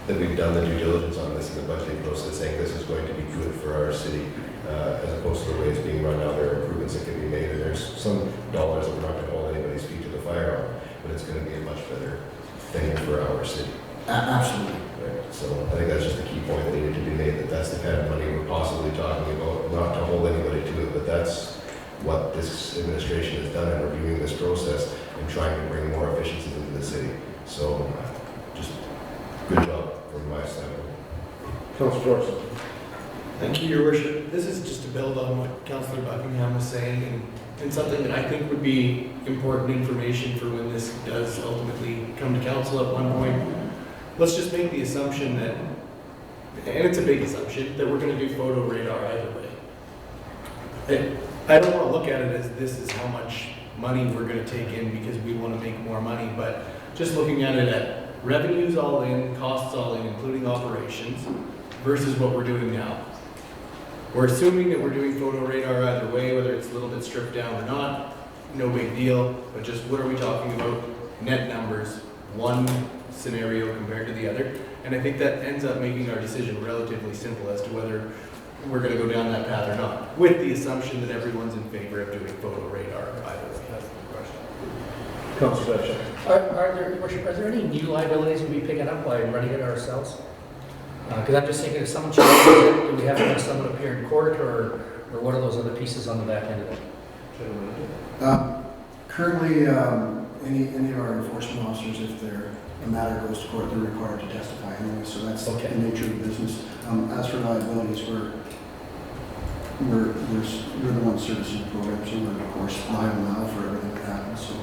that we've done the due diligence on this in the budgeting process, saying this is going to be good for our city, as opposed to the way it's being run now. There are improvements that can be made, and there's some dollars that we're not going to hold anybody's feet to the fire on, but it's going to be a much better thing for our city. Absolutely. Right. So I think that's just a key point that needed to be made, that that's the kind of money we're possibly talking about, not to hold anybody to it, but that's what this administration has done in reviewing this process and trying to bring more efficiencies into the city. So just good job from my standpoint. Councilor Thorson. Thank you, Your Worship. This is just to build on what Councillor Buckingham was saying and something that I think would be important information for when this does ultimately come to council at one point. Let's just make the assumption that, and it's a big assumption, that we're going to do photo radar either way. I don't want to look at it as this is how much money we're going to take in because we want to make more money, but just looking at it at revenues all in, costs all in, including operations, versus what we're doing now. We're assuming that we're doing photo radar either way, whether it's a little bit stripped down or not, no big deal, but just what are we talking about? Net numbers, one scenario compared to the other, and I think that ends up making our decision relatively simple as to whether we're going to go down that path or not, with the assumption that everyone's in favor of doing photo radar either way. That's the question. Councilor Bishop. Are there, Your Worship, are there any new liabilities we'll be picking up by running it ourselves? Because I'm just thinking if someone challenges it, do we have to have someone appear in court, or what are those other pieces on the back end of it? Currently, any of our enforcement officers, if a matter goes to court, they're required to testify anyway, so that's the nature of the business. As for liabilities, we're the ones servicing the program, so we're of course liable now for everything that happens, so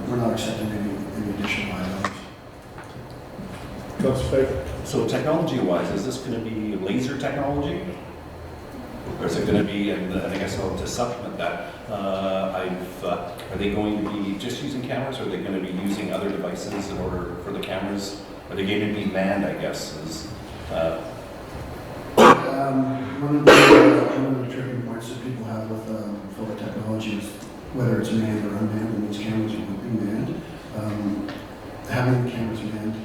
we're not accepting any additional liabilities. Councilor Pike. So technology-wise, is this going to be laser technology? Or is it going to be, and I guess I'll just supplement that, are they going to be just using cameras, or are they going to be using other devices in order for the cameras? Are they going to be manned, I guess, One of the tripping points that people have with photo technology is whether it's manned or unmanned, and these cameras would be manned. Having the cameras manned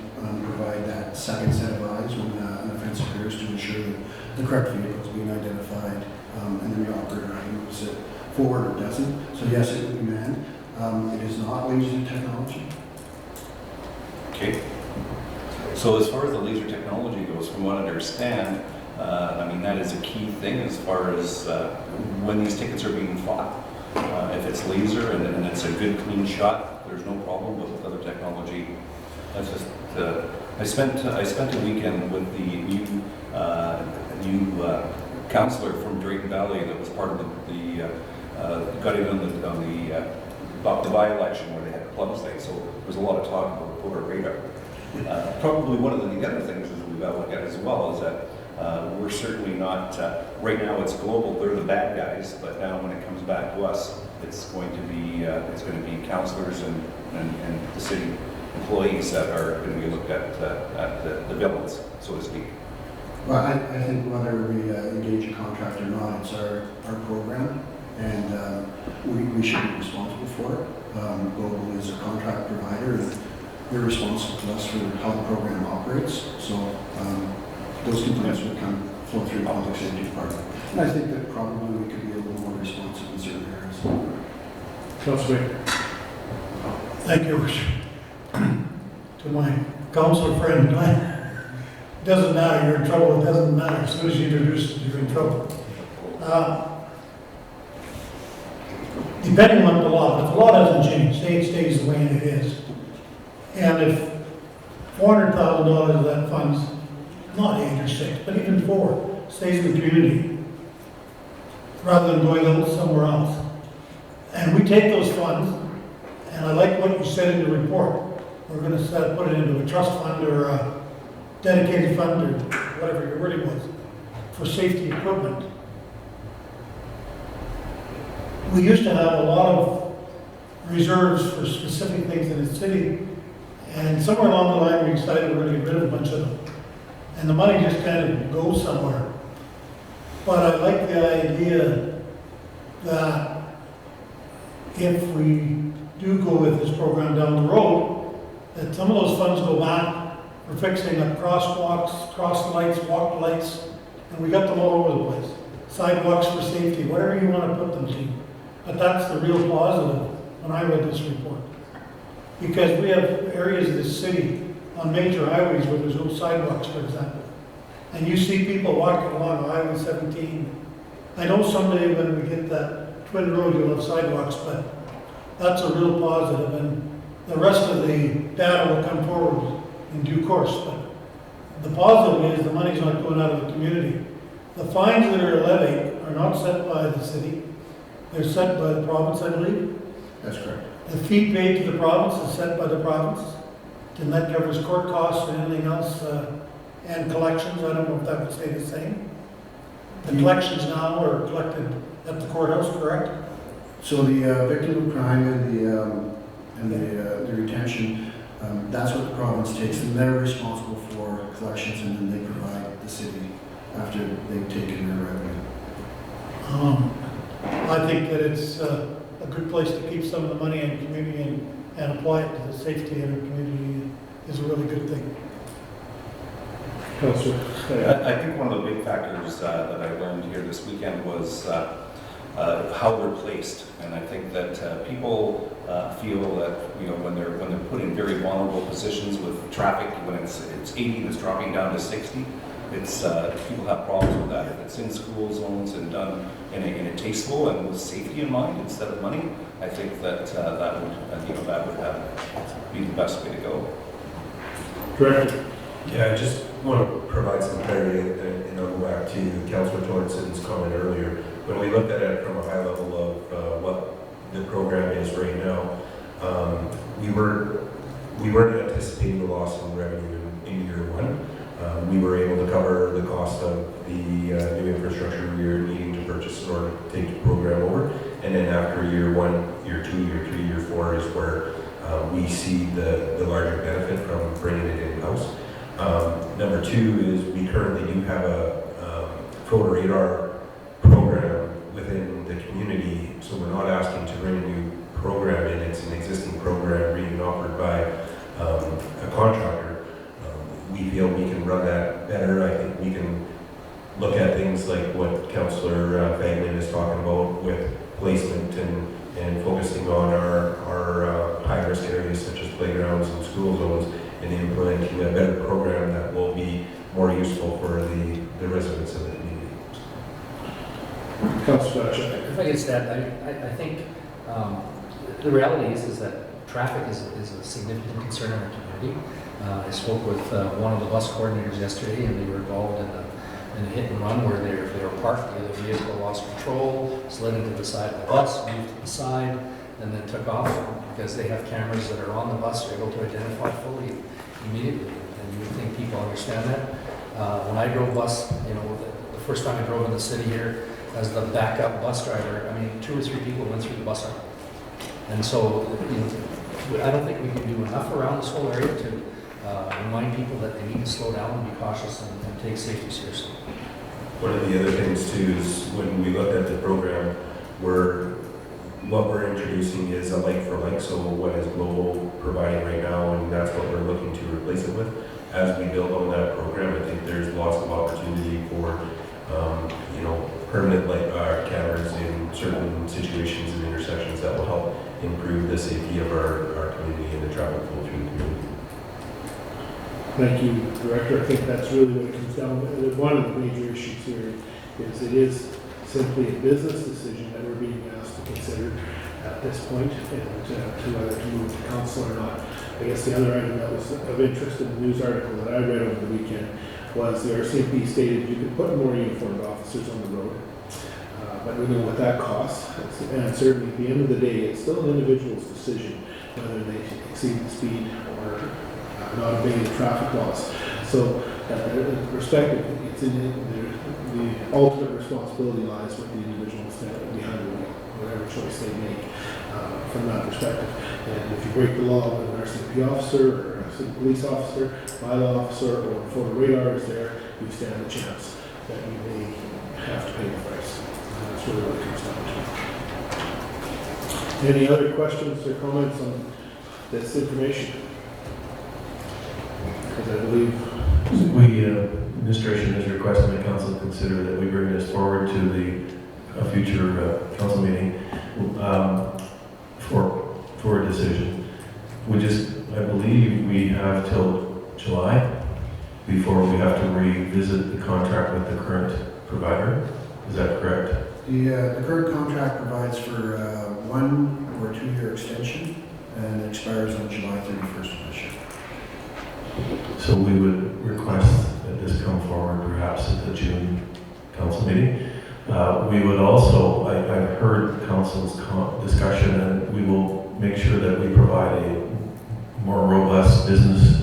provide that second set of eyes when an offense occurs to ensure that the correct vehicle is being identified, and then the operator moves it forward or doesn't. So yes, it would be manned. It is not laser technology. Okay. So as far as the laser technology goes, from what I understand, I mean, that is a key thing as far as when these tickets are being fought. If it's laser and it's a good, clean shot, there's no problem. But with other technology, that's just. I spent a weekend with the new councillor from Drayton Valley that was part of the got in on the by-election where they had plugs thing. So there was a lot of talk about photo radar. Probably one of the other things that we've got to look at as well is that we're certainly not, right now it's global, they're the bad guys, but now when it comes back to us, it's going to be councillors and the city employees that are going to be looked at the villains, so to speak. Well, I think whether we engage a contract or not, it's our program, and we should be responsible for it. Global is a contract provider, and they're responsible to us for how the program operates. So those complaints would come flow through the public safety department. And I think that probably we could be a little more responsive in certain areas. Councilor Baker. Thank you, Worship. To my council friend, it doesn't matter, you're in trouble, it doesn't matter, as soon as you introduce it, you're in trouble. Depending on the law, if the law doesn't change, say it stays the way it is, and if $400,000 of that fund's not 8 or 6, but even 4, stays in the community, rather than going out somewhere else, and we take those funds, and I like what you said in the report, we're going to put it into a trust fund or a dedicated fund or whatever your wording was, for safety equipment. We used to have a lot of reserves for specific things in the city, and somewhere along the line we decided we were going to get rid of a bunch of them. And the money just kind of goes somewhere. But I like the idea that if we do go with this program down the road, that some of those funds go back for fixing up crosswalks, cross lights, walk lights, and we got them all over the place. Sidewalks for safety, whatever you want to put them to. But that's the real positive when I read this report. Because we have areas of the city on major highways where there's no sidewalks, for example. And you see people walking along Highway 17. I know someday when we get that twin road, you'll have sidewalks, but that's a real positive. And the rest of the data will come forward in due course. But the positive is the money's not going out of the community. The fines that are levied are not set by the city. They're set by the province, I believe. That's correct. The fee paid to the province is set by the province. And that covers court costs and anything else, and collections. I don't know if that would stay the same. The collections now are collected at the courthouse, correct? So the victim of crime and the retention, that's what the province takes, and they're responsible for collections, and then they provide the city after they've taken their revenue. I think that it's a good place to keep some of the money in the community and apply it to the safety in our community is a really good thing. Councilor. I think one of the big factors that I learned here this weekend was how they're placed, and I think that people feel that when they're put in very vulnerable positions with traffic, when it's 80 and it's dropping down to 60, it's people have problems with that. If it's in school zones and done in a tasteful and with safety in mind instead of money, I think that that would be the best way to go. Director. Yeah, I just want to provide some clarity, and I'll go back to Councilor Torrenson's comment earlier. When we looked at it from a high level of what the program is right now, we weren't anticipating the loss in revenue in year one. We were able to cover the cost of the new infrastructure we were needing to purchase in order to take the program over. And then after year 1, year 2, year 3, year 4 is where we see the larger benefit from bringing it in-house. Number 2 is we currently do have a photo radar program within the community, so we're not asking to bring a new program in. It's an existing program being offered by a contractor. We feel we can run that better. I think we can look at things like what Councillor Faglin is talking about with placement and focusing on our high-risk areas such as playgrounds and school zones, and implementing a better program that will be more useful for the residents of the community. Councilor. If I could just add, I think the reality is that traffic is a significant concern in our community. I spoke with one of the bus coordinators yesterday, and they were involved in a hit and run where they were parked, the other vehicle lost control, slid into the side of the bus, moved to the side, and then took off because they have cameras that are on the bus, they're able to identify fully immediately. And you would think people understand that. When I drove bus, the first time I drove in the city here as the backup bus driver, 2 or 3 people went through the bus arm. And so, I don't think we can do enough around this whole area to remind people that they need to slow down and be cautious and take safety seriously. One of the other things too is when we looked at the program, what we're introducing is a like for like, so what is Global providing right now, and that's what we're looking to replace it with. As we build on that program, I think there's lots of opportunity for permanent light cameras in certain situations and intersections that will help improve the safety of our community and the traffic flow through the community. Thank you, Director. I think that's really what it comes down to. One of the major issues here is it is simply a business decision that we're being asked to consider at this point, and to whether to move to council or not. I guess the other item that was of interest in the news article that I read over the weekend was the RCMP stated you could put more uniformed officers on the road, but we know what that costs. And certainly at the end of the day, it's still an individual's decision whether they exceed the speed or not obeying the traffic laws. So, respective, it's in the ultimate responsibility lies with the individuals behind the wheel, whatever choice they make from that perspective. And if you break the law with an RCMP officer or a city police officer, bylaw officer, or photo radar is there, you stand a chance that you may have to pay the price. And that's really what it comes down to. Any other questions or comments on this information? Because I believe Administration is requesting the council consider that we bring this forward to the future council meeting for a decision. I believe we have till July before we have to revisit the contract with the current provider. Is that correct? The current contract provides for 1 or 2 year extension, and it expires on July 31st of this year. So we would request that this come forward perhaps at the June council meeting. We would also, I've heard council's discussion, and we will make sure that we provide a more robust business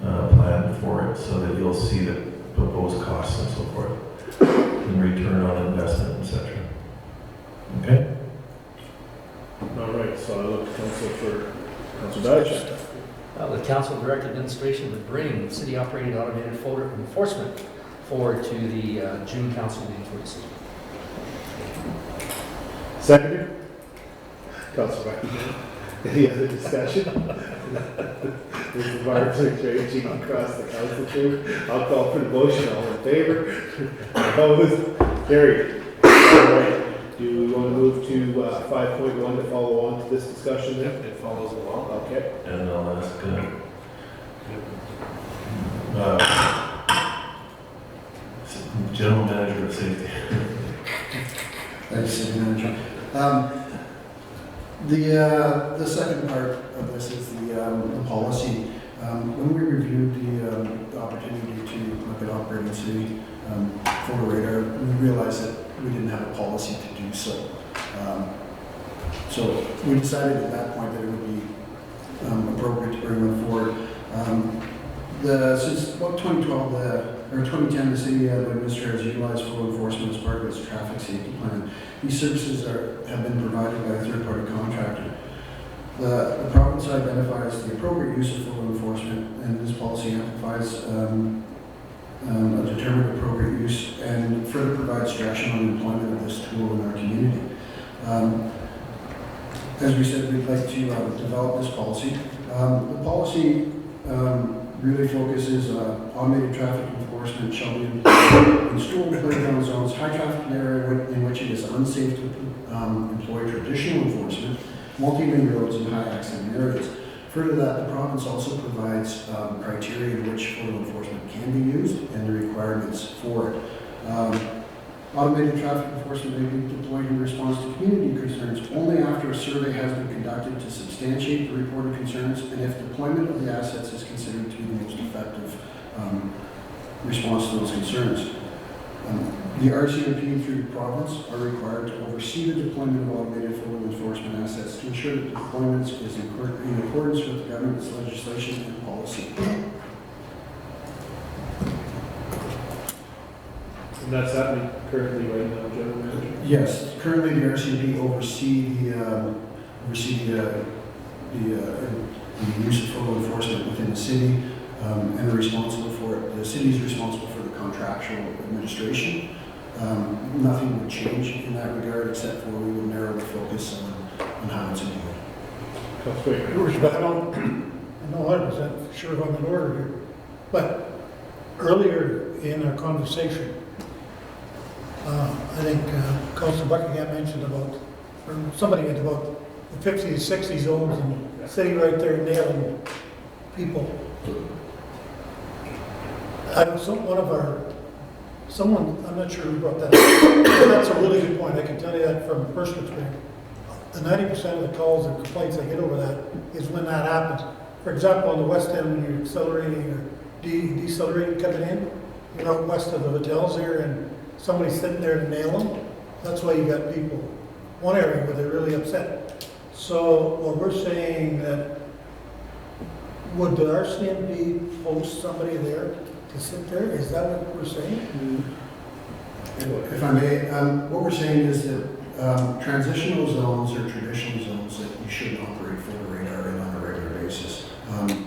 plan for it so that you'll see the proposed costs and so forth, and return on investment, etc. Okay? all right. So I look to council for Councilor Biochemical. The council directed administration would bring city operated automated photo enforcement forward to the June council meeting for decision. Seconder? Councilor Buckingham. Any other discussion? This is Barb raging across the council chamber. I'll call for the motion. All in favor? Opposed? Carried. All right. Do we want to move to 5.1 to follow on to this discussion then? It follows along. Okay. And I'll ask General Manager of Safety. Thanks, City Manager. The second part of this is the policy. When we reviewed the opportunity to look at operating city photo radar, we realized that we didn't have a policy to do so. So we decided at that point that it would be appropriate to bring one forward. Since about 2012 or 2010, the city administrator has utilized photo enforcement as part of its traffic safety plan. These services have been provided by a third-party contractor. The province identifies the appropriate use of photo enforcement, and this policy amplifies a determined appropriate use and further provides direction on the employment of this tool in our community. As we said, we'd like to develop this policy. The policy really focuses on automated traffic enforcement shall be in school and playground zones, high traffic area in which it is unsafe to employ traditional enforcement, multi-lane roads, and high accident areas. Further to that, the province also provides criteria in which photo enforcement can be used and the requirements for it. Automated traffic enforcement may be deployed in response to community concerns only after a survey has been conducted to substantiate the reported concerns and if deployment of the assets is considered to be the most effective response to those concerns. The RCMP through the province are required to oversee the deployment of automated photo enforcement assets to ensure that deployment is in accordance with the government's legislation and policy. And that's happening currently right now, General Manager? Yes, currently the RCMP oversee the use of photo enforcement within the city and are responsible for it. The city is responsible for the contractual administration. Nothing would change in that regard except for we would narrow the focus on how it's employed. Councilor I'm not 100% sure on the order here, but earlier in our conversation, I think Councilor Buckingham mentioned about, or somebody mentioned about the 50 to 60 zones and sitting right there nailing people. I know someone, I'm not sure who brought that up. That's a really good point. I can tell you that from personal experience. The 90% of the calls and complaints I get over that is when that happens. For example, on the west end, when you're accelerating or decelerating coming in, you're out west of the hotels there and somebody's sitting there to nail them. That's why you got people, one area where they're really upset. So what we're saying that, would the RCMP post somebody there to sit there? Is that what we're saying? If I may, what we're saying is that transitional zones are traditional zones that you shouldn't operate for the radar in on a regular basis.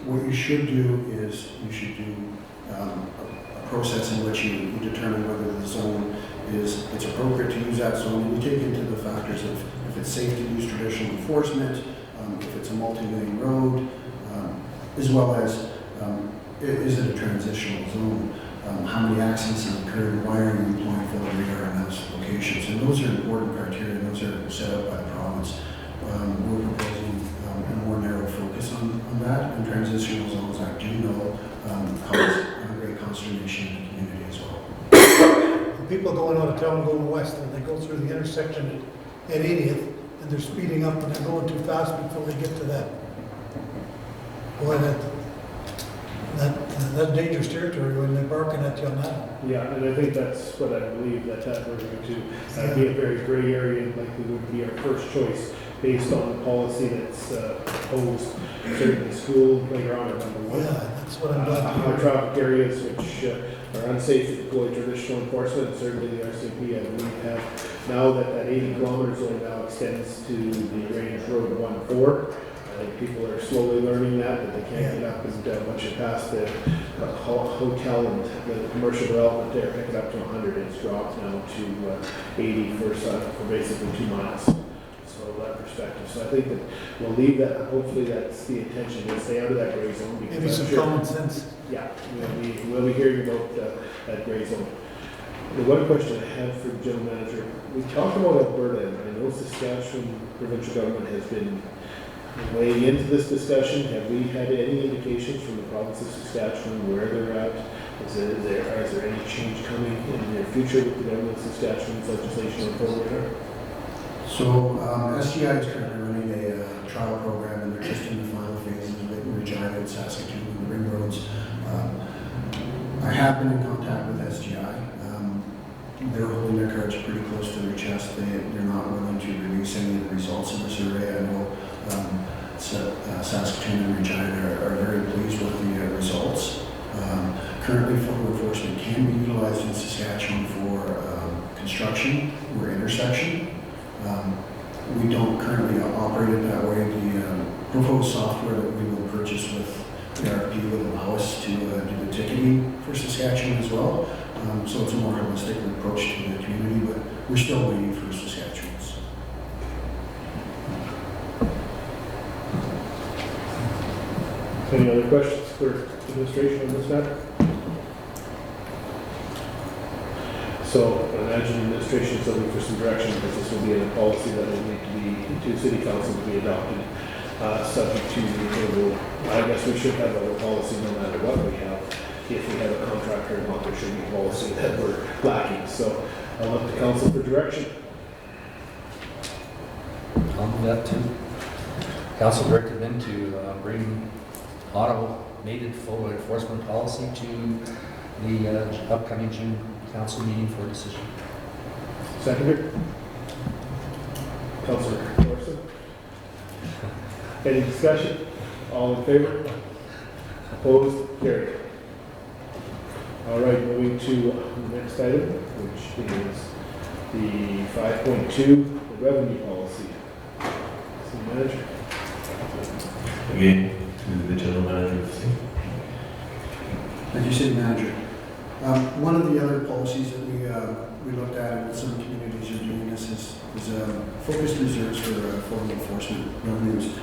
What you should do is you should do a process in which you determine whether the zone it's appropriate to use that zone, and you take into the factors of if it's safe to use traditional enforcement, if it's a multi-lane road, as well as is it a transitional zone? How many accidents have occurred? Why are you employing for the radar in those locations? And those are important criteria, and those are set up by the province. We're proposing a more narrow focus on that, and transitional zones, I do know, cause great consternation in the community as well. People going out of town, going west, and they go through the intersection at 80th, and they're speeding up and they're going too fast before they get to that. Boy, that's dangerous territory when they're barking at you on that. Yeah, and I think that's what I believe that we're going to be a very gray area and likely would be our first choice based on the policy that's proposed. Certainly school playground are number one. Yeah, that's what I'm glad to High hear. traffic areas which are unsafe to deploy traditional enforcement. Certainly the RCMP, I believe, have now that 80 kilometer zone now extends to the range road 1-4. I think people are slowly learning that they can't get up and once you pass the hotel and the commercial development there, pick it up to 100. It's dropped now to 80 for basically 2 miles. So that perspective. So I think that we'll leave that. Hopefully that's the intention. We'll stay out of that gray zone. Because Maybe some common sense. Yeah, we'll be hearing about that gray zone. The one question I have for the general manager, we talked about Alberta, and I know Saskatchewan provincial government has been weighing into this discussion. Have we had any indications from the province of Saskatchewan where they're at? Is there any change coming in the near future with the government of Saskatchewan's legislation on forward? So SGI is currently running a trial program, and they're just in the final phases of it in Regina and Saskatoon and the ring roads. I have been in contact with SGI. They're holding their cards pretty close to their chest. They're not willing to release any of the results of the survey. I know Saskatoon and Regina are very pleased with the results. Currently, photo enforcement can be utilized in Saskatchewan for construction or intersection. We don't currently operate it that way. The proposed software that we will purchase with the RFP will allow us to do the ticketing for Saskatchewan as well. So it's a more holistic approach to the community, but we're still waiting for Saskatchewan's. Any other questions for administration on this matter? So I imagine administration is looking for some direction because this will be a policy that will need to be to city council to be adopted, subject to approval. I guess we should have a policy no matter what we have. If we have a contractor or not, there should be a policy that we're lacking. So I'll look to council for direction. I'll do that too. Council directed them to bring automated photo enforcement policy to the upcoming June council meeting for a decision. Seconder? Councilor Morrison? Any discussion? All in favor? Opposed? Carried. All right, moving to the next item, which is the 5.2, the revenue policy. City manager. Again, to the general manager of the city. Thank you, City Manager. One of the other policies that we looked at, and some communities are doing this, is focused reserves for photo enforcement revenues.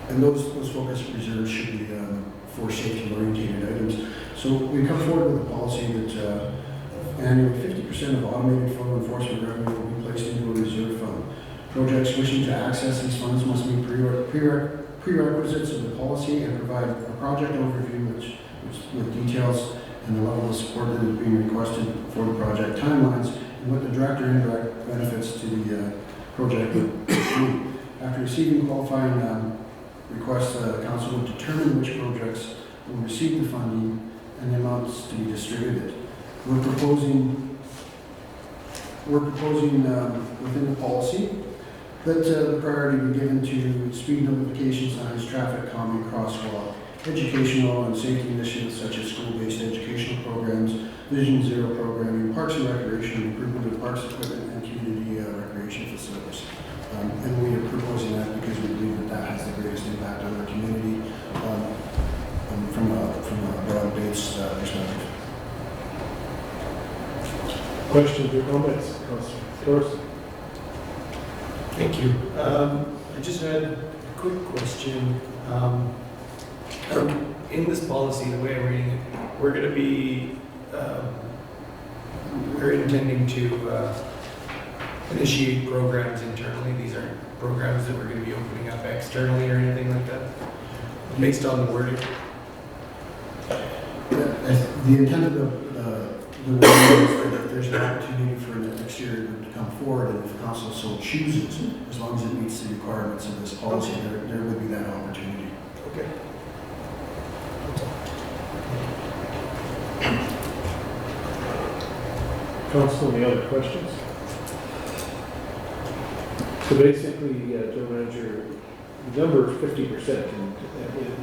And those focused reserves should be for safety-oriented items. So we come forward with a policy that Annually, 50% of automated flow enforcement revenue will be placed into a reserve fund. Projects wishing to access these funds must meet prerequisites of the policy and provide a project overview with details and the level of support that is being requested for the project timelines and what the direct or indirect benefits to the project would be. After receiving qualifying requests, the council will determine which projects will receive the funding and the amounts to be distributed. We're proposing within the policy that the priority be given to speed notification signs, traffic calming, crosswalk, educational and safety initiatives such as school-based educational programs, Vision Zero programming, parks and recreation, improvement of parks equipment, and community recreation facilities. And we are proposing that because we believe that that has the greatest impact on our community from a broad-based perspective. Questions or comments, Councillor Thorson? Thank you. I just had a quick question. In this policy, the way I'm reading it, we're going to be, we're intending to initiate programs internally. These aren't programs that we're going to be opening up externally or anything like that, based on the wording. The intent of the wording is that if there's an opportunity for an exterior group to come forward, and if the council so chooses, as long as it meets the requirements of this policy, there would be that opportunity. Okay. Council, any other questions? So basically, Joe Manager, the number is 50%, and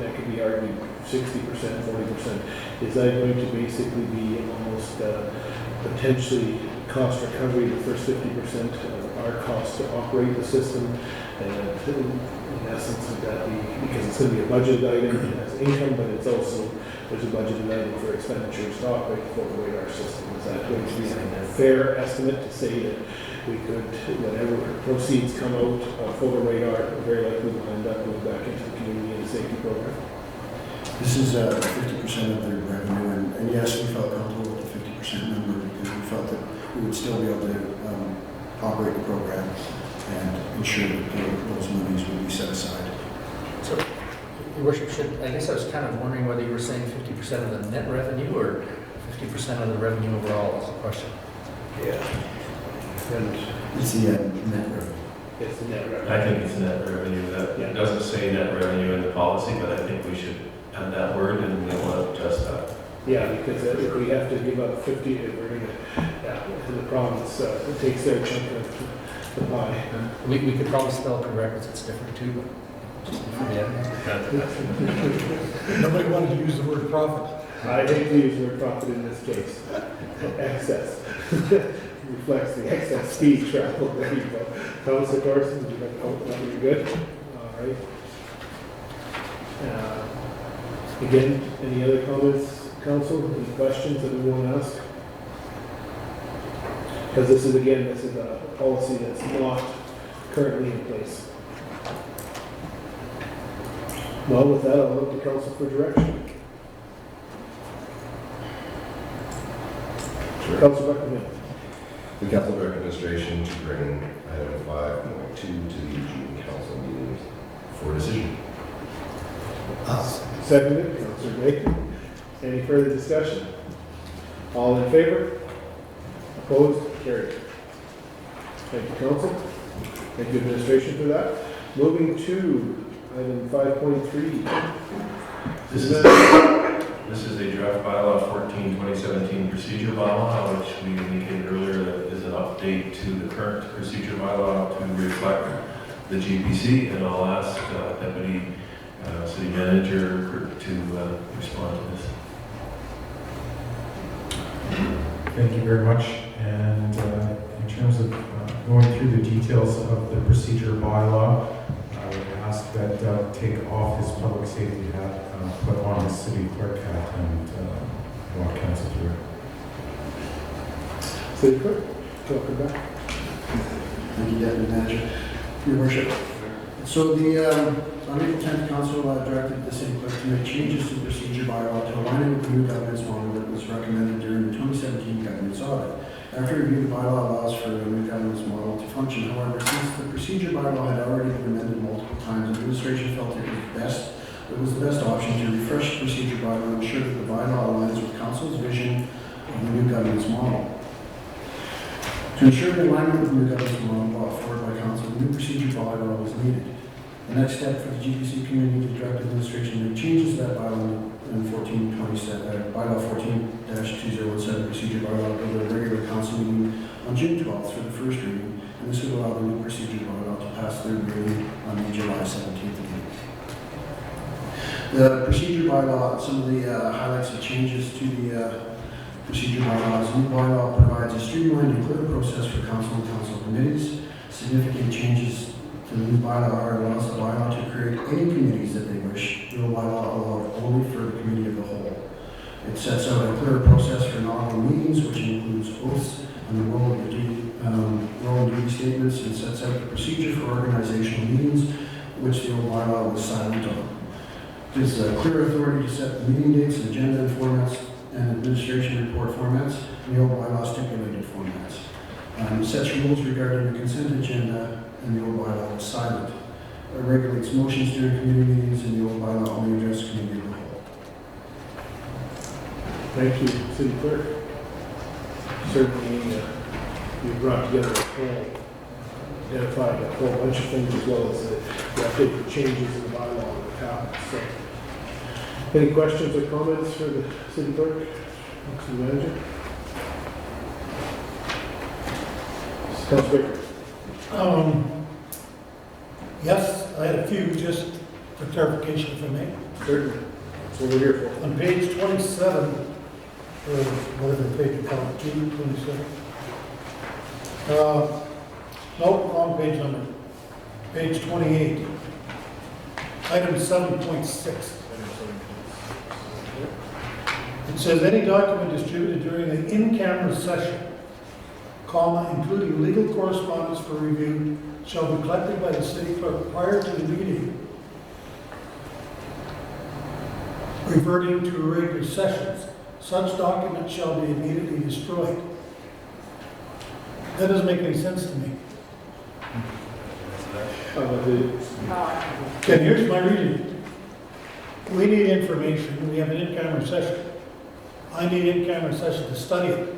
that could be argued 60%, 40%. Is that going to basically be almost potentially cost recovery, the first 50% of our cost to operate the system? And in essence, would that be, because it's going to be a budget item as income, but it's also, there's a budgeted item for expenditures to operate the photo radar system. Is that going to be a fair estimate to say that we could, whatever proceeds come out of photo radar, very likely will end up going back into the community and safety program? This is 50% of their revenue, and yes, we felt comfortable with the 50% number because we felt that we would still be able to operate the program and ensure that those monies would be set aside. So, Your Worship, I guess I was kind of wondering whether you were saying 50% of the net revenue or 50% of the revenue overall is the question. Yeah. And It's the net revenue. it's the net revenue. I think it's net revenue. That doesn't say net revenue in the policy, but I think we should add that word and we want to adjust that. Yeah, because if we have to give up 50, if we're going to, the province, it takes their chunk of the pie. We could probably spell prerequisites different too, but just for the evidence. Nobody wanted to use the word profit. I hate to use the word profit in this case. Excess. Reflects the excess speed travel. There you go. Councilor Thorson, did you have to that? You're good? All right. Again, any other comments, Council? Any questions that we want to ask? Because this is a policy that's not currently in place. Well, with that, I'll look to Council for direction. Sure. Councilor Buckingham. The council direct administration to bring item 5.2 to the June council meeting for decision. Seconded, Councilor Bacon. Any further discussion? All in favor? Opposed? Carried. Thank you, Council. Thank you, Administration, for that. Moving to item 5.3. This is a draft bylaw 14/2017 procedure bylaw, which we indicated earlier that is an update to the current procedure bylaw to reflect the GPC, and I'll ask Deputy City Manager to respond to this. Thank you very much. And in terms of going through the details of the procedure bylaw, I would ask that Doug take off his public safety hat, put on his city clerk hat, and walk council through it. City Clerk, welcome back. Thank you, Deputy Manager. Your Worship, So on April 10th, council directed the city clerk to make changes to the procedure bylaw to align it with the new governance model that was recommended during the 2017 governance audit. After review, the bylaw allows for a new governance model to function. However, since the procedure bylaw had already been amended multiple times, administration felt it was the best option to refresh the procedure bylaw and ensure that the bylaw aligns with council's vision of the new governance model. To ensure the alignment with the new governance model brought forward by council, the new procedure bylaw was needed. The next step for the GPC community to direct administration to make changes to that bylaw in bylaw 14-2017 procedure bylaw to the regular council meeting on June 12th for the first reading, and this would allow the new procedure bylaw to pass third reading on the July 17th meeting. The procedure bylaw, some of the highlights of changes to the procedure bylaws. New bylaw provides a streamlined and clear process for council and council committees. Significant changes to the new bylaw allows the bylaw to create any committees that they wish. The old bylaw allowed only for the committee of the whole. It sets out a clear process for inaugural meetings, which includes oaths and the role and duty statements, and sets out the procedure for organizational meetings, which the old bylaw was silent on. Gives clear authority to set the meeting dates, agenda and formats, and administration report formats, and the old bylaw stipulated formats. Sets rules regarding the consent agenda, and the old bylaw was silent. It regulates motions during committee meetings, and the old bylaw only addresses committee of the whole. Thank you, City Clerk. Certainly, you brought together identified a whole bunch of things as well as the updated changes in the bylaw and the cap. So, any questions or comments for the City Clerk, City Manager? Councilor Baker. Yes, I had a few just for clarification if I may. Certainly. That's what we're here for. On page 27, or whatever page you call it, 27. Nope, wrong page number. Page 28. Item 7.6. It says any document distributed during the in-camera session, comma, including legal correspondence for review, shall be collected by the city clerk prior to the meeting, reverting to regular sessions. Such documents shall be immediately destroyed. That doesn't make any sense to me. Okay, here's my reading. We need information. We have an in-camera session. I need in-camera session to study it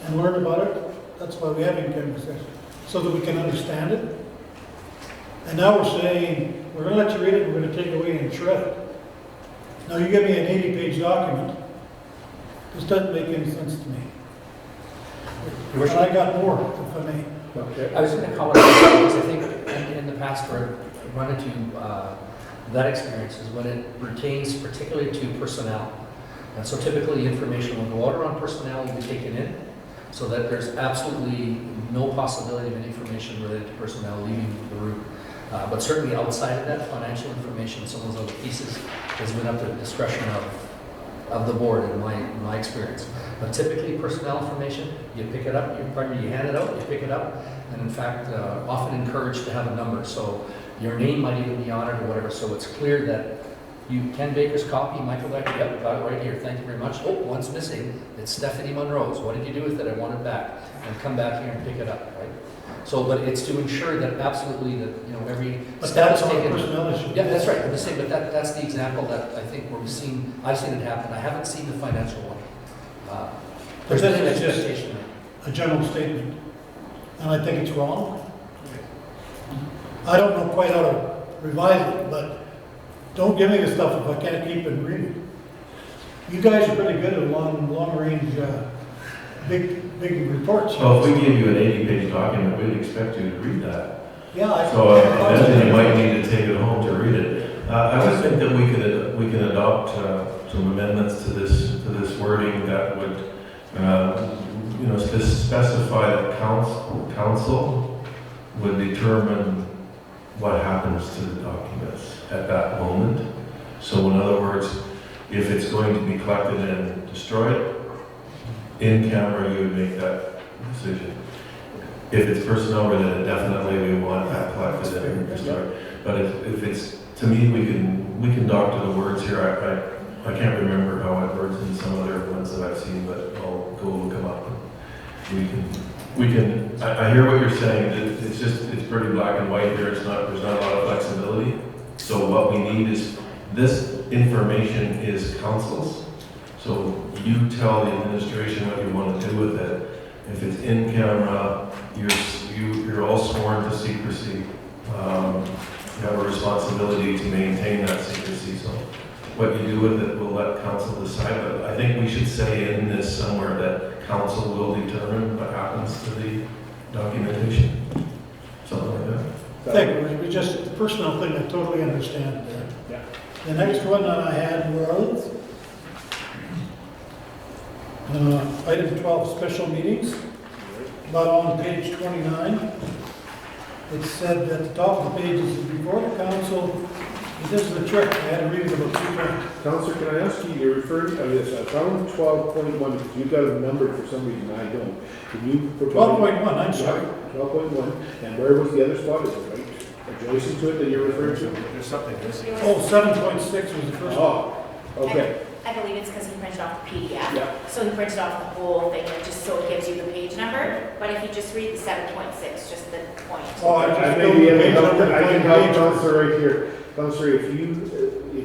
and learn about it. That's why we have in-camera session, so that we can understand it. And now we're saying, we're going to let you read it, we're going to take it away and shred it. Now you give me an 80-page document. This doesn't make any sense to me. And I got more, if I may. Okay. I was going to comment on that because I think in the past we've run into that experience is when it pertains particularly to personnel. And so typically information will go out around personnel will be taken in so that there's absolutely no possibility of any information related to personnel leaving the room. But certainly outside of that, financial information, some of those other pieces has been up to the discretion of the board in my experience. But typically personnel information, you pick it up, you hand it out, you pick it up, and in fact, often encouraged to have a number. So your name might even be on it or whatever, so it's clear that Ken Baker's copy, Michael Becker, yep, got it right here, thank you very much. Oh, one's missing, it's Stephanie Monroe's, what did you do with it? I want it back. And come back here and pick it up, right? So, but it's to ensure that absolutely that, every But step that's is on a taken. personnel issue. Yeah, that's right, I'm just saying, but that's the example that I think I've seen it happen. I haven't seen the financial one. There's But been an this is just expectation. a general statement, and I think it's wrong. I don't know quite how to revise it, but don't give me the stuff if I can't keep it and read it. You guys are pretty good at long range, big reports. Well, if we give you an 80-page document, we'd expect you to read that. Yeah. So eventually you might need to take it home to read it. I would think that we can adopt some amendments to this wording that would, specify that council would determine what happens to the documents at that moment. So in other words, if it's going to be collected and destroyed, in camera you would make that decision. If it's personnel related, definitely we want that collected and destroyed. But if it's, to me, we can doctor the words here. I can't remember how it works in some other ones that I've seen, but I'll go look them up. I hear what you're saying. It's pretty black and white here. There's not a lot of flexibility. So what we need is, this information is council's. So you tell the administration what you want to do with it. If it's in camera, you're all sworn to secrecy. You have a responsibility to maintain that secrecy. So what you do with it will let council decide. But I think we should say in this somewhere that council will determine what happens to the documentation. Something like that. Thank you. It was just a personal thing, I totally understand. Yeah. The next one that I had was item 12, special meetings. But on page 29, it said at the top of the page, is before the council, this is the trick, I had to read it about 2 times. Counselor, can I ask you, you're referring to this, I found 12.1, because you've got a number for some reason, I don't. Can you provide? 12.1, I'm sorry. 12.1, and where was the other spot, is it right adjacent to it that you're referring to? There's something missing. Oh, 7.6 was the first one. Oh, okay, I believe it's because he printed off the PDF. yeah, So he printed off the whole thing, just so it gives you the page number. But if you just read the 7.6, just the point. Oh, I I just may be able to page help, number, I can page help number. Counselor right here. Counselor, if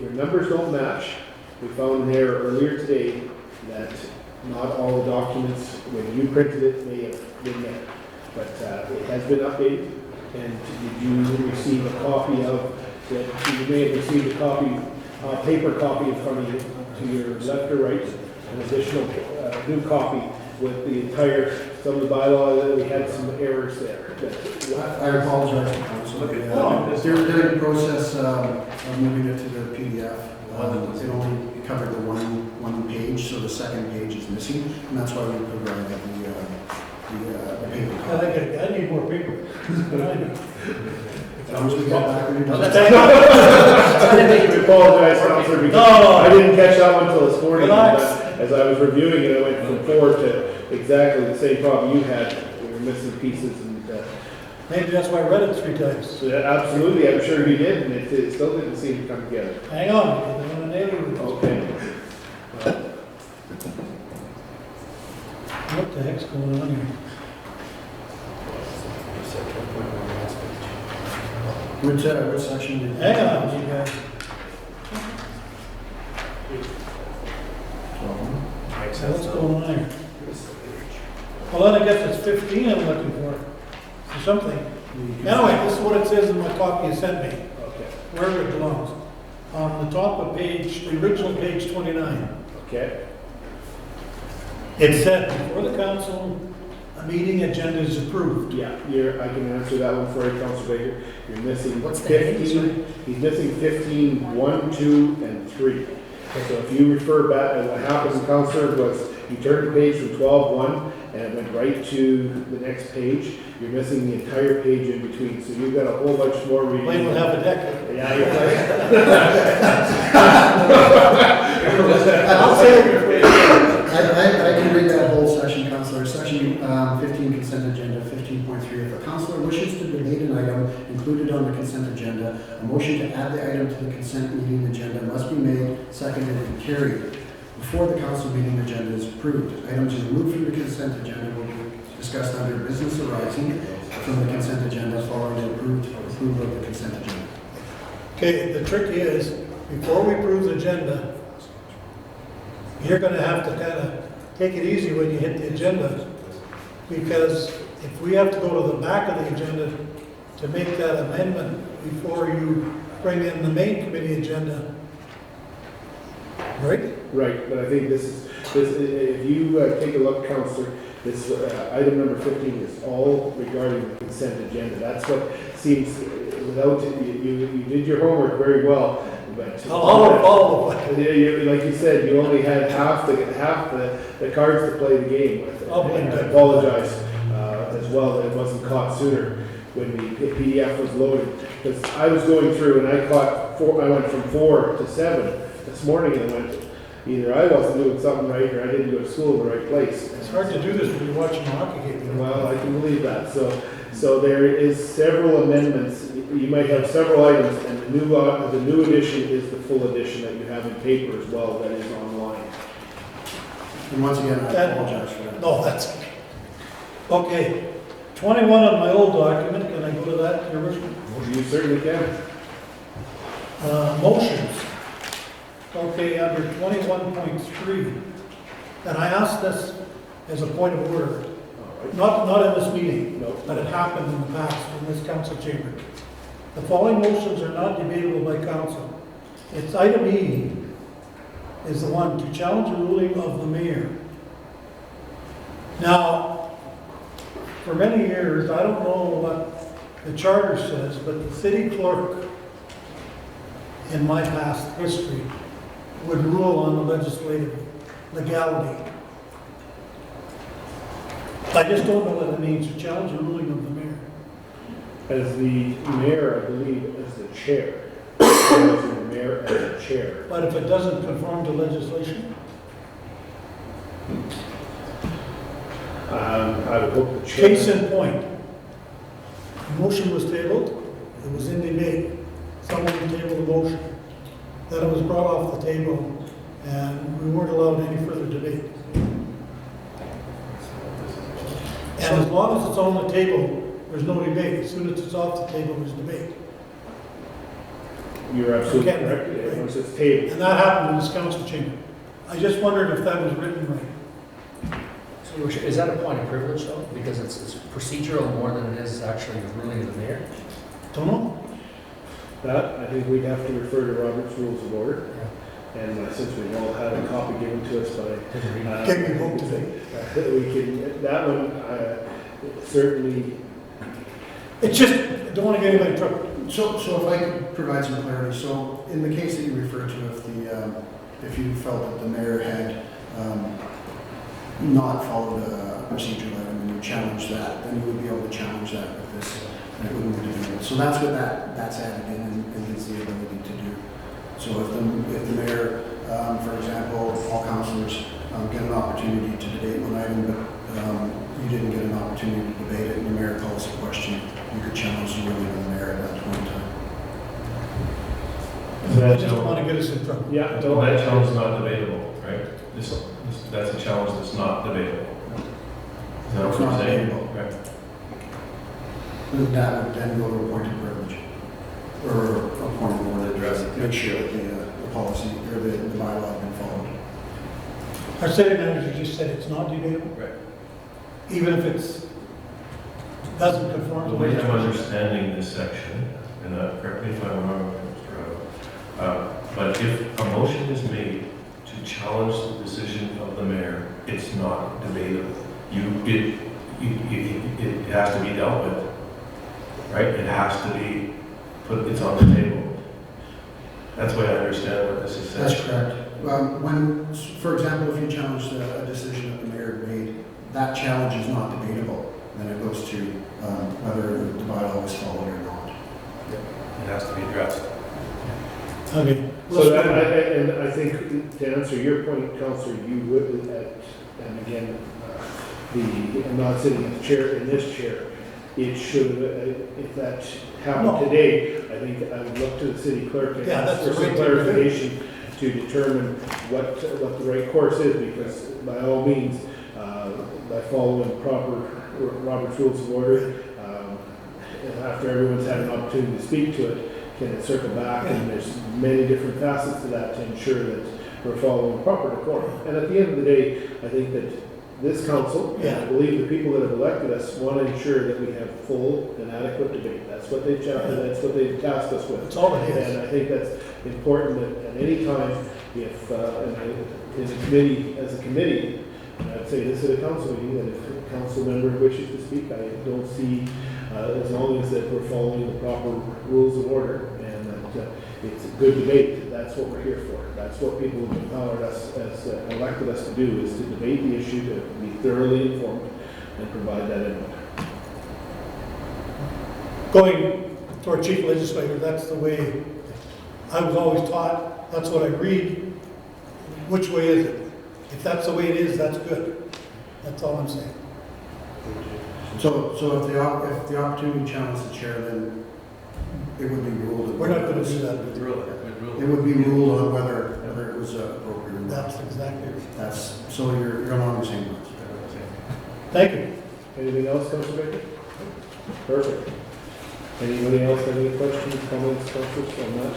your numbers don't match, we found there earlier today that not all the documents, when you printed it, may have been there. But it has been updated, and did you receive a copy of, that you may have received a copy, paper copy in front of you, to your left or right, an additional new copy with the entire, some of the bylaw, that we had some errors there. I apologize to council. They're in the process of moving it to the PDF. It only covered the one page, so the second page is missing, and that's why we provided the paper I copy. think I need more paper. But I do. As long as we get back, we're done. I apologize, Counselor, because No. I didn't catch that one until this morning. Relax. As I was reviewing it, I went from 4 to exactly the same problem you had. We were missing pieces, and Maybe that's why I read it 3 times. so absolutely, I'm sure he did, and it still didn't seem to come together. Hang on, because I'm gonna nail you. Okay. What the heck's going on here? What section did you? Hang on, you guys. What's going on here? Well, then I guess it's 15 I'm looking for, or something. Anyway, this is what it says in my copy you sent me, Okay. wherever it belongs. On the top of the original page 29. Okay. It said, before the council, a meeting agenda is approved. Yeah, I can answer that one for you, Counselor Baker. You're missing What's the heading, 15, he's missing 15, 1, 2, and 3. So if you refer back, and what happens, Counselor, was you turned the page from 12.1 and it went right to the next page. You're missing the entire page in between, so you've got a whole bunch more reading. Blame will have a decade. Yeah, you're right. I'll say it. I can read that whole section, Councillor. Section 15, consent agenda, 15.3. If a councillor wishes to debate an item included on the consent agenda, a motion to add the item to the consent meeting agenda must be made, seconded, and carried before the council meeting agenda is approved. Items removed from the consent agenda will be discussed under business arising from the consent agenda following the approval of the consent agenda. Okay, the trick is, before we approve the agenda, you're gonna have to kind of take it easy when you hit the agenda, because if we have to go to the back of the agenda to make that amendment before you bring in the main committee agenda, right? Right, but I think if you take a look, Counselor, this item number 15 is all regarding the consent agenda. That's what seems, without, you did your homework very well, but. All like you said, you only had half the cards to play the game with. And I apologize as well that it wasn't caught sooner when the PDF was loaded. Because I was going through and I went from 4 to 7 this morning, and I went, either I wasn't doing something right or I didn't go to school in the right place. It's hard to do this when you're watching a hockey game. Well, I can believe that. So So there is several amendments. You might have several items, and the new edition is the full edition that you have in paper as well, that is online. And once again, I That- apologize for that. No, that's okay. Okay, 21 on my old document, can I go to that, Your Worship? You certainly can. Motions. Okay, under 21.3, and I asked this as a point of order, not in this meeting, No. but it happened in the past in this council chamber. The following motions are not debatable by council. It's item E is the one to challenge the ruling of the mayor. Now, for many years, I don't know what the charter says, but the city clerk in my past history would rule on the legislative legality. I just don't know what it means to challenge the ruling of the mayor. As the mayor, I believe, as the chair. As the mayor as the chair. But if it doesn't conform to legislation, I would hope the chair. case in point, a motion was tabled, it was in debate, someone tabled a motion, then it was brought off the table, and we weren't allowed any further debate. And as long as it's on the table, there's no debate. As soon as it's off the table, there's debate. You're absolutely Okay. correct. Once it's tabled. And that happened in this council chamber. I just wondered if that was written right. So Your Worship, is that a point of privilege though? Because it's procedural more than it is actually the ruling of the mayor? Don't know. That, I think we'd have to refer to Robert's Rules of Order. And since we've all had a copy given to us by. Give me hope today. We can, that one, certainly. It's just, I don't want to get anybody in trouble. So if I could provide some clarity, so in the case that you referred to, if you felt that the mayor had not followed a procedural item and you challenged that, then you would be able to challenge that with this, and it wouldn't be difficult. So that's what that's added in and gives the ability to do. So if the mayor, for example, all councillors get an opportunity to debate one item, but you didn't get an opportunity to debate it, and the mayor calls a question, you could challenge the ruling of the mayor at that point in time. I just don't want to get us in trouble. Yeah, That challenge is not debatable, right? That's a challenge that's not debatable. Is that It's what not you're saying? debatable. Right. That would then go to appointed privilege, or appointed board address it, make sure that the policy, or the bylaw has been followed. Our city manager just said it's not debatable. Right. Even if it's, doesn't conform to The way I'm legislation. understanding this section, and correct me if I'm wrong, Mr. Rao, but if a motion is made to challenge the decision of the mayor, it's not debatable. It has to be dealt with, right? It has to be it's on the table. That's the way I understand what this is saying. That's correct. When, for example, if you challenge a decision that the mayor made, that challenge is not debatable. Then it goes to whether the bylaw was followed or not. It has to be addressed. Okay. So that, and I think to answer your point, Councillor, you would, and again, I'm not sitting in the chair, in this chair, it should, if that happened today, I think I would look to the city clerk and Yeah, ask that's for the some right thing to do. clarification to determine what the right course is, because by all means, by following proper Robert's Rules of Order, and after everyone's had an opportunity to speak to it, can it circle back, and there's many different facets to that to ensure that we're following proper decorum. And at the end of the day, I think that this council, and I believe the people that have elected us, want to ensure that we have full and adequate debate. That's what they've tasked us with. That's all it is. And I think that's important that at any time, if, as a committee, and I'd say this at a council meeting, that if a council member wishes to speak, I don't see, as long as that we're following the proper rules of order, and that it's a good debate, that's what we're here for. That's what people have empowered us, elected us to do, is to debate the issue, to be thoroughly informed, and provide that input. Going to our chief legislator, that's the way I was always taught, that's what I read. Which way is it? If that's the way it is, that's good. That's all I'm saying. So if the opportunity challenged the chair, then it would be ruled. We're not gonna do that. It would be ruled on whether it was appropriate or not. That's exactly right. That's, so you're along the same lines. Thank you. Anything else, Councilor Baker? Perfect. Anybody else have any questions, comments, Councilors, on that?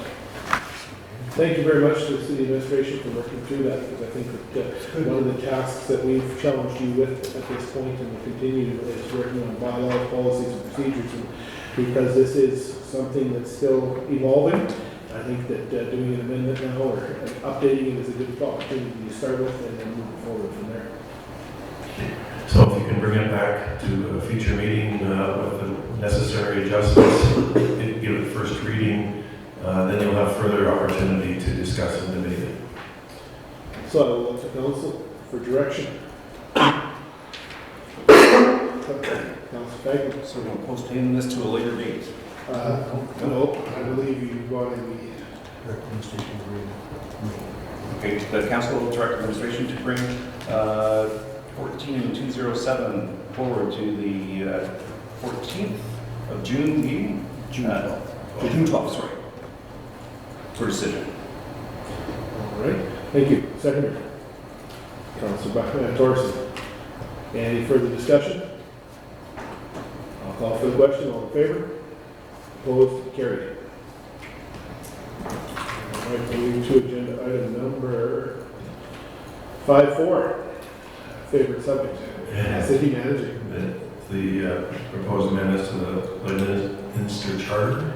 Thank you very much to the city administration for working through that, because I think that one of the tasks that we've challenged you with at this point and will continue is working on bylaws, policies, and procedures. And because this is something that's still evolving, I think that doing an amendment now or updating it is a good opportunity to start with and then move forward from there. So if you can bring it back to a future meeting with the necessary adjustments, give it first reading, then you'll have further opportunity to discuss and debate it. So I will look to council for direction. Council Baker. So we're going to postpone this to a later date. No, I believe you want to be. Okay, the council will direct administration to bring 14207 forward to the 14th of June meeting? June 12th, sorry. For decision. All right, thank you. Seconder. Councilor Torson. Any further discussion? I'll call for the question. All in favor? Opposed? Carried. All right, moving to agenda item number 5.4. Favorite subject. City manager. The proposed amendments to the Lloydminster Charter.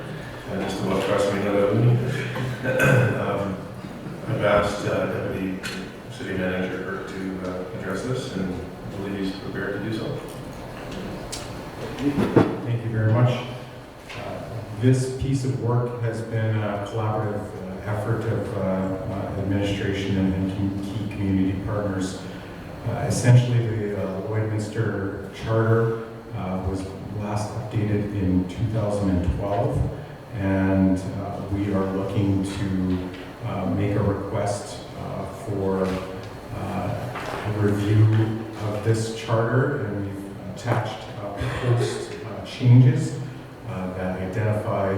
Just about trust me that I've asked Deputy City Manager to address this, and I believe he's prepared to do so. Thank you very much. This piece of work has been a collaborative effort of administration and key community partners. Essentially, the Lloydminster Charter was last updated in 2012, and we are looking to make a request for a review of this charter, and we've attached proposed changes that identify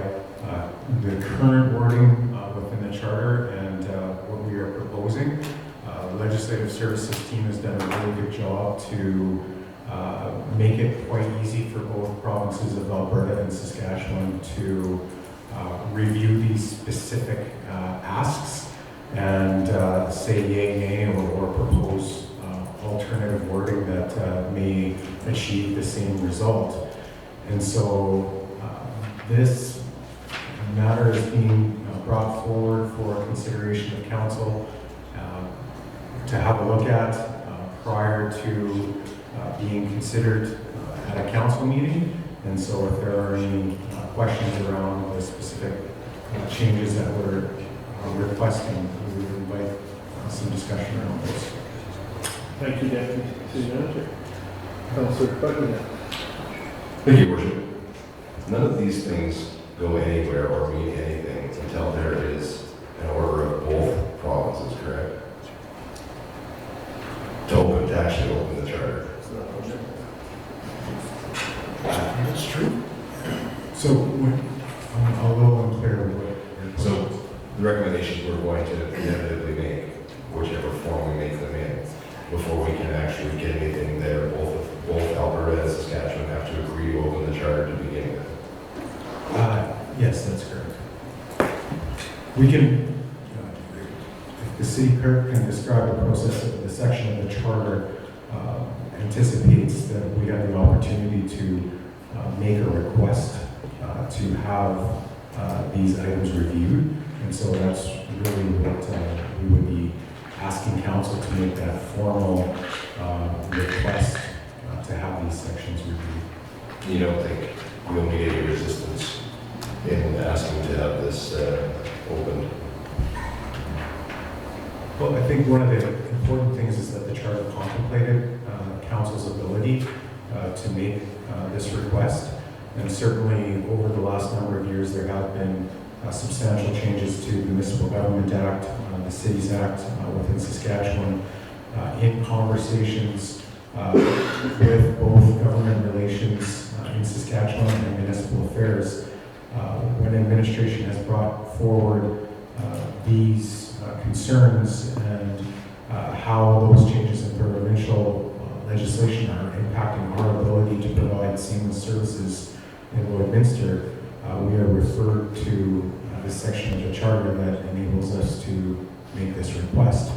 the current wording within the charter and what we are proposing. The Legislative Services team has done a really good job to make it quite easy for both provinces of Alberta and Saskatchewan to review these specific asks and say yay, nay, or propose alternative wording that may achieve the same result. And so this matter is being brought forward for consideration of council to have a look at prior to being considered at a council meeting. And so if there are any questions around the specific changes that we're requesting, we would invite some discussion around this. Thank you, Deputy City Manager. Councilor Buckingham. Thank you, Worship. None of these things go anywhere or mean anything until there is an order of both provinces, correct? To actually open the charter. That's true. So I'm a little unclear what. So the recommendations we're going to inevitably make, whichever form we make them in, before we can actually get anything there, both Alberta and Saskatchewan have to agree to open the charter to begin with. Yes, that's correct. We can, if the city clerk can describe the process of the section of the charter anticipates that we have the opportunity to make a request to have these items reviewed. And so that's really what we would be asking council to make that formal request to have these sections reviewed. You don't think we'll meet any resistance in asking to have this opened? Well, I think one of the important things is that the charter contemplated council's ability to make this request. And certainly over the last number of years, there have been substantial changes to the Municipal Government Act, the Cities Act within Saskatchewan. In conversations with both government relations in Saskatchewan and municipal affairs. When administration has brought forward these concerns and how those changes in provincial legislation are impacting our ability to provide seamless services in Lloydminster, we are referred to this section of the charter that enables us to make this request.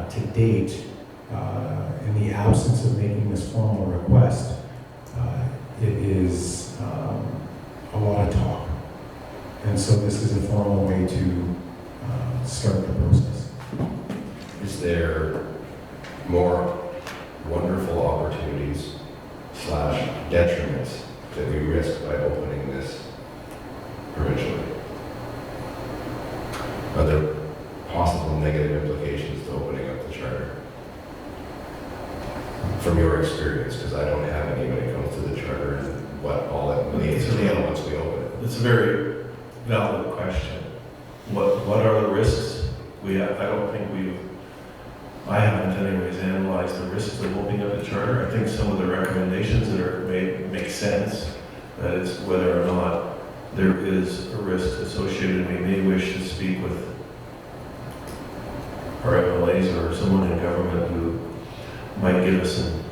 To date, in the absence of making this formal request, it is a lot of talk. And so this is a formal way to start the process. Is there more wonderful opportunities / detriments that we risk by opening this provincially? Are there possible negative implications to opening up the charter? From your experience, because I don't have any when it comes to the charter and what all it means once we open it. It's a very valid question. What are the risks? I haven't anyways analyzed the risks of opening up the charter. I think some of the recommendations that are made make sense, that it's whether or not there is a risk associated. We may wish to speak with our MLAs or someone in government who might give us some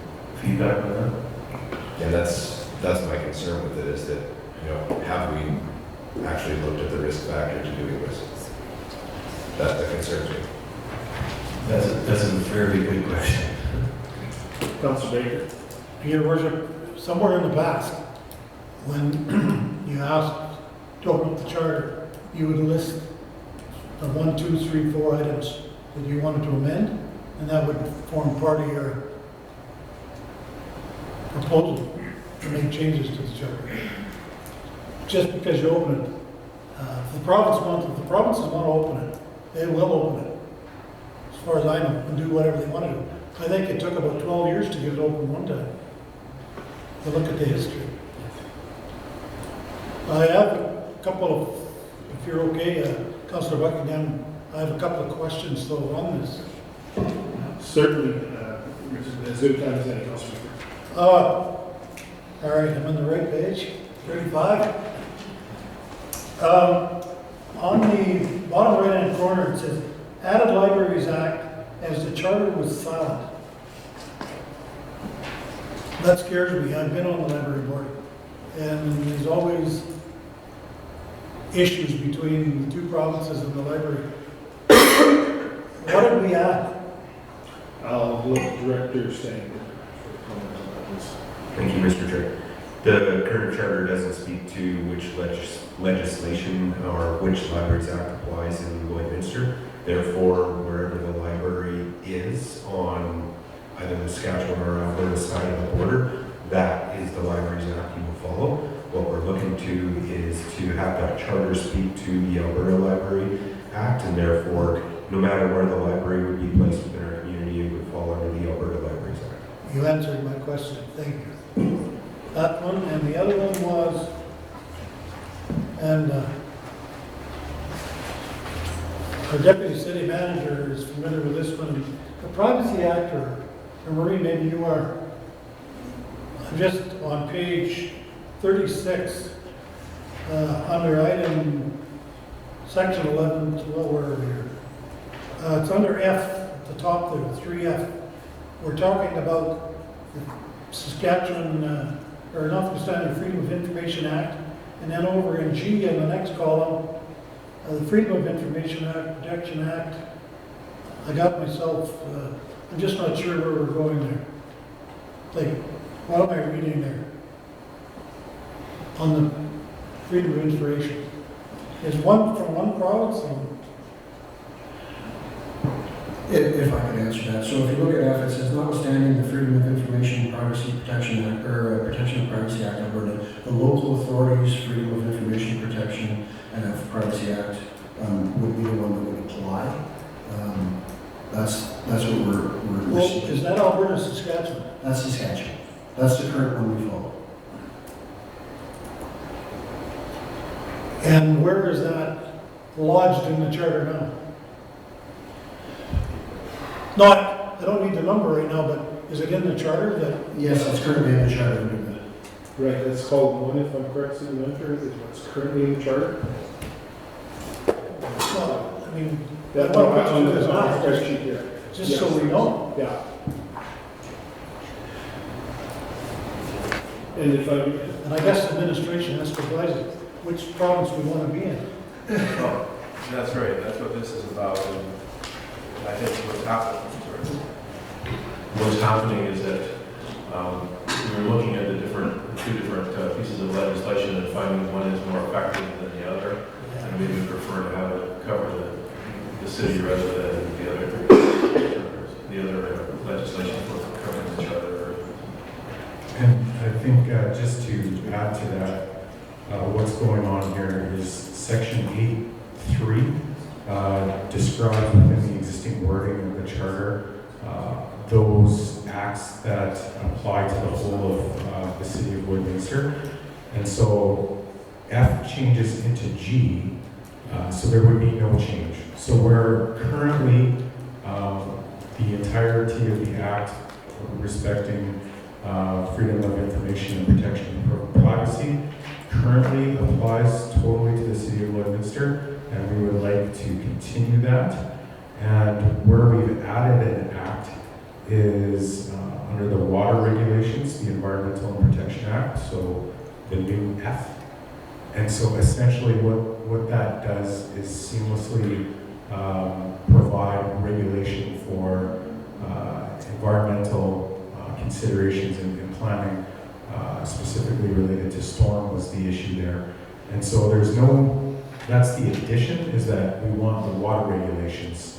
feedback on that. And that's my concern with it, is that, have we actually looked at the risk factor to doing this? That concerns me. That's a very good question. Councilor Baker? Your worship, somewhere in the past, when you asked to open up the charter, you would list the 1, 2, 3, 4 items that you wanted to amend, and that would form part of your proposal to make changes to the charter. Just because you open it, if the provinces want to open it, they will open it, as far as I know, and do whatever they want to do. I think it took about 12 years to get it open one time. To look at the history. I have a couple of, if you're okay, Councillor Buckingham, I have a couple of questions though on this. Certainly, as good a time as any, Councilor. All right, I'm on the right page, 35. On the bottom right-hand corner, it says, Added Libraries Act as the charter was silent. That scares me. I've been on the library board, and there's always issues between the two provinces and the library. What did we add? I'll let Director Stang comment on that, please. Thank you, Mr. Chair. The current charter doesn't speak to which legislation or which Libraries Act applies in Lloydminster. Therefore, wherever the library is on either the Saskatchewan or Alberta side of the border, that is the Libraries Act you will follow. What we're looking to is to have that charter speak to the Alberta Library Act, and therefore, no matter where the library would be placed within our community, it would fall under the Alberta Libraries Act. You answered my question. Thank you. That one, and the other one was, and our deputy city manager is familiar with this one. The Privacy Act, or Marie, maybe you are. I'm just on page 36, under item section 11, where are we here? It's under F at the top there, 3F. We're talking about the Saskatchewan, or notwithstanding Freedom of Information Act, and then over in G in the next column, the Freedom of Information Act, Protection Act. I got myself, I'm just not sure where we're going there. Like, what am I reading there? On the Freedom of Information. Is one from one province? If I could answer that. So if you look at F, it says, notwithstanding the Freedom of Information Privacy Protection Act, or Protection of Privacy Act, Alberta, the local authorities' Freedom of Information Protection and Privacy Act would be the one that would apply. That's what we're Well, seeking. is that Alberta, Saskatchewan? That's Saskatchewan. That's the current one we follow. And where is that lodged in the charter now? No, I don't need the number right now, but is it in the charter that? Yes, it's currently in the charter. Right, that's called one, if I'm correct, city manager, is what's currently in the charter. Well, I mean, That well, on the it's not, spreadsheet here. just so we know. Yeah. And if I, And I guess administration has to advise us which province we want to be in. Oh, that's right, that's what this is about, and I think what's happening. What's happening is that we were looking at the two different pieces of legislation and finding one is more effective than the other, and we would prefer to have it cover the city rather than the other legislation for covering the charter. And I think just to add to that, what's going on here is section 8.3 describes within the existing wording of the charter those acts that apply to the whole of the city of Woodminster. And so F changes into G, so there would be no change. So where currently the entirety of the act respecting freedom of information and protection of privacy currently applies totally to the city of Lloydminster, and we would like to continue that. And where we've added an act is under the water regulations, the Environmental and Protection Act, so the new F. And so essentially what that does is seamlessly provide regulation for environmental considerations in planning, specifically related to storm was the issue there. And so that's the addition, is that we want the water regulations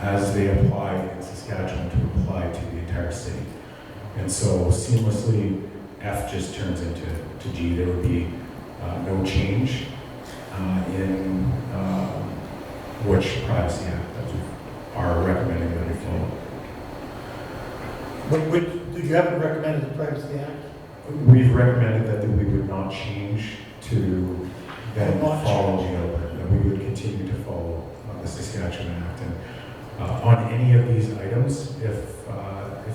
as they apply in Saskatchewan to apply to the entire city. And so seamlessly, F just turns into G. There would be no change in which privacy act that we are recommending that we follow. But you haven't recommended the Privacy Act? We've recommended that we would not change to then Not follow the other, that we would continue to follow the Saskatchewan Act. And on any of these items, if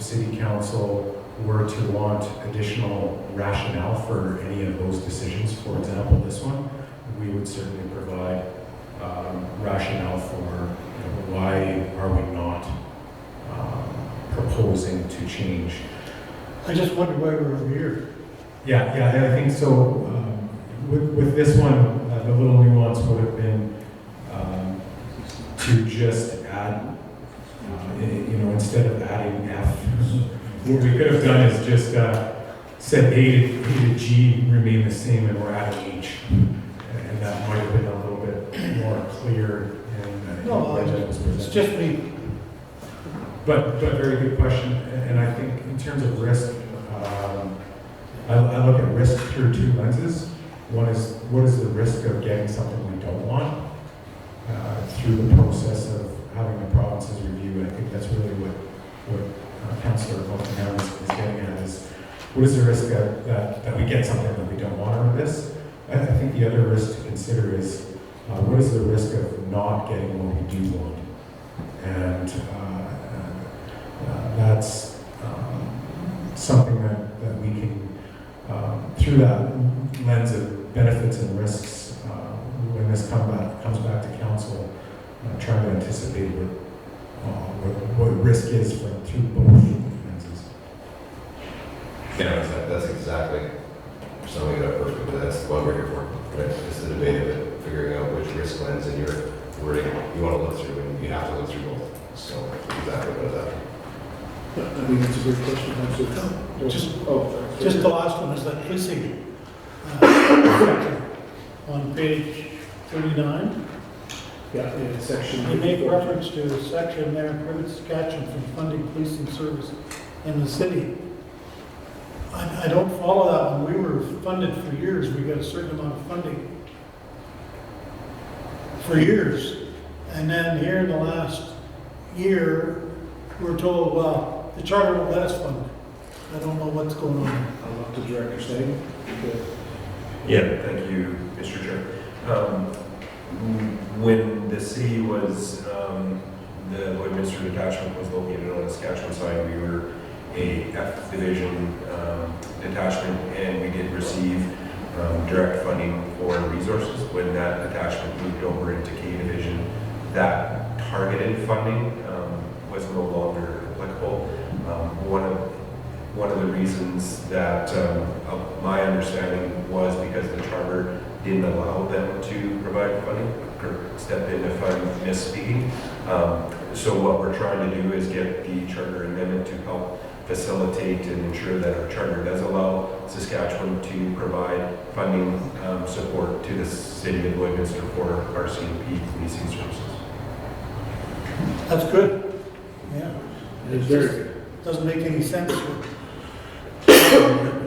City Council were to want additional rationale for any of those decisions, for example, this one, we would certainly provide rationale for why are we not proposing to change. I just wonder why we're over here. Yeah, I think so. With this one, the little nuance would have been to just add, instead of adding F, what we could have done is just said A to G remain the same, and we're adding H, and that might have been a little bit more clear. No, it's just me. But very good question, and I think in terms of risk, I look at risk through two lenses. One is, what is the risk of getting something we don't want through the process of having the provinces review? I think that's really what Councillor Multingham is getting at, is what is the risk that we get something that we don't want out of this? I think the other risk to consider is what is the risk of not getting what we do want? And that's something that we can, through that lens of benefits and risks, when this comes back to council, trying to anticipate what risk is through both lenses. Yeah, that's exactly summing it up perfectly. That's what we're here for. Right? It's the debate of it, figuring out which risk lens in your wording you want to look through, and you have to look through both. So exactly what is that? I think that's a great question. Just the last one is that policing section on page 39. Yeah, in section. They make reference to a section there, prohibits Saskatchewan from funding policing service in the city. I don't follow that one. We were funded for years. We got a certain amount of funding for years. And then here in the last year, we're told, well, the charter won't let us fund it. I don't know what's going on. I'll let the director say. Yeah, thank you, Mr. Chair. When the city was, the Lloyd Lloydminster detachment was located on the Saskatchewan side. We were a F division detachment, and we did receive direct funding for resources. When that detachment moved over into K division, that targeted funding was no longer applicable. One of the reasons that my understanding was because the charter didn't allow them to provide funding, or step in if I'm misspeaking. So what we're trying to do is get the charter amendment to help facilitate and ensure that our charter does allow Saskatchewan to provide funding support to the city of Lloydminster for RCMP policing services. That's good. Yeah. It's very good. Doesn't make any sense.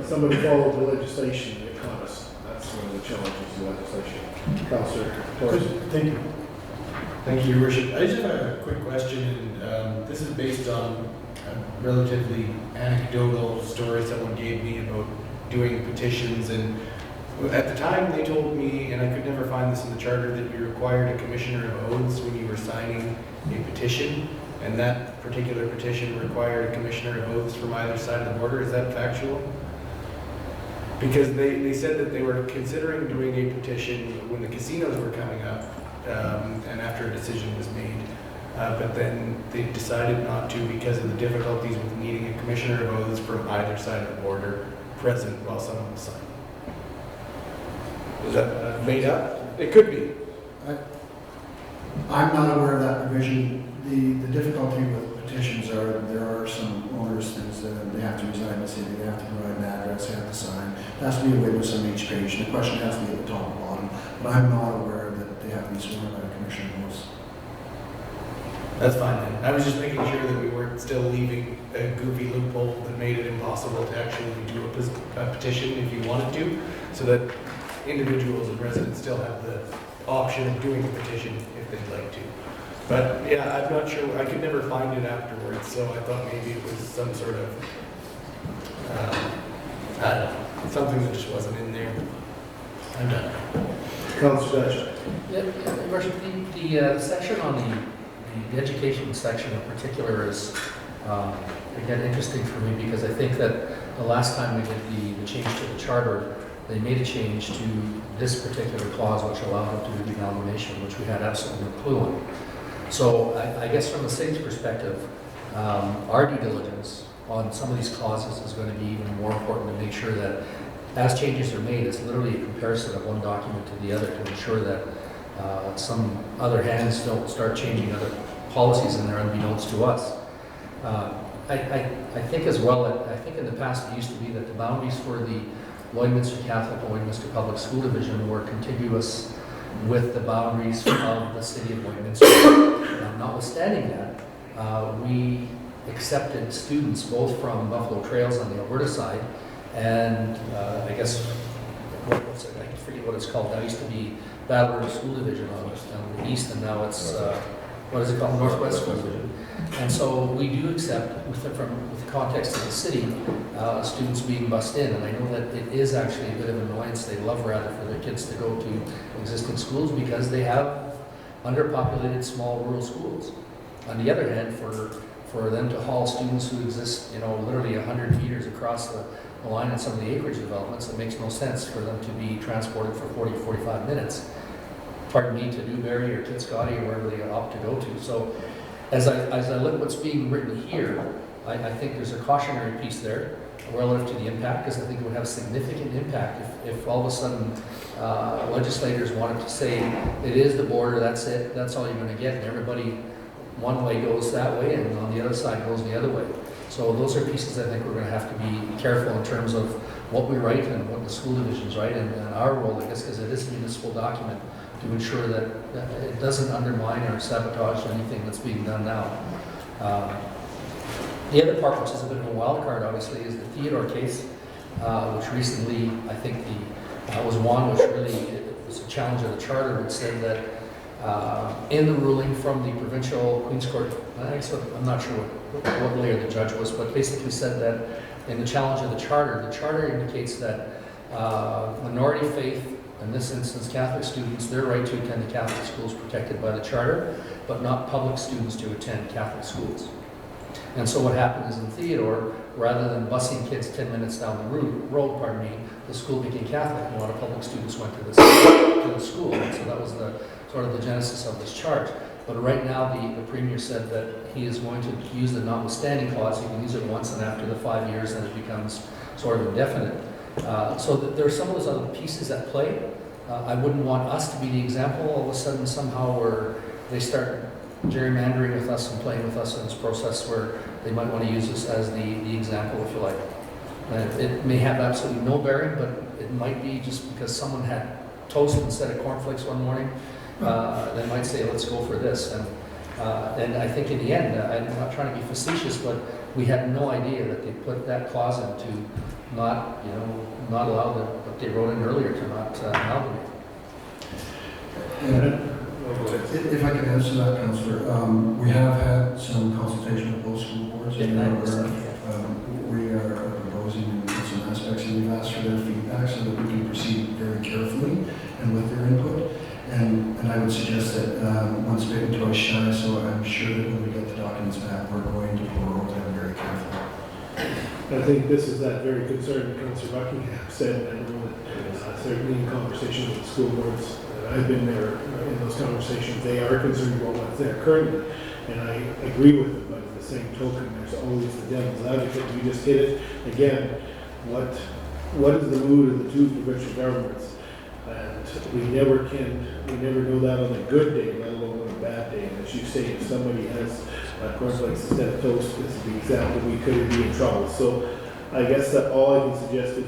Somebody followed the legislation that caught us. That's one of the challenges of the legislation. Councillor Torres. Thank you. Thank you, Your Worship. I just have a quick question, and this is based on a relatively anecdotal story someone gave me about doing petitions. And at the time, they told me, and I could never find this in the charter, that you required a commissioner of oaths when you were signing a petition, and that particular petition required a commissioner of oaths from either side of the border. Is that factual? Because they said that they were considering doing a petition when the casinos were coming up, and after a decision was made. But then they decided not to because of the difficulties with needing a commissioner of oaths from either side of the border present while someone was signing. Is that made up? It could be. I'm not aware of that provision. The difficulty with petitions are there are some onerous things that they have to reside in the city, they have to provide an address, they have to sign. There has to be a witness on each page. The question has to be at the top and bottom, but I'm not aware that they have to be sworn by a commissioner of oaths. That's fine then. I was just making sure that we weren't still leaving a goofy loophole that made it impossible to actually do a petition if you wanted to, so that individuals and residents still have the option of doing a petition if they'd like to. But yeah, I'm not sure. I could never find it afterwards, so I thought maybe it was some sort of, I don't know, something that just wasn't in there. I'm done. Councillor Dutch. Yeah, Your Worship, the section on the education section in particular is, again, interesting for me because I think that the last time we did the change to the charter, they made a change to this particular clause which allowed them to do the amalgamation, which we had absolutely no clue on. So I guess from the city's perspective, our due diligence on some of these clauses is going to be even more important to make sure that as changes are made, it's literally a comparison of one document to the other to ensure that some other hands don't start changing other policies in there unbeknownst to us. I think as well, I think in the past it used to be that the boundaries for the Lloydminster Catholic and Lloydminster Public School Division were contiguous with the boundaries of the city of Lloydminster. Notwithstanding that, we accepted students both from Buffalo Trails on the Alberta side and I guess, what's it, I forget what it's called. That used to be Battle River School Division on the east, and now it's, what is it called, Northwest School Division. And so we do accept, with the context of the city, students being bussed in. And I know that it is actually a bit of an annoyance. They'd love rather for their kids to go to existing schools because they have underpopulated small rural schools. On the other hand, for them to haul students who exist, literally 100 meters across the line in some of the acreage developments, it makes no sense for them to be transported for 40 or 45 minutes. Pardon me, to Newberry or Titscotty or wherever they opt to go to. So as I look at what's being written here, I think there's a cautionary piece there relative to the impact, because I think it would have significant impact if all of a sudden legislators wanted to say it is the border, that's it, that's all you're going to get, and everybody one way goes that way and on the other side goes the other way. So those are pieces I think we're going to have to be careful in terms of what we write and what the school divisions write, and our role, I guess, because it is a municipal document, to ensure that it doesn't undermine or sabotage anything that's being done now. The other part, which is a bit of a wild card, obviously, is the Theodore case, which recently, I think, was one which really it was a challenge of the charter, which said that in the ruling from the provincial Queen's Court, I'm not sure what layer the judge was, but basically said that in the challenge of the charter indicates that minority faith, in this instance Catholic students, their right to attend the Catholic school is protected by the charter, but not public students to attend Catholic schools. And so what happened is in Theodore, rather than busing kids 10 minutes down the road, the school became Catholic, and a lot of public students went to the school. And so that was the sort of the genesis of this charge. But right now, the Premier said that he is going to use the notwithstanding clause. He can use it once, and after the 5 years, then it becomes sort of indefinite. So that there are some of those other pieces at play. I wouldn't want us to be the example all of a sudden somehow where they start gerrymandering with us and playing with us in this process where they might want to use us as the example, if you like. It may have absolutely no bearing, but it might be just because someone had toast instead of cornflakes one morning. They might say, let's go for this. And I think in the end, I'm not trying to be facetious, but we had no idea that they put that clause in to not allow what they wrote in earlier to not amalgamate. If I could answer that, Councillor, we have had some consultation with both school boards, and we are proposing some aspects, and we've asked for their feedback so that we can proceed very carefully and with their input. And I would suggest that once bitten, twice shy, so I'm sure that when we get the documents back, we're going to go over them very carefully. I think this is that very concern that Councillor Buckingham said, and I know that certainly in conversation with the school boards, I've been there in those conversations, they are concerned about what's there currently, and I agree with them, but at the same token, there's always the devil's advocate. You just hit it again. What is the mood of the two provincial governments? And we never know that on a good day, let alone on a bad day. And as you say, if somebody has cornflakes instead of toast, this is the example, we could be in trouble. So I guess that all I can suggest is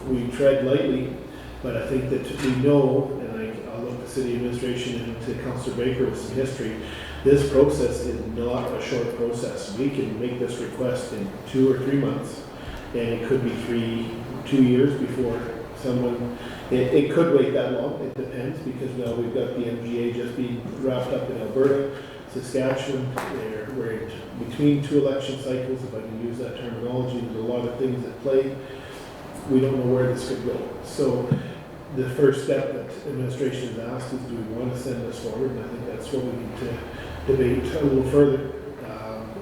we tread lightly, but I think that we know, and I'll look the city administration and to Councillor Baker with some history, this process is not a short process. We can make this request in 2 or 3 months, and it could be 2 years before someone, it could wait that long, it depends, because now we've got the MGA just being wrapped up in Alberta, Saskatchewan, we're between 2 election cycles, if I can use that terminology. There's a lot of things at play. We don't know where this could go. So the first step that administration has asked is, do we want to send this forward? And I think that's what we need to debate a little further.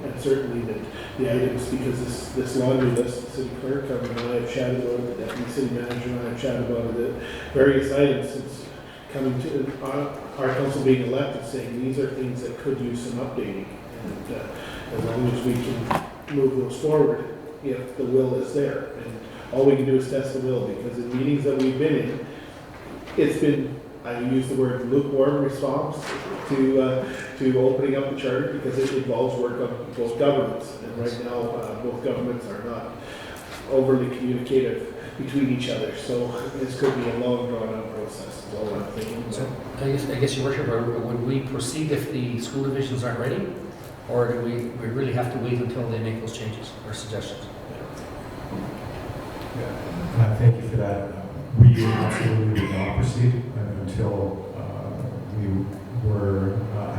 And certainly that the items, because this laundry list, the city clerk and I have chatted about it, the deputy city manager and I have chatted about it, various items since coming to our council being elected, saying these are things that could use some updating. And as long as we can move those forward, if the will is there. And all we can do is test the will, because in meetings that we've been in, it's been, I use the word lukewarm response to opening up the charter, because it involves work of both governments. And right now, both governments are not overly communicative between each other. So this could be a long, drawn-out process, is all I'm thinking. So I guess, Your Worship, would we proceed if the school divisions aren't ready? Or do we really have to wait until they make those changes or suggestions? Thank you for that. We absolutely would not proceed until we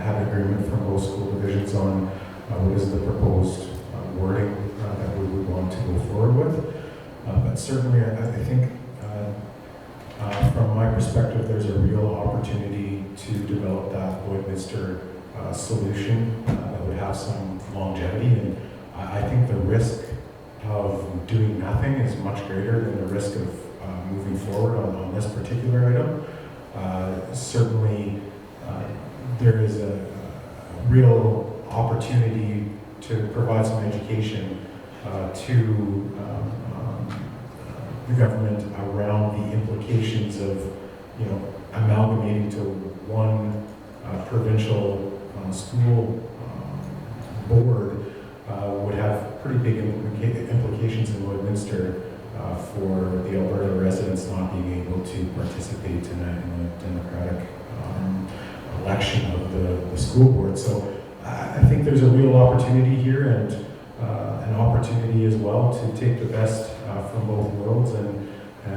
had agreement from both school divisions on what is the proposed wording that we would want to go forward with. But certainly, I think from my perspective, there's a real opportunity to develop that Lloydminster solution that would have some longevity. And I think the risk of doing nothing is much greater than the risk of moving forward on this particular item. Certainly, there is a real opportunity to provide some education to the government around the implications of, amalgamating to one provincial school board would have pretty big implications in Lloydminster for the Alberta residents not being able to participate in a democratic election of the school board. So I think there's a real opportunity here, and an opportunity as well to take the best from both worlds and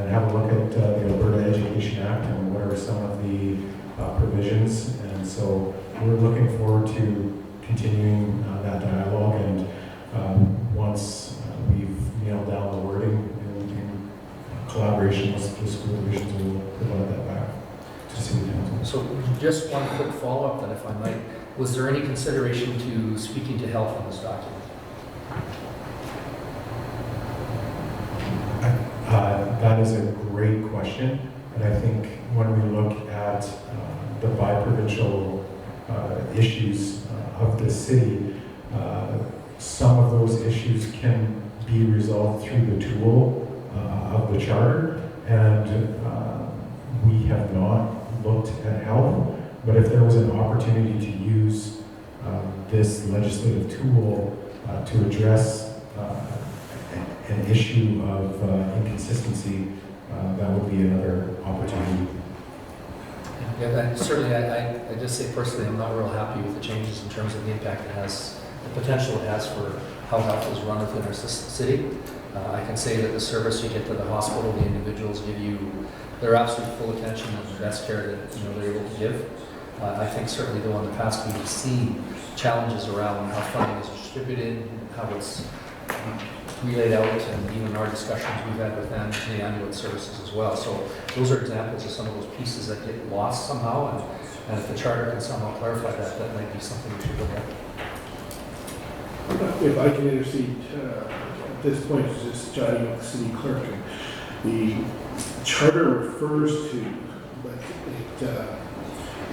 have a look at the Alberta Education Act and what are some of the provisions. And so we're looking forward to continuing that dialogue, and once we've nailed down the wording in collaboration with the school divisions, we'll provide that back to City Council. So just one quick follow-up then, if I might. Was there any consideration to speaking to health on this document? That is a great question, and I think when we look at the bi-provincial issues of the city, some of those issues can be resolved through the tool of the charter, and we have not looked at health, but if there was an opportunity to use this legislative tool to address an issue of inconsistency, that would be another opportunity. Yeah, certainly, I just say personally, I'm not real happy with the changes in terms of the impact it has, the potential it has for how health is run within our city. I can say that the service you get to the hospital, the individuals give you their absolute full attention and the best care that they're able to give. I think certainly though in the past we've seen challenges around how funding is distributed, how it's relayed out, and even our discussions we've had with them in the ambulance services as well. So those are examples of some of those pieces that get lost somehow, and if the charter can somehow clarify that, that might be something we should look at. If I can intercede at this point, just chatting with the city clerk. The charter refers to, but it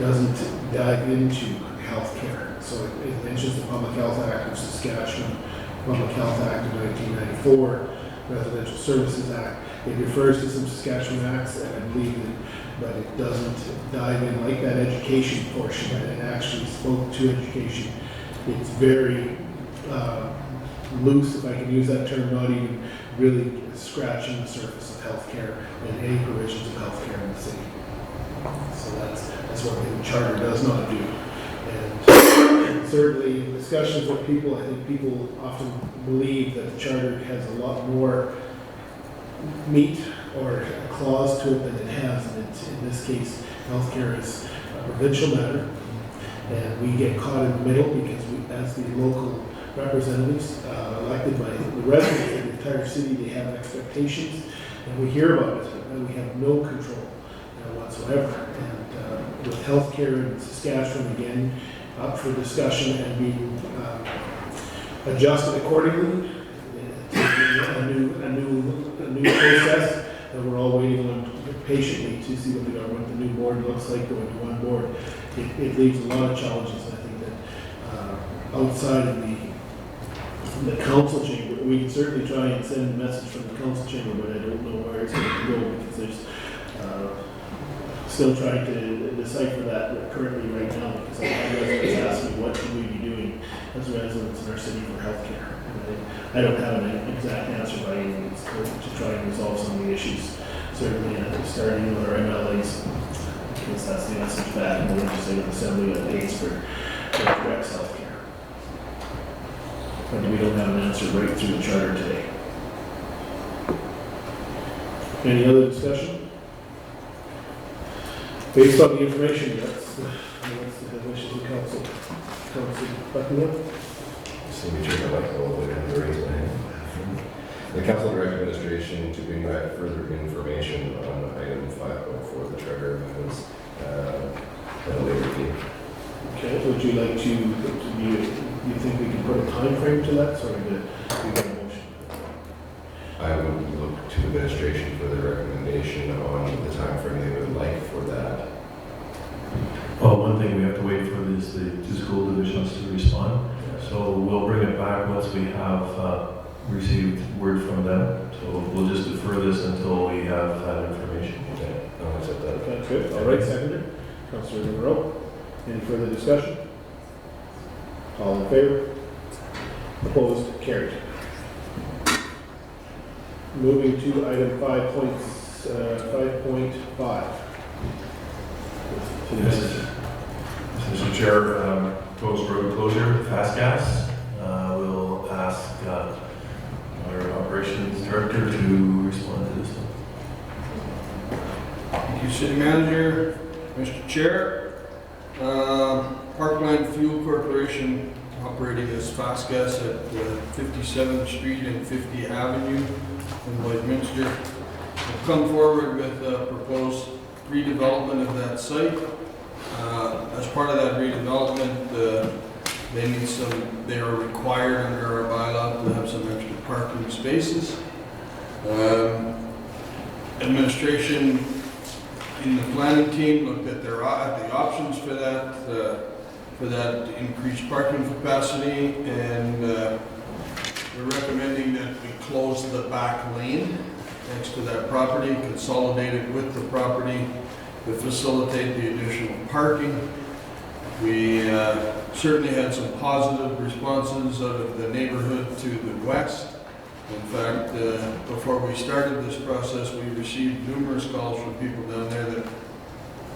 doesn't dive into healthcare. So it mentions the Public Health Act of Saskatchewan, Public Health Act of 1994, Residential Services Act. It refers to some Saskatchewan acts, and I believe that, but it doesn't dive in like that education portion, and it actually spoke to education. It's very loose, if I can use that term, not even really scratching the surface of healthcare and any provisions of healthcare in the city. So that's what the charter does not do. And certainly in discussions with people, I think people often believe that the charter has a lot more meat or a clause to it than it has. And in this case, healthcare is a provincial matter, and we get caught in the middle because we, as the local representatives elected by the residents of the entire city, they have expectations, and we hear about it, and we have no control whatsoever. And with healthcare in Saskatchewan, again, up for discussion and being adjusted accordingly, a new process that we're all waiting on patiently to see what the new board looks like going to one board. It leaves a lot of challenges. I think that outside of the council chamber, we can certainly try and send a message from the council chamber, but I don't know where it's going to go because there's still trying to decipher that currently right now, because a lot of residents ask me what should we be doing as residents in our city for healthcare. And I don't have an exact answer by any means to try and resolve some of the issues. Certainly starting with our MLAs, because that's the message back in the Legislative Assembly that pays for direct healthcare. But we don't have an answer right through the charter today. Any other discussion? Based on the information, that's the wishes of council. Council Buckingham? Signature, I'd like to hold it in the raise my hand. The council direct administration to bring back further information on item 5.4 of the charter amendments at a later date. Okay, would you like to you think we can put a time frame to that? Sorry, we got a motion. I would look to administration for the recommendation on the time frame they would like for that. Well, one thing we have to wait for is the two school divisions to respond. So we'll bring it back once we have received word from them. So we'll just defer this until we have that information. Okay, I'll accept that. That's good. All right, seconded. Councilor Monroe. Any further discussion? All in favor? Opposed? Carried. Moving to item 5.5. Yes. Mr. Chair, proposed road closure, fast gas. We'll ask our operations director to respond to this one. Thank you, City Manager. Mr. Chair, Parkland Fuel Corporation operating as fast gas at 57th Street and 50th Avenue in Lloydminster have come forward with a proposed redevelopment of that site. As part of that redevelopment, they are required under our bylaw to have some extra parking spaces. Administration in the planning team looked at the options for that increased parking capacity, and we're recommending that we close the back lane next to that property, consolidate it with the property to facilitate the additional parking. We certainly had some positive responses out of the neighborhood to the west. In fact, before we started this process, we received numerous calls from people down there that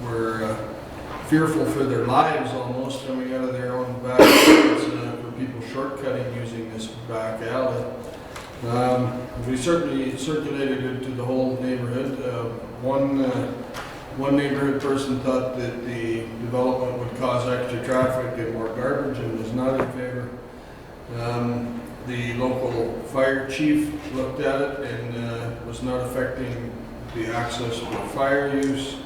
were fearful for their lives almost coming out of their own back roads for people shortcutting using this back alley. We certainly circulated it to the whole neighborhood. One neighborhood person thought that the development would cause extra traffic and more garbage and was not in favor. The local fire chief looked at it and was not affecting the access for fire use.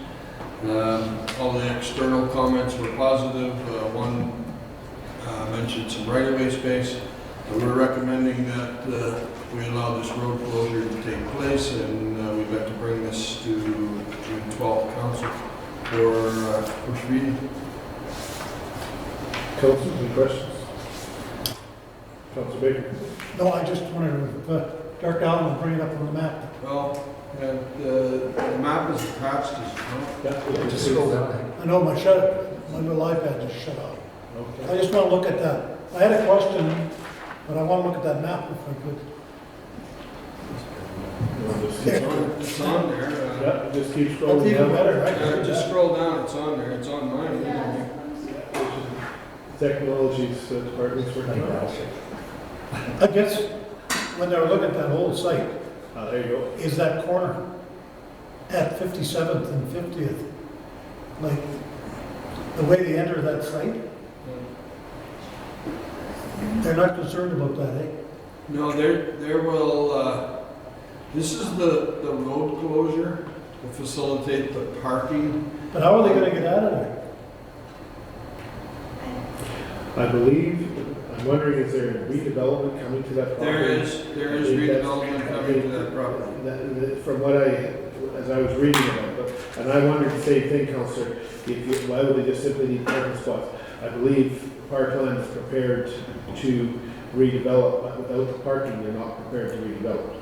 All the external comments were positive. One mentioned some right-of-way space. We're recommending that we allow this road closure to take place, and we'd like to bring this to June 12th council for first reading. Council, any questions? Councilor Baker? No, I just wondered if Dr. Allen will bring it up on the map. Well, and the map is attached as well. Yeah. Just scroll down. I know my little iPad just shut off. Okay. I just want to look at that. I had a question, but I want to look at that map if I could. It's on there. Yeah, just keep That's scrolling even down. better, right? Just scroll down, it's on there, it's on mine. Technologies department's working on it. I guess when they were looking at that whole site, There you go. is that corner at 57th and 50th, like the way they enter that site? They're not concerned about that, eh? No, there will, this is the road closure to facilitate the parking. But how are they gonna get out of there? I believe, I'm wondering, is there redevelopment coming to that property? There is redevelopment coming to that property. From what as I was reading about it, and I wondered the same thing, Councillor, why would they just simply need parking spots? I believe Parkland is prepared to redevelop, but without the parking, they're not prepared to redevelop.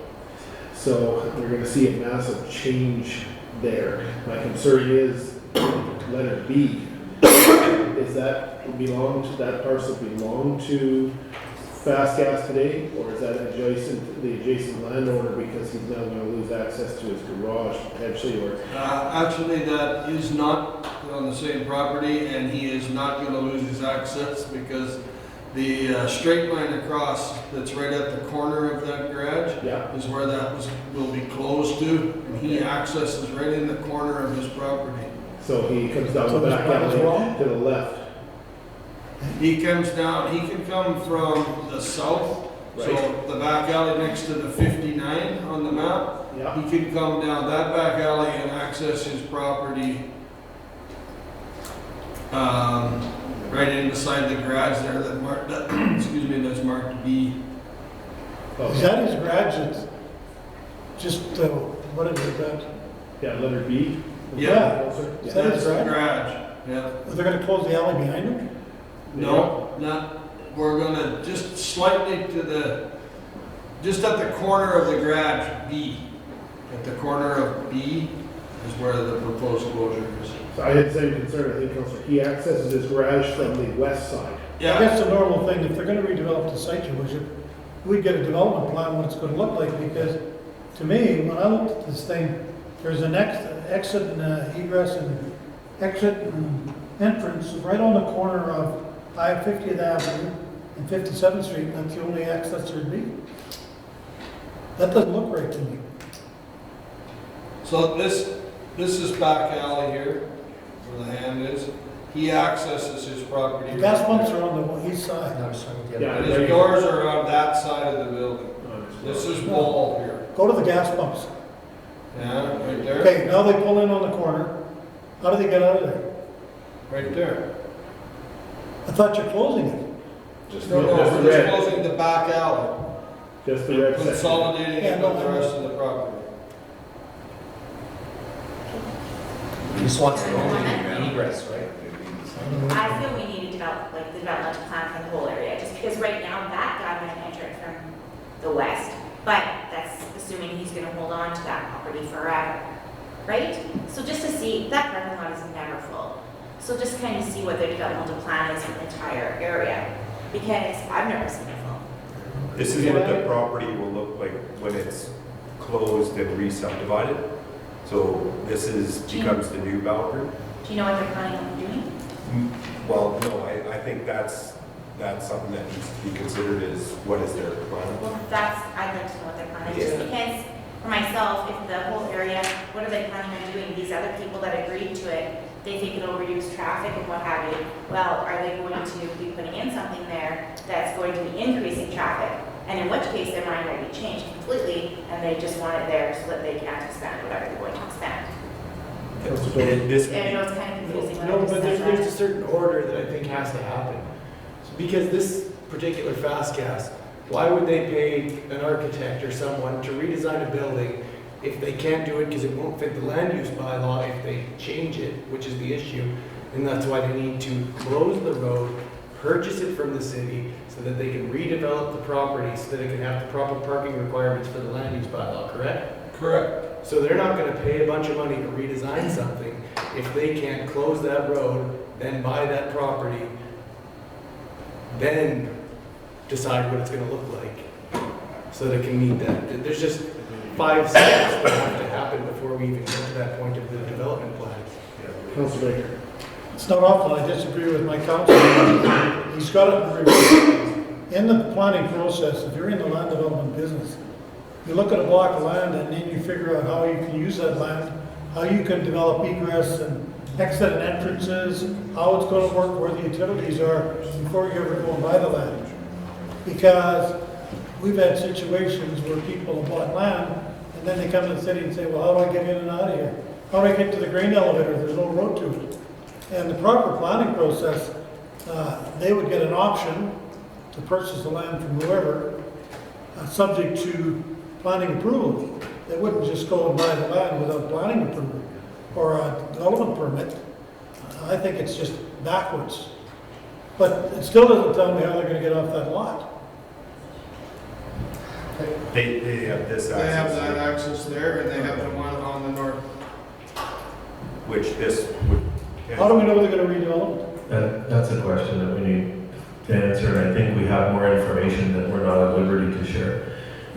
So we're gonna see a massive change there. My concern is letter B. Is that that parcel belong to Fast Gas today, or is that the adjacent landowner because he's now gonna lose access to his garage potentially, or? Actually, that is not on the same property, and he is not gonna lose his access because the straight line across that's right at the corner of that garage Yeah. is where will be closed to, and he accesses right in the corner of his property. So he comes down So the this back plan is alley wrong? to the left. He comes down, he can come from the south, so Right. the back alley next to the 59 on the map. Yeah. He can come down that back alley and access his property right in beside the garage there that marked, that's marked B. Is that his garage? It's just, what is it, that? Yeah, letter B. Yeah. Is that his That's the garage? garage, yeah. Are they gonna close the alley behind him? No, we're gonna just slightly just at the corner of the garage, B. At the corner of B is where the proposed closure is. So I had the same concern, I think, Councillor, he accesses his garage from the west side. I guess the normal thing, if they're gonna redevelop the site, we'd get a development plan, what it's gonna look like, because to me, when I looked at this thing, there's an exit and egress and exit and entrance right on the corner of 50th Avenue and 57th Street, that's the only access there'd be. That doesn't look right to me. So this is back alley here, where the hand is. He accesses his property. The gas pumps are on the east side. No, sorry, the Yeah. other. And his doors are on that side of the building. This is wall here. Go to the gas pumps. Yeah, right there. Okay, now they pull in on the corner. How do they get out of there? Right there. I thought you're closing it. Just No, no, Just the we're just red. closing the back alley, Just the red section. consolidating Yeah, it no, with the rest of the property. He just wants an only egress, right? I feel we need to develop, like, the developmental plan for the whole area, just because right now that guy might enter it from the west, but that's assuming he's gonna hold on to that property forever, right? So just to see, that parking lot is never full. So just kind of see what their developmental plan is for the entire area, because I've never seen it full. This is what the property will look like when it's closed and re-subdivided. So this becomes the new boundary. Do you know what they're planning on doing? Well, no, I think that's something that needs to be considered is what is their plan? Well, I'd like to know what they're planning, just Yeah. because, for myself, if the whole area, what are they planning on doing? These other people that agreed to it, they think it'll reduce traffic and what have you. Well, are they going to be putting in something there that's going to be increasing traffic? And in which case, their mind might be changed completely, and they just want it there so that they can't expand whatever they're going to expand. This, I know it's kind of confusing when I No, just but said there's a that. certain order that I think has to happen. Because this particular fast gas, why would they pay an architect or someone to redesign a building if they can't do it because it won't fit the land use bylaw if they change it, which is the issue? And that's why they need to close the road, purchase it from the city so that they can redevelop the property so that it can have the proper parking requirements for the land use bylaw, correct? Correct. So they're not gonna pay a bunch of money to redesign something if they can't close that road, then buy that property, then decide what it's gonna look like, so that it can meet that. There's just 5 steps that have to happen before we even get to that point of the development plan. Councilor Baker. It's not awful, I disagree with my councilman. He's got it in reverse. In the planning process, if you're in the land development business, you look at a block of land and then you figure out how you can use that land, how you can develop egress and exit and entrances, how it's gonna work, where the utilities are, before you ever go and buy the land. Because we've had situations where people have bought land, and then they come to the city and say, well, how do I get in and out of here? How do I get to the grain elevator? There's no road to it. And the proper planning process, they would get an option to purchase the land from whoever, subject to planning approval. They wouldn't just go and buy the land without planning approval or a development permit. I think it's just backwards. But it still doesn't tell me how they're gonna get off that lot. they have this They have access, that access there, and they have the one on the north. which this would. How do we know they're gonna redevelop it? That's a question that we need to answer, and I think we have more information that we're not at liberty to share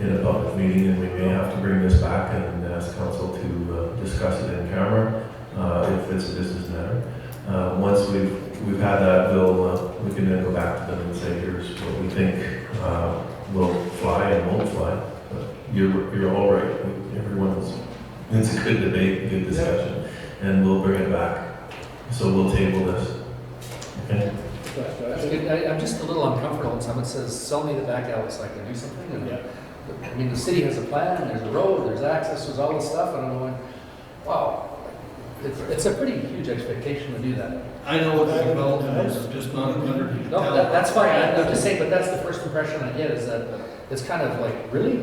in a public meeting, and we may have to bring this back and ask council to discuss it in camera, if it's a business matter. Once we've had that, we can then go back to them and say, here's what we think will fly and won't fly. But you're all right. It's a good debate, good discussion, and we'll bring it back. So we'll table this. Okay? I'm just a little uncomfortable when someone says, sell me the back alley so I can do something. And, Yeah. I mean, the city has a plan, there's a road, there's access, there's all this stuff, and I'm going, wow, it's a pretty huge expectation to do that. I know what the development is, I'm just not under. No, that's fine, I'm just saying, but that's the first impression I get, is that it's kind of like, really?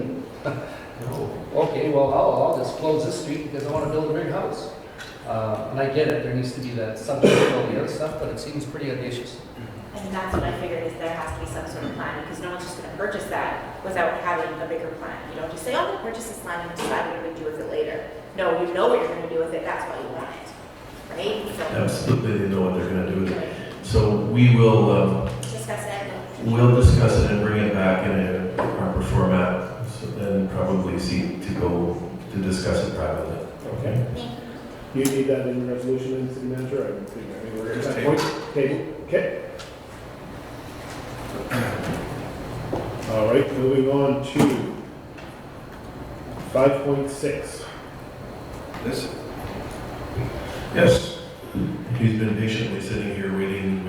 Okay, well, I'll just close this street because I want to build a big house. And I get it, there needs to be that subject to all the other stuff, but it seems pretty audacious. And that's what I figured, is there has to be some sort of plan, because no one's just gonna purchase that without having a bigger plan. You don't just say, oh, I'm gonna purchase this land and decide what you're gonna do with it later. No, you know what you're gonna do with it, that's why you want it, right? So, Absolutely, they know what they're going to do with it. So we will discuss it. we'll discuss it and bring it back in a proper format, so then probably seek to go to discuss it privately. Okay. Do you need that in the resolution in city manager? I don't think, we're at that point. Okay. All right, moving on to 5.6. This, Yes. He's been patiently sitting here waiting,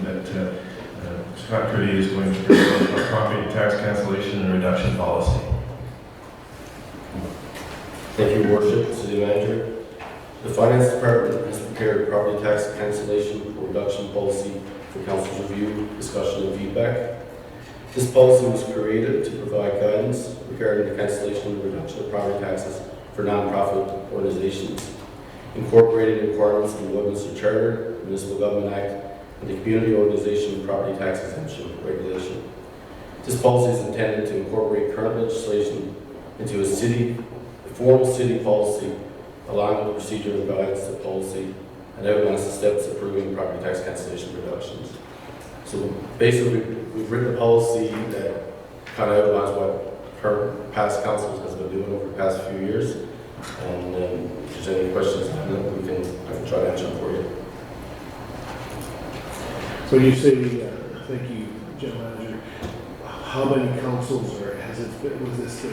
that Scott Curdy is going to present a property tax cancellation and reduction policy. Thank you, Your Worship, City Manager. The Finance Department has prepared a property tax cancellation reduction policy for council's review, discussion, and feedback. This policy was created to provide guidance regarding the cancellation and reduction of property taxes for nonprofit organizations, incorporating requirements in the Lloydminster Charter, Municipal Government Act, and the Community Organization Property Tax Exemption Regulation. This policy is intended to incorporate current legislation into a formal city policy, allowing the procedure and guides the policy, and outlines the steps approving property tax cancellation reductions. So basically, we've written a policy that kind of outlines what current past councils has been doing over the past few years. And if there's any questions on it, I can try to answer them for you. So you say, thank you, General Manager, how many councils or has it been, was this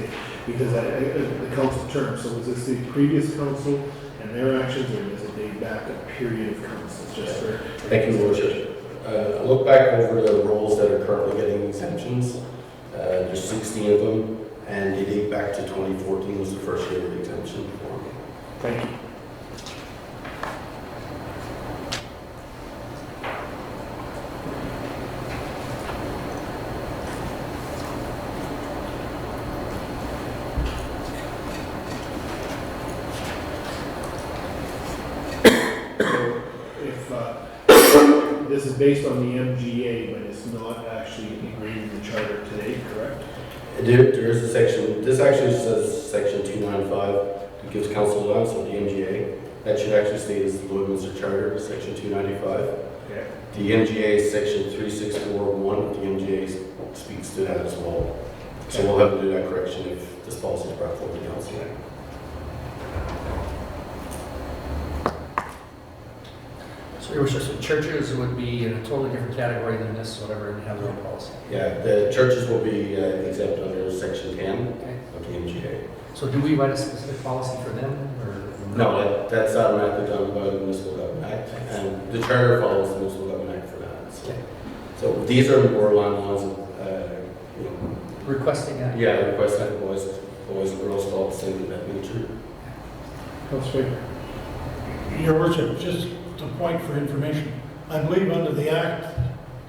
because the council term, so was this the previous council and their actions, or does it date back a period of councils just for? Thank you, Your Worship. I look back over the roles that are currently getting exemptions. There's 16 of them, and they date back to 2014 was the first year of the exemption for them. Thank you. This is based on the MGA, but it's not actually agreed in the charter today, correct? There is a section, this actually says section 295, that gives council allowance of the MGA. That should actually state as the Lloydminster Charter, section 295. Okay. The MGA is section 3641 of the MGA speaks to that as well. So we'll have to do that correction if this policy is brought forward to council. So Your Worship, so churches would be in a totally different category than this, whatever, and have their own policy. Yeah, the churches will be exempt under section 10 Okay. of the MGA. So do we write a specific policy for them, or? No, that's automatically done by the Municipal Government Act, and the charter follows the Municipal Government Act for that. So, Okay. so these are more along the lines of, you know, Requesting that? yeah, request that boys and girls clubs, things of that nature. Councilor. Your Worship, just a point for information. I believe under the Act,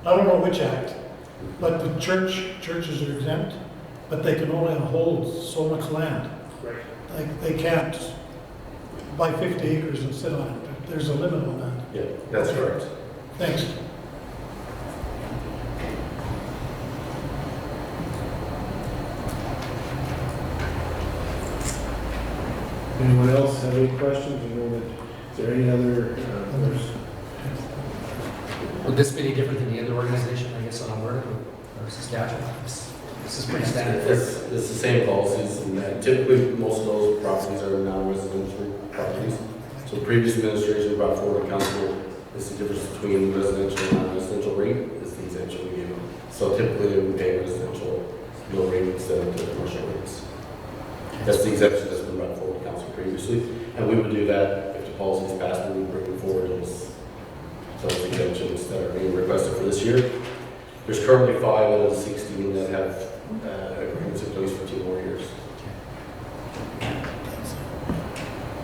I don't know which Act, but the churches are exempt, but they can only hold so much land. Right. Like, they can't buy 50 acres and sit on it. There's a limit on that. Yeah, that's correct. Thanks. Anyone else have any questions? You know, is there any other, others? Would this be any different than the other organization, I guess, on Alberta or Saskatchewan? This is pretty standard. It's the same policies, and typically most of those properties are non-residential properties. So previous administration brought forward to council is the difference between residential and non-residential rate is the exemption we give them. So typically they would pay residential mill rate instead of the commercial rates. That's the exemption that's been brought forward to council previously, and we would do that if the policy is passed. We would bring forward those exemptions that are being requested for this year. There's currently 5 out of the 16 that have agreements in place for 2 more years.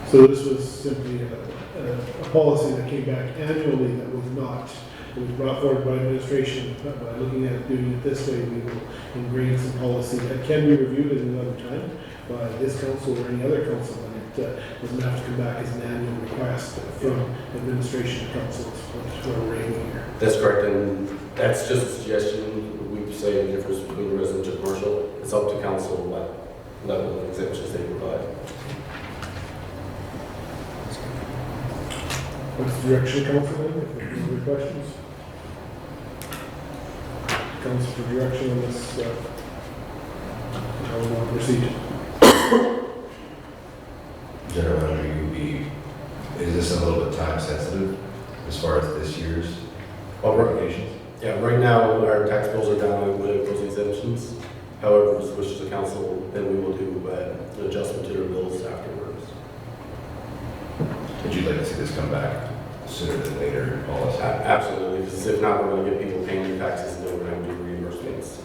So this was simply a policy that came back annually that was not, it was brought forward by administration. But by looking at doing it this way, we will ingrain some policy that can be reviewed at another time by this council or any other council, and it doesn't have to come back as an annual request from administration to council for a rainy year. That's correct, and that's just a suggestion. We say the difference between the residential and commercial. It's up to council what level of exemptions they provide. What's the direction, council, then? If there's any other questions? Council for direction on this, how we want to proceed. General Manager, is this a little bit time sensitive as far as this year's obligations? Yeah, right now our tax bills are down with those exemptions. However, if it wishes the council, then we will do an adjustment to their bills afterwards. Would you like to see this come back sooner than later in policy? Absolutely, because if not, we're going to get people paying their taxes and then we're going to do reimbursements.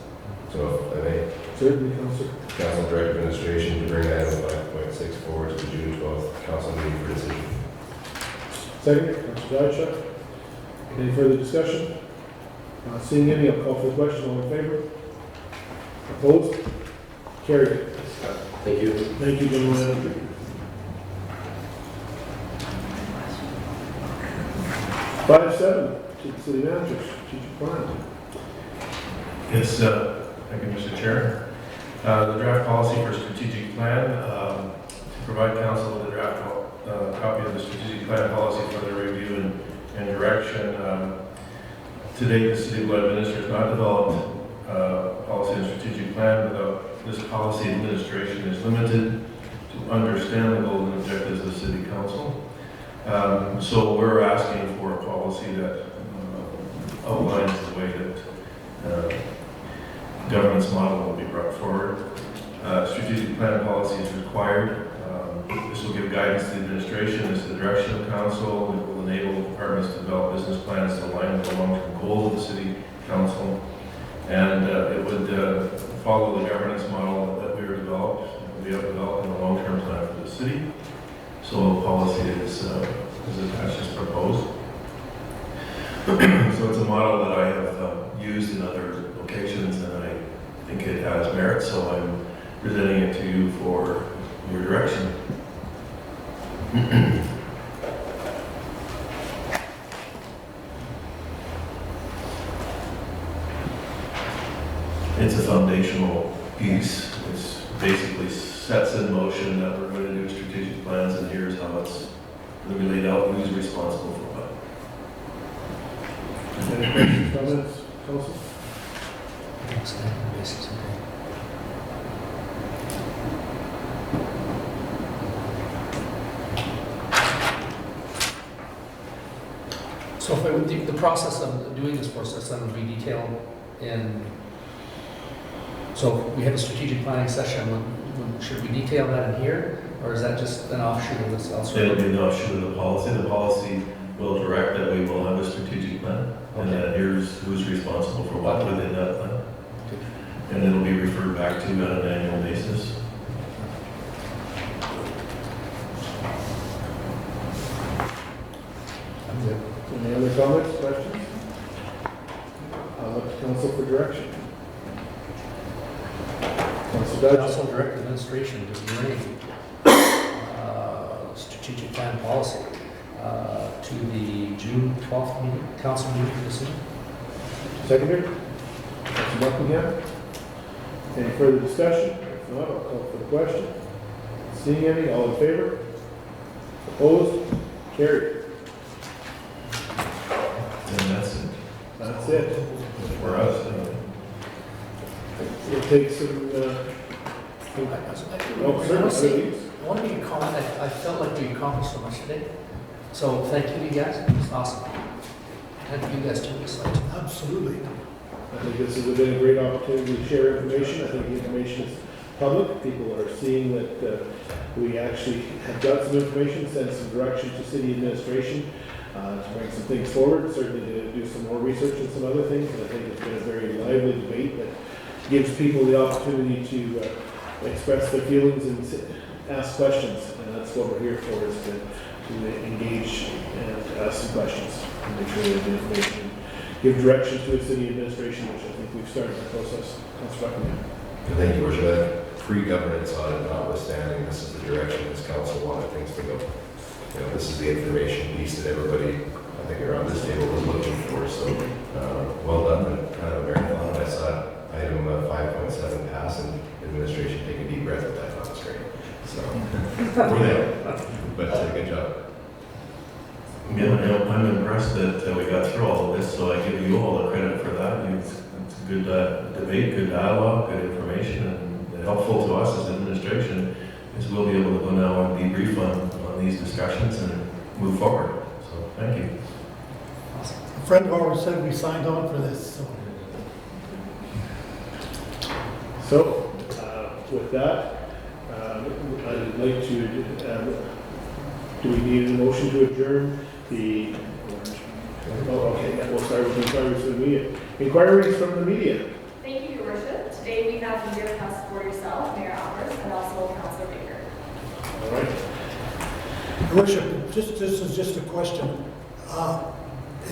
So if I may, Certainly, council. Council Direct Administration to bring item 5.6 forward to the June 12th council meeting for decision. Second, Councilor Diachak. Any further discussion? Seeing any, I'll call for the question. All in favor? Opposed? Carried. Thank you. Thank you, General Manager. 5-7, to the city manager, strategic plan. Yes, thank you, Mr. Chair. The draft policy for strategic plan, to provide council with a draft copy of the strategic plan policy for their review and direction. To date, the city will administer has not developed policy and strategic plan. Without this policy, administration is limited to understand the goals and objectives of the city council. So we're asking for a policy that outlines the way that governance model will be brought forward. Strategic plan policy is required. This will give guidance to the administration as to the direction of council. It will enable departments to develop business plans to align with the long-term goals of the city council. And it would follow the governance model that we have developed in the long-term plan for the city. So the policy is attached as proposed. So it's a model that I have used in other locations, and I think it has merit, so I'm presenting it to you for your direction. It's a foundational piece. It's basically sets in motion that we're going to do strategic plans, and here's how it's going to be laid out, who's responsible for what. Any questions, comments, council? So if the process of doing this process then would be detailed in, so we have a strategic planning session, should we detail that in here? Or is that just an offshoot of this elsewhere? It'll be an offshoot of the policy. The policy will direct that we will have a strategic plan, and that here's who's responsible for what within that plan. And it'll be referred back to on an annual basis. Any other comments, questions? I'll look to council for direction. Council Dodge. Also direct administration to bring strategic plan policy to the June 12th meeting, council meeting this year. Seconder? Council Buckingham? Any further discussion? If not, I'll call for the question. Seeing any, all in favor? Opposed? Carried. And that's it That's it. for us. We'll take some, certainly. I want to make a comment. I felt like we accomplished so much today. So thank you, you guys. It's awesome. And you guys too. It's like, Absolutely. I think this has been a great opportunity to share information. I think the information is public. People are seeing that we actually have got some information, send some direction to city administration to bring some things forward, certainly to do some more research and some other things. And I think it's been a very lively debate that gives people the opportunity to express their feelings and ask questions. And that's what we're here for, is to engage and ask some questions and make sure we have the information. Give direction to the city administration, which I think we've started the process. Councilor Buckingham. Thank you, Worship. Pre-governance audit notwithstanding, this is the direction this council wanted things to go. You know, this is the information piece that everybody, I think, around this table was looking for. So, well done, and kind of a marathon. I saw item 5.7 pass, and administration take a deep breath at that. That was great. So, we're there, but good job. Yeah, I'm impressed that we got through all of this, so I give you all the credit for that. It's a good debate, good dialogue, good information, and helpful to us as administration is we'll be able to go now and debrief on these discussions and move forward. So thank you. A friend of ours said we signed on for this, so. So, with that, I'd like to, do we need a motion to adjourn the, okay, yeah, we'll start with inquiries from the media. Inquiries from the media. Thank you, Your Worship. Today we have media requests for yourself, Mayor Albers, and also Councilor Baker. All right. Your Worship, this is just a question.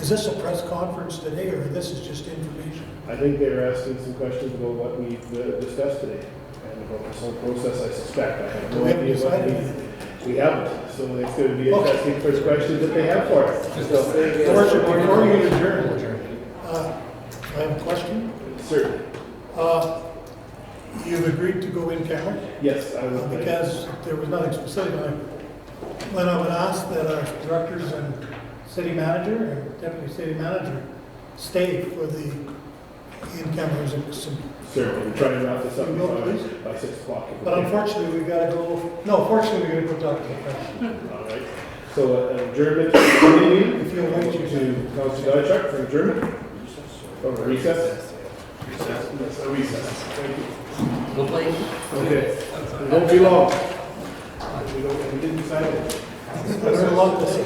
Is this a press conference today, or this is just information? I think they were asking some questions about what we discussed today, and about this whole process, I suspect. I have no We haven't idea what decided we, anything. we haven't, so it's going to be interesting for the questions that they have for us. So, Your Worship, before you adjourn, I have a question. certainly. You've agreed to go in camera? Yes, I will. Because there was nothing specific. When I would ask that our directors and city manager and deputy city manager stay for the in-cameras. Certainly, we're trying to wrap this up You will, please? by 6 o'clock. But unfortunately, we gotta go, no, fortunately, we gotta go talk to the press. All right. So adjournment, continue. If you'll wait, you To Councilor Diachuk for adjournment. Or a recess? Recess. Yes, a recess. Thank you. Go play. Okay. It won't be long. We didn't decide it. I learned a lot this